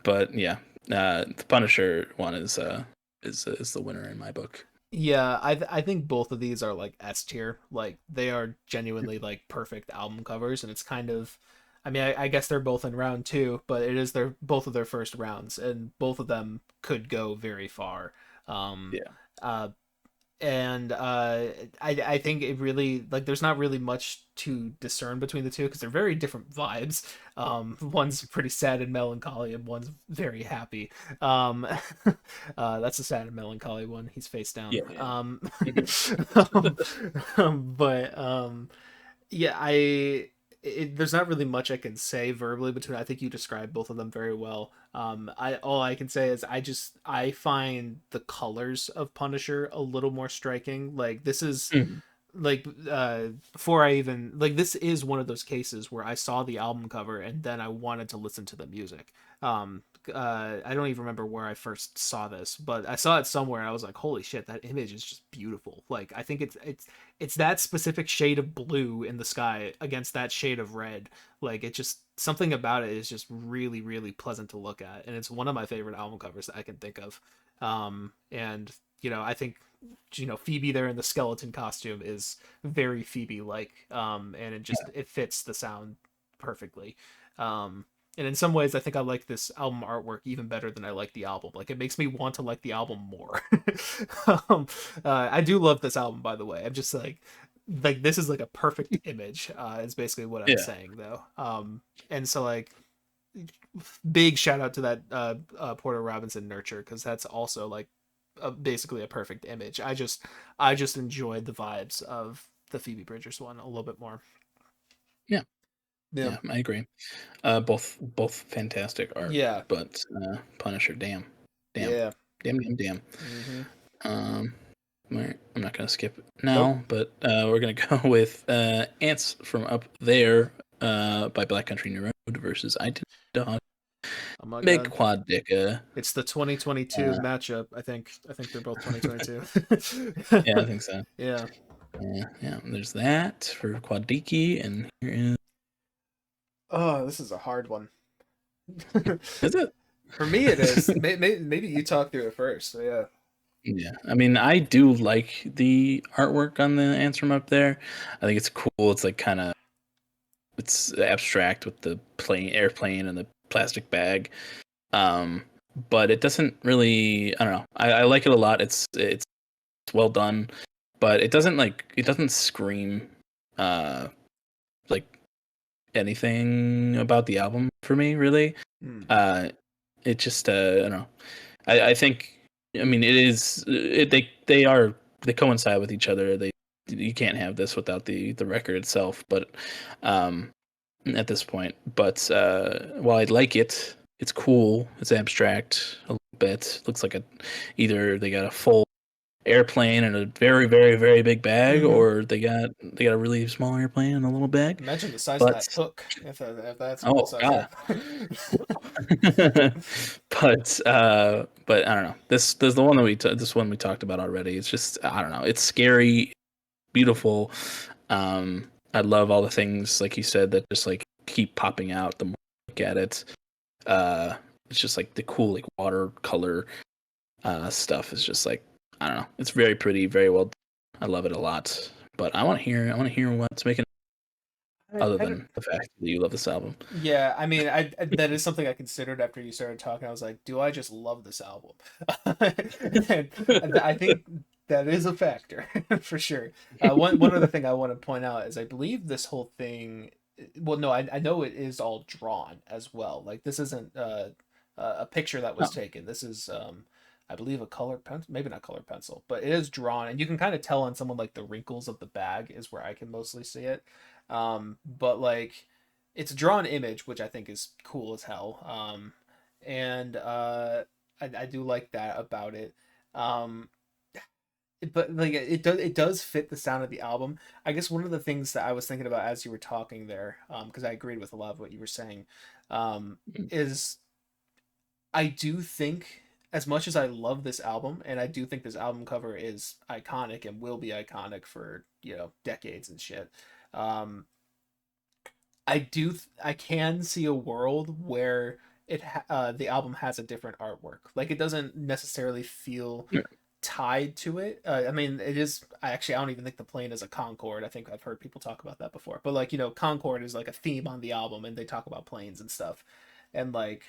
But yeah, the Punisher one is the winner in my book. Yeah, I think both of these are like S tier. Like they are genuinely like perfect album covers, and it's kind of, I mean, I guess they're both in round two, but it is their both of their first rounds, and both of them could go very far. Um, Yeah. uh, and I think it really like there's not really much to discern between the two because they're very different vibes. One's pretty sad and melancholy, and one's very happy. Um, that's a sad and melancholy one. He's face down. Yeah, yeah. But yeah, there's not really much I can say verbally between. I think you described both of them very well. I all I can say is I find the colors of Punisher a little more striking. Like this is Mhm. like before I even like this is one of those cases where I saw the album cover and then I wanted to listen to the music. I don't even remember where I first saw this, but I saw it somewhere and I was like, holy shit, that image is just beautiful. Like I think it's that specific shade of blue in the sky against that shade of red. Like it just something about it is just really really pleasant to look at, and it's one of my favorite album covers that I can think of. And I think Phoebe there in the skeleton costume is very Phoebe like, and it fits the sound perfectly. And in some ways I think I like this album artwork even better than I like the album. Like it makes me want to like the album more. I do love this album, by the way. I'm just like this is like a perfect image, is basically what I'm Yeah. saying though. And so like big shout out to that Porter Robinson Nurture, because that's also like basically a perfect image. I just enjoyed the vibes of the Phoebe Bridgers one a little bit more. Yeah. Yeah. Yeah, I agree. Both fantastic art, Yeah. but Punisher, damn, damn, Yeah. damn, damn, damn. Mm-hmm. Um, I'm not gonna skip it Nope. now, but we're gonna go with Ants from Up There by Black Country New Road versus I Did Dog Oh my Big god. Quad Dicka. It's the 2022 Uh, matchup. I think they're both 2022. yeah, I think so. Yeah. Yeah, yeah. There's that for Quadiki, and here Oh, this is a hard one. is it? For me, it is. Maybe you talk through it first. So yeah. Yeah, I mean, I do like the artwork on the ants from up there. I think it's cool. It's like kind of it's abstract with the plane, airplane, and the plastic bag. Um, but it doesn't really. I don't know. I like it a lot. It's well done, but it doesn't scream uh like anything about the album for me really. Hmm. Uh, it just I don't know. I think I mean it is they coincide with each other. They you can't have this without the record itself. But um, at this point, but while I like it, it's cool. It's abstract a little bit. Looks like a either they got a full airplane and a very very very big bag, Mm-hmm. or they got a really small airplane and a little bag. Imagine the size of But that hook if that's what oh this is. god. Yeah. But I don't know. This the one that this one we talked about already. It's just I don't know. It's scary, beautiful. I love all the things like you said that just like keep popping out the more you look at it. Uh, it's just like the cool like watercolor stuff is just like I don't know. It's very pretty, very well done. I love it a lot. But I want to hear what's making other I don't. than the fact that you love this album. Yeah, I mean, that is something I considered after you started talking. I was like, do I just love this album? And I think that is a factor for sure. One other thing I want to point out is I believe this whole thing. Well, no, I know it is all drawn as well. Like this isn't a picture that was Oh, taken. This is I believe a colored pencil, maybe not colored pencil, but it is drawn, and you can kind of tell on someone like the wrinkles of the bag is where I can mostly see it. But like it's a drawn image, which I think is cool as hell. And I do like that about it. Um, but like it does fit the sound of the album. I guess one of the things that I was thinking about as you were talking there, because I agreed with a lot of what you were saying, um, is I do think as much as I love this album, and I do think this album cover is iconic and will be iconic for decades and shit. Um, I can see a world where the album has a different artwork. Like it doesn't necessarily feel yeah. tied to it. I mean, it is. I don't even think the plane is a Concorde. I think I've heard people talk about that before. But like Concorde is like a theme on the album, and they talk about planes and stuff. And like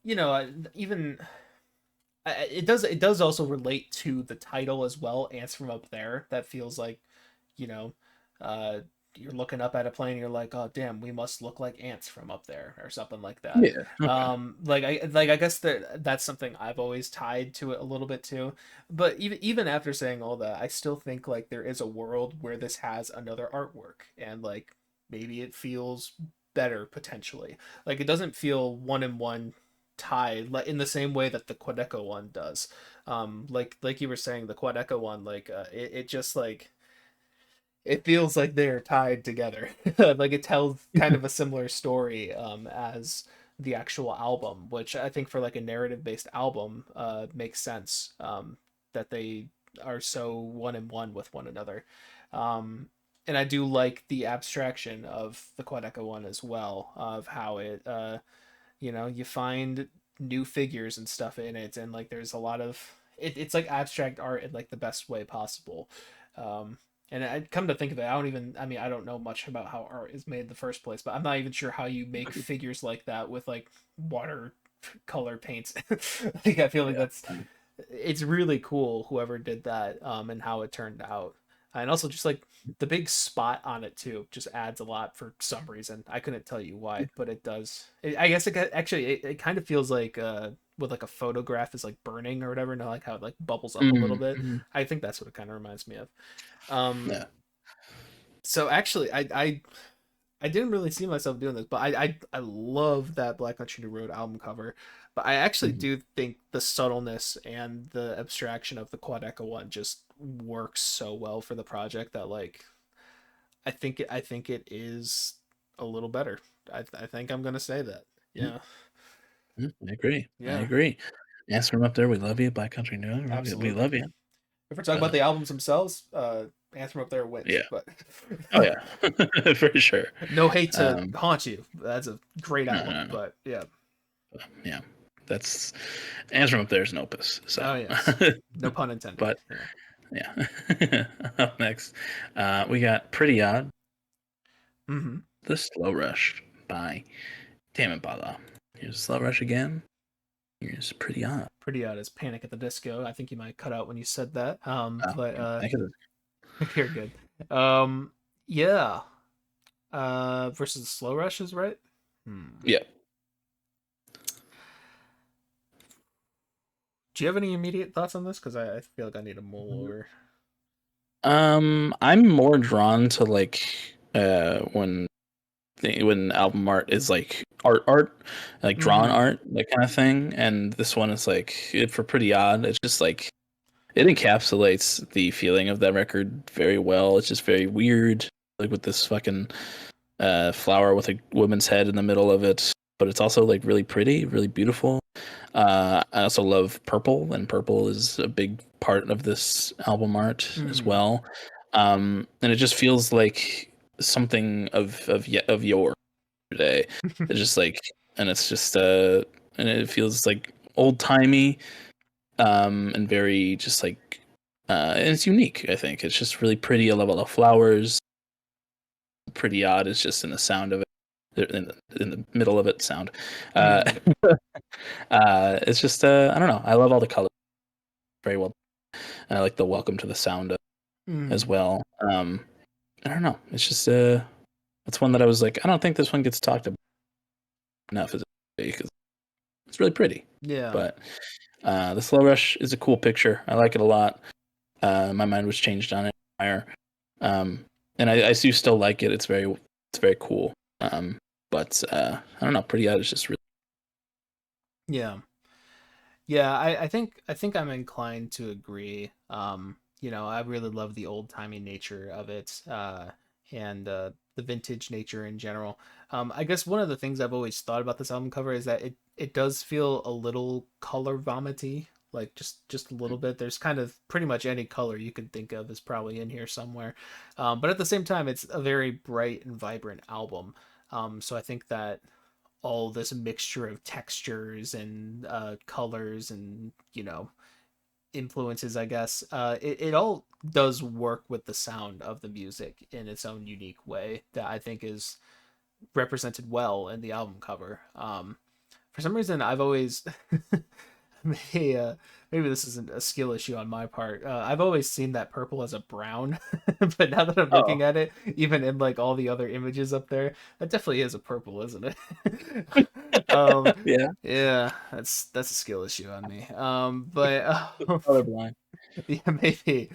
even it does also relate to the title as well. Ants from Up There. That feels like you know, uh, you're looking up at a plane, and you're like, oh damn, we must look like ants from up there, or something like that. Yeah. Okay. Like I guess that's something I've always tied to it a little bit too. But even after saying all that, I still think like there is a world where this has another artwork, and like maybe it feels better potentially. Like it doesn't feel one in one tied in the same way that the Quadeco one does. Like you were saying, the Quadeco one, like it just like it feels like they're tied together. Like it tells kind of a similar story as the actual album, which I think for like a narrative based album makes sense that they are so one in one with one another. Um, and I do like the abstraction of the Quadeca one as well, of how it you find new figures and stuff in it, and like there's a lot of it's like abstract art in like the best way possible. um and I come to think of it, I mean I don't know much about how art is made in the first place, but I'm not even sure how you make figures like that with like water color paints. Like I feel like Yeah. that's it's really cool whoever did that, and how it turned out. And also just like the big spot on it too just adds a lot for some reason. I couldn't tell you why, but it does. I guess actually it kind of feels like with like a photograph is like burning or whatever, and like how it like bubbles up a little bit. Mm-hmm. I think that's what it kind of reminds me of. Um, Yeah. so actually, I didn't really see myself doing this, but I love that Black Country New Road album cover. But I actually Mhm. do think the subtleness and the abstraction of the Quadeca one just works so well for the project that like I think it is a little better. I think I'm gonna say that. Yeah. Yeah, Yeah, I agree. I yeah, agree. Yes, from up there, we love you. Black Country New, we absolutely. love you. If we're talking about Uh, the albums themselves, Anthem Up There wins, Yeah. but Oh yeah, for sure. no hate to Um, Haunt You. That's a great no, album, no, no. but yeah. Yeah, that's Answer Up There's an opus. So, Oh yes, no pun intended. but Yeah. yeah. Up next, we got Pretty Odd, Mm-hmm. The Slow Rush by Damn It Bala. Here's Slow Rush again. Here's Pretty Odd. Pretty odd as Panic at the Disco. I think you might cut out when you said that. But Thank you. you're good. Um, yeah. Versus Slow Rushes, right? Hmm. Yeah. Do you have any immediate thoughts on this? Because I feel like I need a mull over. I'm more drawn to like when album art is like art, like drawn Mm-hmm. art, that kind of thing. And this one is like for Pretty Odd. It's just like it encapsulates the feeling of that record very well. It's just very weird, like with this fucking flower with a woman's head in the middle of it. But it's also like really pretty, really beautiful. I also love purple, and purple is a big part of this album art as Mm-hmm. well. And it just feels like something of yore today. It's just like, and it's just and it feels like old timey, and very just like, and it's unique. I think it's just really pretty. I love all the flowers. Pretty odd. It's just in the sound of it. In the middle of it, sound. Uh, Mm-hmm. it's just I don't know. I love all the colors very well. And I like the welcome to the sound as Mm-hmm. well. I don't know. It's just it's one that I was like, I don't think this one gets talked about enough as because it's really pretty. Yeah. But the slow rush is a cool picture. I like it a lot. My mind was changed on it higher. And I do still like it. It's very cool. But I don't know. Pretty odd is just really Yeah. Yeah, I think I'm inclined to agree. I really love the old timey nature of it, and the vintage nature in general. I guess one of the things I've always thought about this album cover is that it does feel a little color vomity, like just a little bit. There's kind of pretty much any color you could think of is probably in here somewhere. But at the same time, it's a very bright and vibrant album. So I think that all this mixture of textures and colors and influences, I guess it all does work with the sound of the music in its own unique way that I think is represented well in the album cover. For some reason I've always maybe, maybe this isn't a skill issue on my part. I've always seen that purple as a brown, but now that I'm oh looking at it, even in like all the other images up there, that definitely is a purple, isn't it? um, yeah, yeah, that's a skill issue on me. But colorblind. yeah, maybe.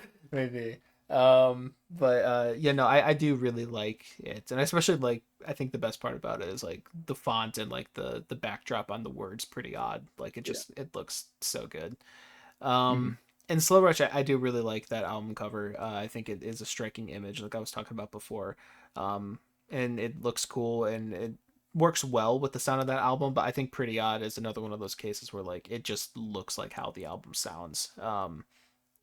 But yeah, no, I do really like it, and I especially like. I think the best part about it is like the font and like the backdrop on the words pretty odd. Like Yeah. it looks so good. Mm-hmm. And Slow Rush, I do really like that album cover. I think it is a striking image, like I was talking about before. Um, and it looks cool and it works well with the sound of that album. But I think Pretty Odd is another one of those cases where like it just looks like how the album sounds.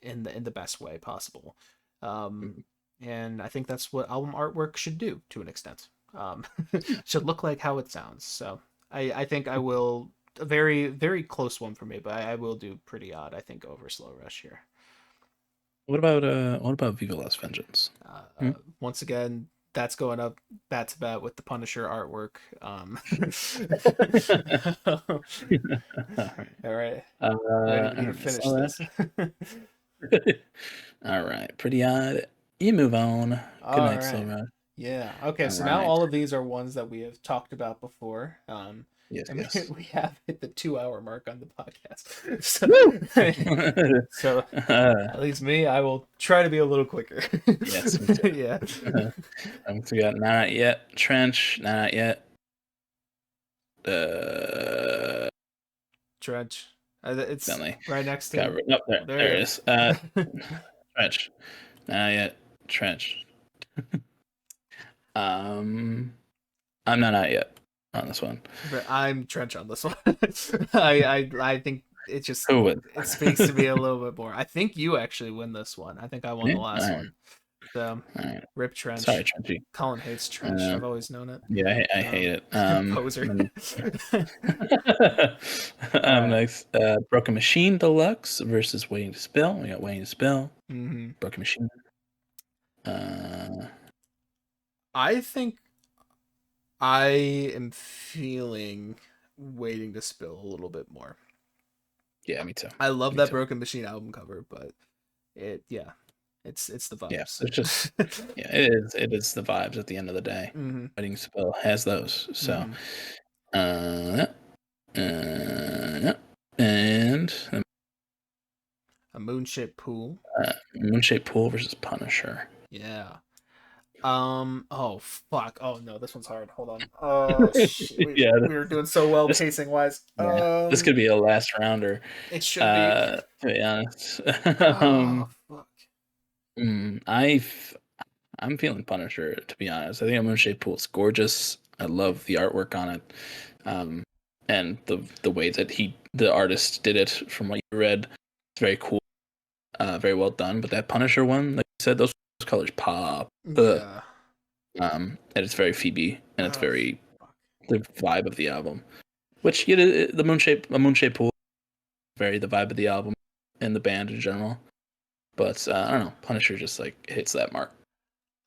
In the best way possible. Um, Mm-hmm. and I think that's what album artwork should do to an extent. Um, Yeah. should look like how it sounds. So I think I will a very very close one for me, but I will do Pretty Odd. I think over Slow Rush here. What about Viva Las Vengeance? Hmm? Once again, that's going up bat to bat with the Punisher artwork. All right. All right, ready for All you to right. finish So this? that. All right. Pretty odd. You move on. Good All night, Slow right. Rush. Yeah. Okay. All So now right. all of these are ones that we have talked about before. Yes. And we, Yes. we have hit the 2 hour mark on the podcast. Woo! So at least me, I will try to be a little quicker. yes. Me too. Yeah. We got not yet. Trench. Not yet. Trench. It's Finley. right next Got to. up there. There There you it is. go. Trench. Not yet. Trench. Um, I'm not out yet on this one. But I'm Trench on this one. I think it just Who would? it speaks to me a little bit more. I think you actually win this one. I think I won Yeah. the last All right. one. So, All right. rip Sorry, Trench. Trenchy. Colin hates Trench. Uh, I've always known it. yeah, I hate it. Poser. All right. Next, Broken Machine Deluxe versus Waiting to Spill. We got Waiting to Spill. Hmm. Broken Machine. Uh, I think I am feeling Waiting to Spill a little bit more. yeah, me too. I love Me that too. Broken Machine album cover, but yeah, it's the Yeah, vibes. there's just yeah, it is the vibes at the end of the day. Hmm. Waiting to Spill has those. So, Hmm. uh, yeah. And A moon shaped pool. Moonshaped Pool versus Punisher. Yeah. Oh fuck. Oh no, this one's hard. Hold on. Oh shit. We Yeah, we were doing so well this pacing wise. yeah, this could be a last rounder. It should be. To be honest, Oh fuck. mm, I've I'm feeling Punisher. To be honest, I think Moonshaped Pool is gorgeous. I love the artwork on it, um, and the way that the artist did it. From what you read, it's very cool, very well done. But that Punisher one, like you said, those colors pop. Yeah. And it's very Phoebe, and it's Oh very fuck. the vibe of the album. Which you know, the Moonshaped Pool, very the vibe of the album and the band in general. But I don't know, Punisher just like hits that mark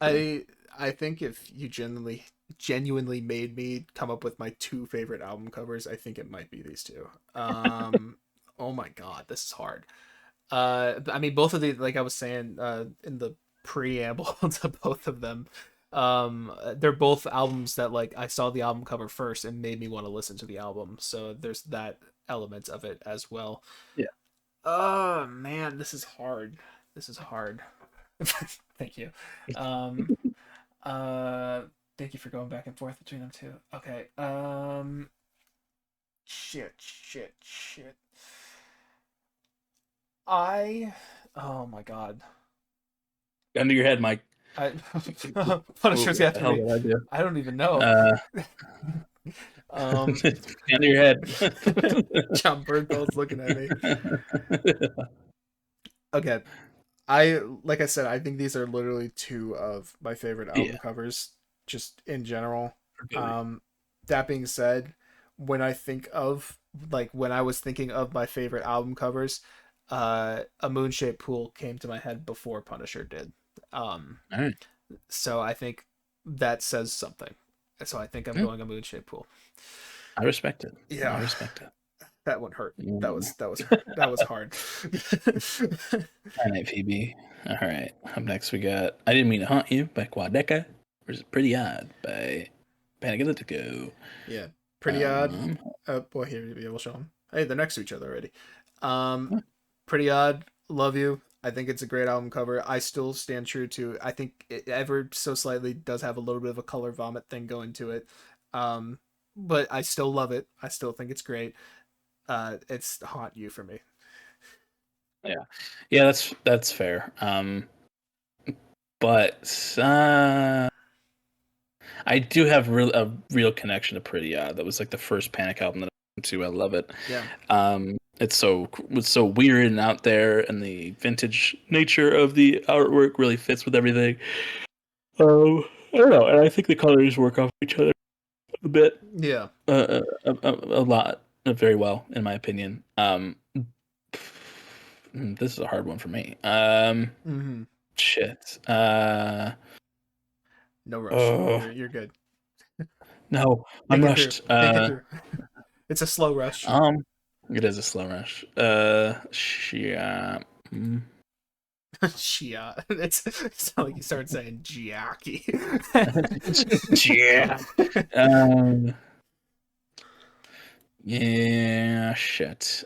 for me. I think if you genuinely made me come up with my two favorite album covers, I think it might be these two. Oh my god, this is hard. I mean, both of the, like I was saying in the preamble to both of them, they're both albums that, like, I saw the album cover first and made me want to listen to the album. So there's that element of it as well. Yeah. Oh man, this is hard. This is hard. Thank you. Um, uh, Thank you for going back and forth between them two. Okay. Shit. I. Oh my god. Gun to your head, Mike. I Ooh, Punisher's what the after hell me. did I do? I don't even know. Uh, um, gun to your head. John Bernthal's looking at me. Okay, I like I said, I think these are literally two of my favorite album Yeah, covers, just in general. really. That being said, when I think of when I was thinking of my favorite album covers, a moon-shaped pool came to my head before Punisher did. Um, All right. so I think that says something. So I think I'm Yeah, going a moon-shaped pool. I respect it. I Yeah, respect it. that one hurt. That Mm. was that was hard. All right, Phoebe. All right. Up next, we got I Didn't Mean to Haunt You by Quadeca versus Pretty Odd by Panic at the Disco. Yeah, pretty odd. Um, Boy, here we'll show them. Hey, they're next to each other already. Pretty odd. Love you. I think it's a great album cover. I still stand true to. I think it ever so slightly does have a little bit of a color vomit thing going to it, um, but I still love it. I still think it's great. It's Haunt You for me. yeah, yeah, that's fair. But I do have a real connection to Pretty Odd. That was like the first Panic album that I listened to. I love it. Yeah. It's so weird and out there, and the vintage nature of the artwork really fits with everything. I don't know, and I think the colors work off each other a bit, Yeah. a lot, very well, in my opinion. This is a hard one for me. Mm-hmm. Shit. No rush. Oh You're good. no, I'm Think it through. rushed. Think it through. It's a slow rush. Um, it is a slow rush. Yeah. Chia. It's not like you start saying Giaki. Yeah. Um, yeah, shit.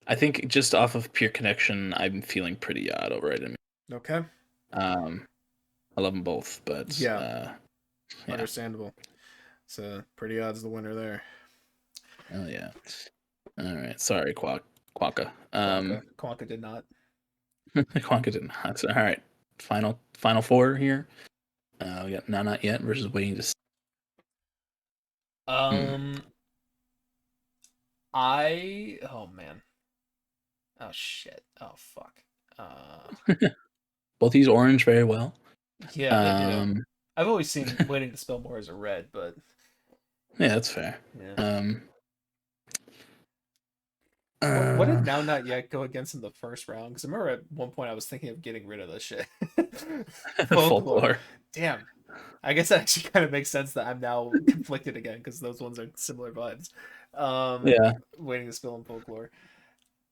I think just off of pure connection, I'm feeling Pretty Odd over it. I mean, Okay. um, I love them both, but Yeah. yeah, Understandable. So pretty odds the winner there. oh yeah. All right, sorry, Quokka. Quanka did not. Quokka did not. All right, final four here. We got Now Not Yet versus Waiting to. Hmm. Um, I. Oh man. Oh shit. Oh fuck. Uh, Both use orange very well. yeah, they do. Um, I've always seen Waiting to Spill More as a red, but yeah, that's fair. yeah. Um, What did uh, Now Not Yet go against in the first round? Because I remember at one point I was thinking of getting rid of this shit. Folklore. folklore. Damn. I guess that actually kind of makes sense that I'm now conflicted again because those ones are similar vibes. Yeah, Waiting to Spill and Folklore.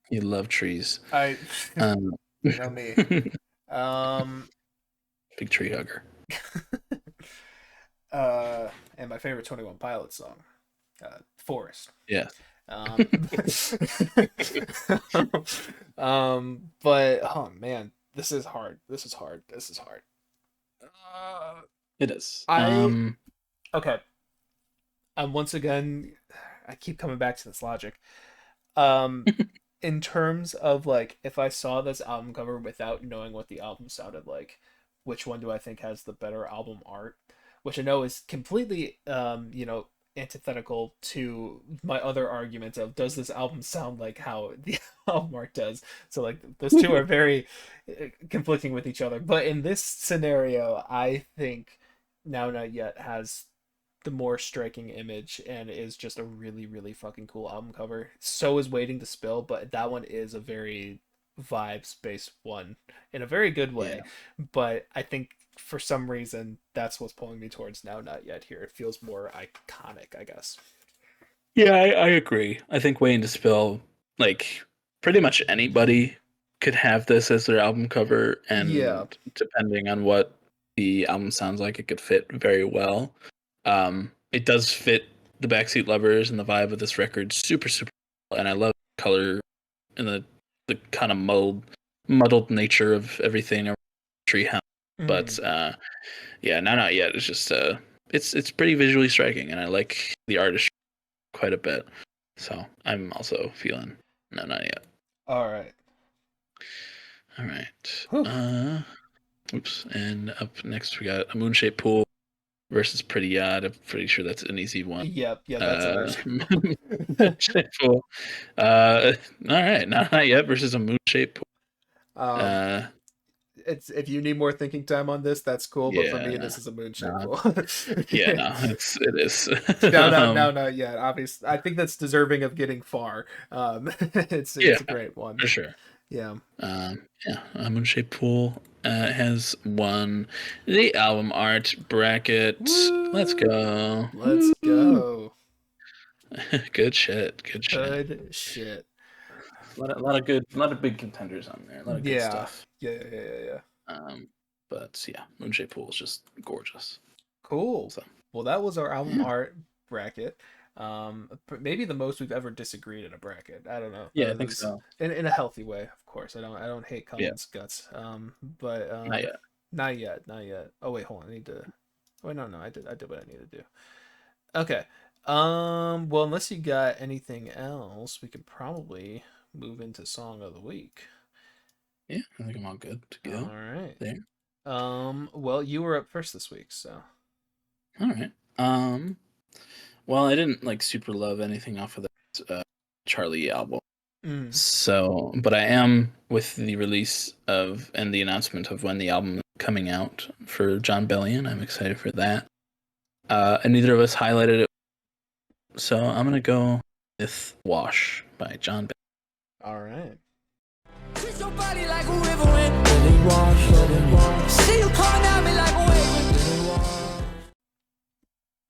you love trees. I, Um, you know me. Um, big tree hugger. uh, and my favorite 21 Pilots song, Forest. Yeah. Um, but oh man, this is hard. This is hard. This is hard. Uh, It is. I okay. Once again, I keep coming back to this logic. Um, in terms of like, if I saw this album cover without knowing what the album sounded like, which one do I think has the better album art? Which I know is completely, antithetical to my other argument of does this album sound like how the album art does? So like those two are very conflicting with each other. But in this scenario, I think Now Not Yet has the more striking image and is just a really really fucking cool album cover. So is Waiting to Spill, but that one is a very vibes based one in a very good way. Yeah. But I think for some reason that's what's pulling me towards Now Not Yet here. It feels more iconic, I guess. Yeah, I agree. I think Waiting to Spill, like pretty much anybody could have this as their album cover, Yeah. and depending on what the album sounds like, it could fit very well. It does fit the Backseat Lovers and the vibe of this record super, super well, and I love the color and the kind of muddled nature of everything around Treehouse. But Mm. yeah, Now Not Yet. It's just it's pretty visually striking, and I like the artistry quite a bit. So I'm also feeling No Not Yet. All right. All right. Whew. Oops. And up next we got A Moonshaped Pool versus Pretty Odd. I'm pretty sure that's an easy one. Yep, yeah, that's an easy one. Moonshaped Pool. All right. Not Yet versus A Moonshaped Pool. um Uh, it's if you need more thinking time on this, that's cool, but for yeah. me this is a moonshaped No. pool. Yeah. No. It is. Now, now, um, now, not yet. Obviously, I think that's deserving of getting far. yeah, It's a great one. for sure. Yeah. Yeah, A Moonshaped Pool has won the album art bracket. Let's Woo! go. Let's Woo! go. Good shit. Good shit. Good shit. A lot of big contenders on there. A lot of good Yeah. stuff. Yeah. Um, but yeah, Moonshaped Pool is just gorgeous. Cool. So Well, that was our album yeah, art bracket. Maybe the most we've ever disagreed in a bracket. I don't know. yeah, I That think was so. in a healthy way, of course. I don't hate Yeah, Colin's guts. But not yet. not yet, not yet. Oh wait, hold on. I need to. Wait, no, I did what I need to do. Okay. Well, unless you got anything else, we could probably move into song of the week. Yeah, I think I'm all good to All go right. there. Well, you were up first this week, so. All right. Well, I didn't like super love anything off of the Charlie album. Mm. So, but I am with the release of and the announcement of when the album is coming out for Jon Bellion. I'm excited for that. And neither of us highlighted it, so I'm gonna go with "Wash" by Jon Bellion. All right. Treat your body like a river when really wash, really wash. See you coming at me like a wave when really wash.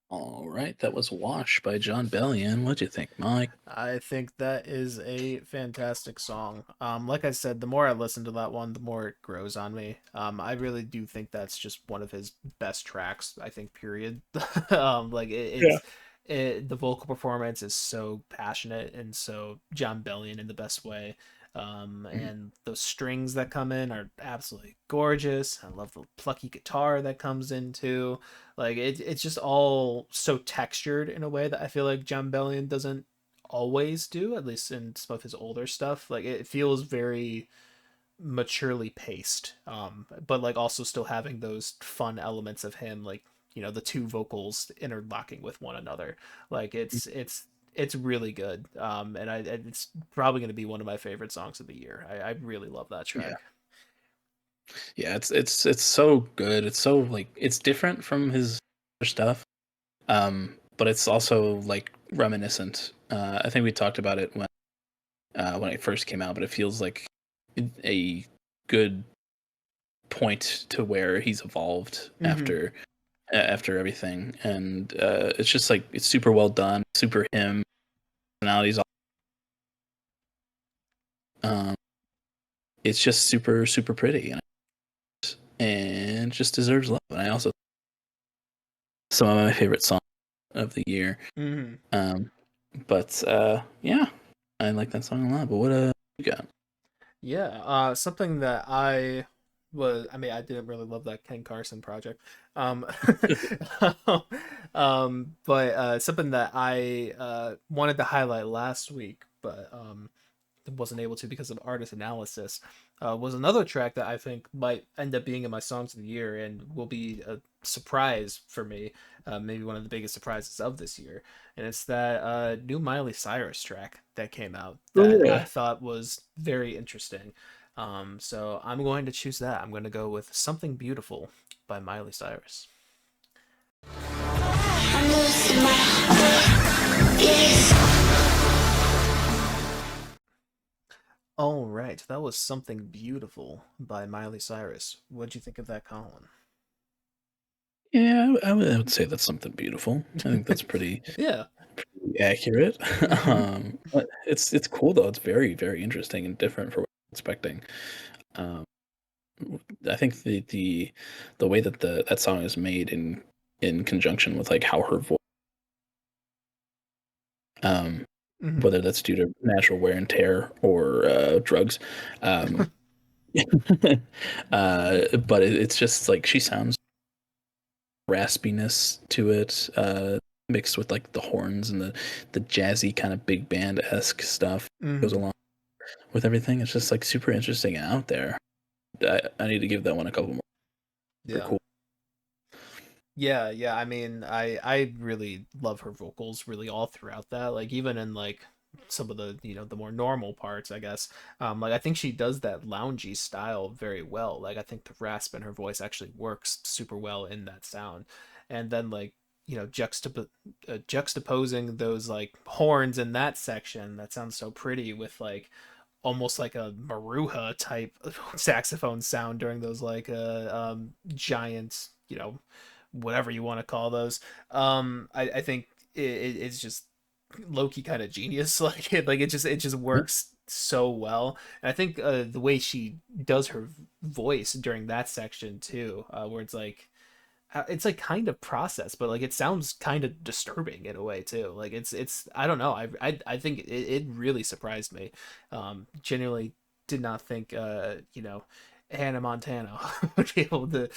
All right, that was "Wash" by Jon Bellion. What'd you think, Mike? I think that is a fantastic song. Like I said, the more I listen to that one, the more it grows on me. I really do think that's just one of his best tracks. I think, period. Like Yeah. the vocal performance is so passionate and so Jon Bellion in the best way. Mhm. And those strings that come in are absolutely gorgeous. I love the plucky guitar that comes in too. Like it's just all so textured in a way that I feel like Jon Bellion doesn't always do, at least in some of his older stuff. Like it feels very maturely paced, but like also still having those fun elements of him, like the two vocals interlocking with one another. Like it's really good, and it's probably going to be one of my favorite songs of the year. I really love that Yeah, track. Yeah, it's so good. It's so like it's different from his other stuff. But it's also like reminiscent. I think we talked about it when it first came out, but it feels like a good point to where he's evolved Mm-hmm. after everything, and it's just like it's super well done, super him. Personalities, um, it's just super pretty, and just deserves love. And I also some of my favorite songs of the year. Mm-hmm. Um, but yeah, I like that song a lot. But what you got? Yeah, something that I mean, I didn't really love that Ken Carson project. Um, but something that I wanted to highlight last week, but wasn't able to because of artist analysis, was another track that I think might end up being in my songs of the year and will be a surprise for me, maybe one of the biggest surprises of this year. And it's that new Miley Cyrus track that came out Oh that I yeah. thought was very interesting. So I'm going to choose that. I'm going to go with Something Beautiful by Miley Cyrus. I'm losing my focus. All right, that was Something Beautiful by Miley Cyrus. What'd you think of that, Colin? Yeah, I would say that's something beautiful. I think that's pretty Yeah. accurate. Hmm. But it's cool though. It's very interesting and different for what I'm expecting. Um, I think the way that that song is made in conjunction with like how her voice, um, Hmm. whether that's due to natural wear and tear or drugs, um, but it's just like she sounds raspiness to it, mixed with like the horns and the jazzy kind of big band esque stuff goes Hmm. along with everything. It's just like super interesting and out there. I need to give that one a couple more. Super Yeah. cool. Yeah, yeah. I mean, I really love her vocals really all throughout that. Like even in like some of the, the more normal parts, I guess. Like I think she does that loungy style very well. Like I think the rasp in her voice actually works super well in that sound. And then like, juxtaposing those like horns in that section that sounds so pretty with like almost like a maruha type saxophone sound during those like giant, whatever you want to call those. I think it's just low-key kind of genius. Like it just works so well. And I think the way she does her voice during that section too, where it's like kind of processed, but like it sounds kind of disturbing in a way too. Like it's I don't know. I think it really surprised me. Genuinely did not think Hannah Montana would be able to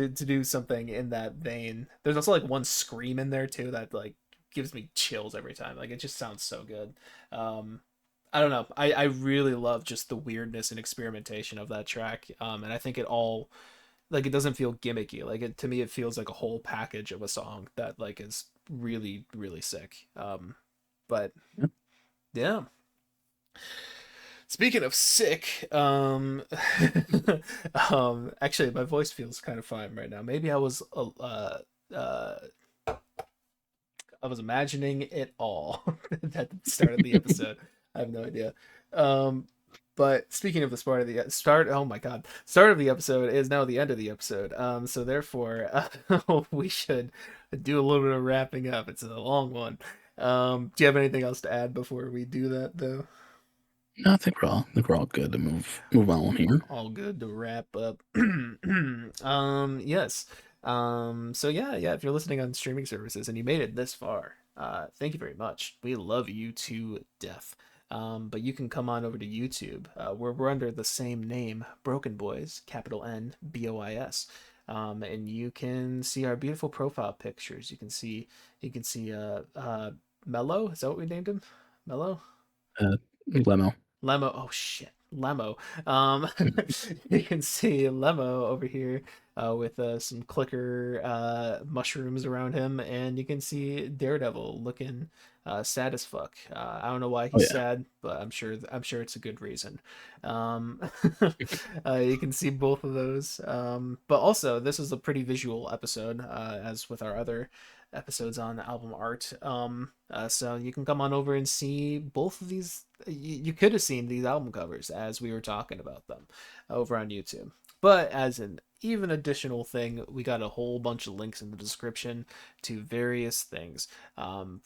do something in that vein. There's also like one scream in there too that like gives me chills every time. Like it just sounds so good. I don't know. I really love just the weirdness and experimentation of that track. And I think it all like it doesn't feel gimmicky. Like it to me it feels like a whole package of a song that like is really really sick. But yeah. Speaking of sick, actually my voice feels kind of fine right now. Maybe uh I was imagining it all at the start of the episode. I have no idea. Um, but speaking of the start, oh my god, start of the episode is now the end of the episode. So therefore, we should do a little bit of wrapping up. It's a long one. Do you have anything else to add before we do that, though? No, I think we're all good to move on here. All good to wrap up. Yes. So yeah, yeah, if you're listening on streaming services and you made it this far, thank you very much. We love you to death. But you can come on over to YouTube, where we're under the same name, Broken Boys, capital N-Bois. And you can see our beautiful profile pictures. You can see Mello, is that what we named him? Mello? Uh, Lemo. Lemo. Oh shit, Lemo. Um, you can see Lemo over here. with some clicker mushrooms around him, and you can see Daredevil looking sad as fuck. I don't know why Oh he's yeah. sad, but I'm sure it's a good reason. Um, you can see both of those. But also, this is a pretty visual episode, as with our other episodes on album art. So you can come on over and see both of these. You could have seen these album covers as we were talking about them over on YouTube. But as an even additional thing, we got a whole bunch of links in the description to various things.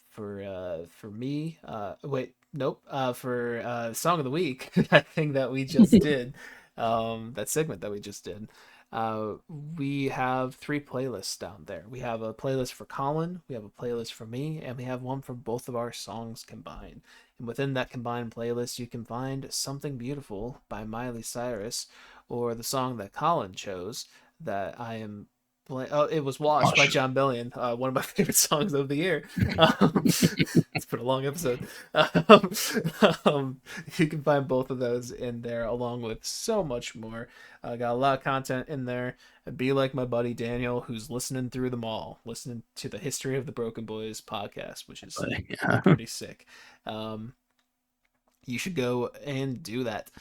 For me, wait, nope. For song of the week, that thing that we just did, that segment that we just did. Uh, we have 3 playlists down there. We have a playlist for Colin, we have a playlist for me, and we have one for both of our songs combined. And within that combined playlist, you can find Something Beautiful by Miley Cyrus, or the song that Colin chose that I am. Oh, it was Wash by Gosh. Jon Bellion, one of my favorite songs of the year. It's been a long episode. Um, you can find both of those in there, along with so much more. Got a lot of content in there. Be like my buddy Daniel, who's listening through them all, listening to the History of the Broken Boys podcast, which is Yeah. pretty sick. Um, you should go and do that.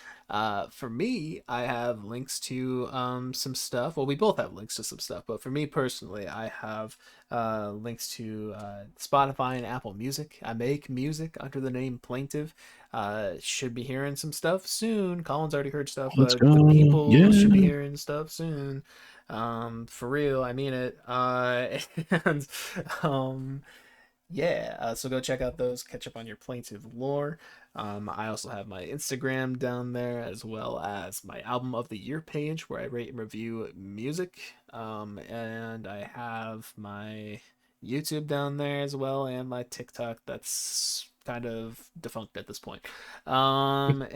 For me, I have links to some stuff. Well, we both have links to some stuff, but for me personally, I have links to Spotify and Apple Music. I make music under the name Plaintive. Should be hearing some stuff soon. Colin's already heard stuff, Let's but the go. people should be Yeah. hearing stuff soon. For real, I mean it. And yeah, so go check out those, catch up on your Plaintive lore. I also have my Instagram down there, as well as my album of the year page where I rate and review music. And I have my YouTube down there as well, and my TikTok that's kind of defunct at this point. And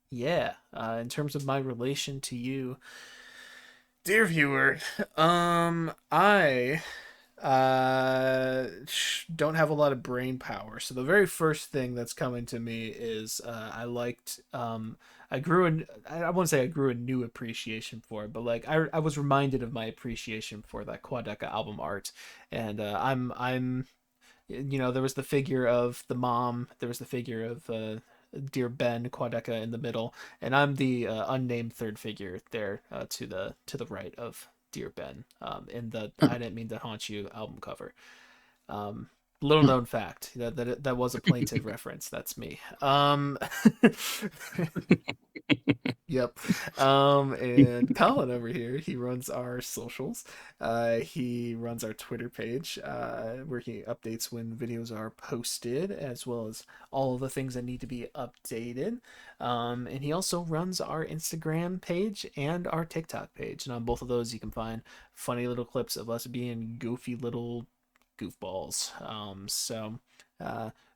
yeah, in terms of my relation to you, dear viewer, I don't have a lot of brain power. So the very first thing that's coming to me is I grew an I wouldn't say I grew a new appreciation for it, but like I was reminded of my appreciation for that Quadeca album art. And I'm there was the figure of the mom, there was the figure of dear Ben Quadeca in the middle, and I'm the unnamed third figure there, to the right of dear Ben, in the I Didn't Mean to Haunt You album cover. Um, Little known fact that was a Plaintive reference. That's me. Yep. And Colin over here, he runs our socials. He runs our Twitter page, where he updates when videos are posted, as well as all of the things that need to be updated. And he also runs our Instagram page and our TikTok page. And on both of those, you can find funny little clips of us being goofy little goofballs. So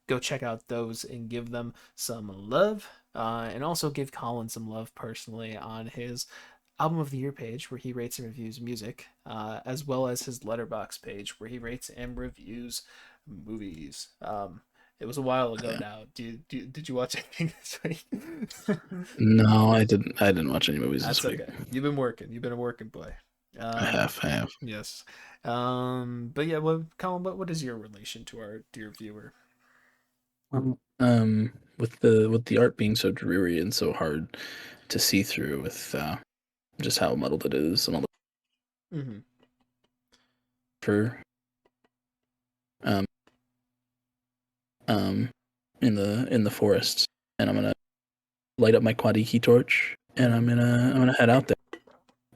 go check out those and give them some love. And also give Colin some love personally on his album of the year page where he rates and reviews music, as well as his letterbox page where he rates and reviews movies. It was a while ago now. Did you watch anything this week? No, I didn't. I didn't watch any movies That's this week. okay. You've been working. You've been a working boy. I have. I have. Yes. But yeah, Colin, what is your relation to our dear viewer? With the art being so dreary and so hard to see through, with just how muddled it is and all the Mm-hmm. for in the forests, and I'm gonna light up my Quadiki torch, and I'm gonna head out there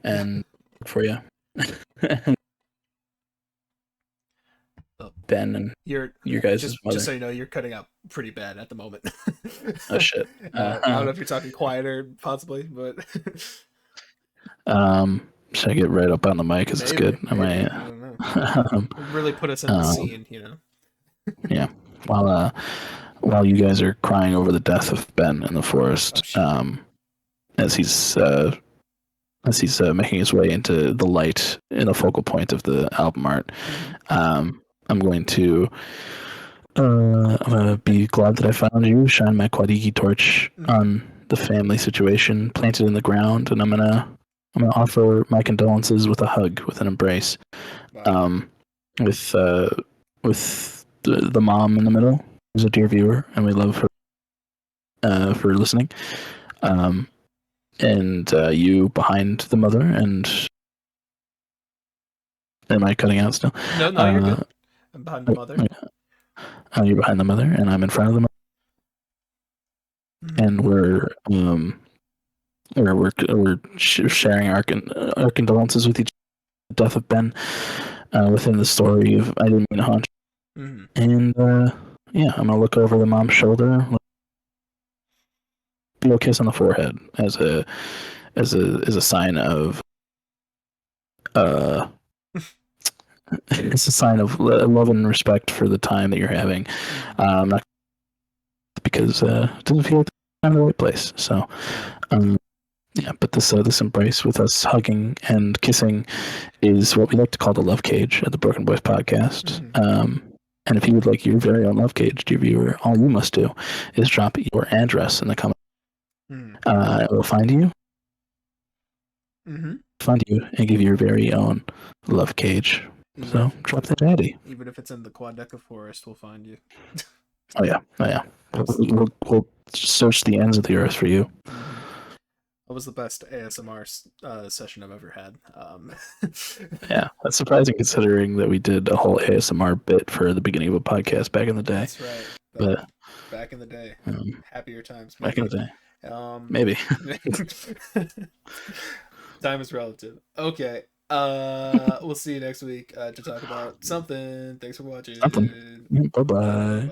and look for you. Ben and Your guys' just mother. so you know, you're cutting out pretty bad at the moment. Oh shit. I don't know if you're talking quieter, possibly, but Should I get right up on the mic? Is this good? Am maybe. I? I don't know. Really put us in the scene, you know. Yeah. While you guys are crying over the death of Ben in the forest, as he's making his way into the light in the focal point of the album art, I'm going to be glad that I found you, shine my Quadiki torch on the family situation, plant it in the ground, and I'm gonna I'm gonna offer my condolences with a hug, with an embrace. Wow. With the mom in the middle, who's a dear viewer, and we love her for listening. And you behind the mother, and am I cutting out still? No, you're good. I'm behind the mother. You're behind the mother, and I'm in front of the mother, and we're sharing our condolences with each other. The death of Ben, within the story of I Didn't Mean to Haunt You. Mm-hmm. And yeah, I'm gonna look over the mom's shoulder, do a kiss on the forehead as a sign of it's a sign of love and respect for the time that you're having. Not because it doesn't feel like I'm in the right place. So, yeah. But this embrace with us hugging and kissing is what we like to call the love cage at the Broken Boys podcast. And if you would like your very own love cage, dear viewer, all you must do is drop your address in the comments. It will find you. Find you and give you your very own love cage. So drop the daddy. Even if it's in the Quadeca forest, we'll find you. Oh yeah. We'll search the ends of the earth for you. That was the best ASMR session I've ever had. Yeah, that's surprising considering that we did a whole ASMR bit for the beginning of a podcast back in the day. That's right. But back in the day, happier times. Back in the day, maybe. Time is relative. Okay. We'll see you next week to talk about something. Thanks for watching. Bye-bye.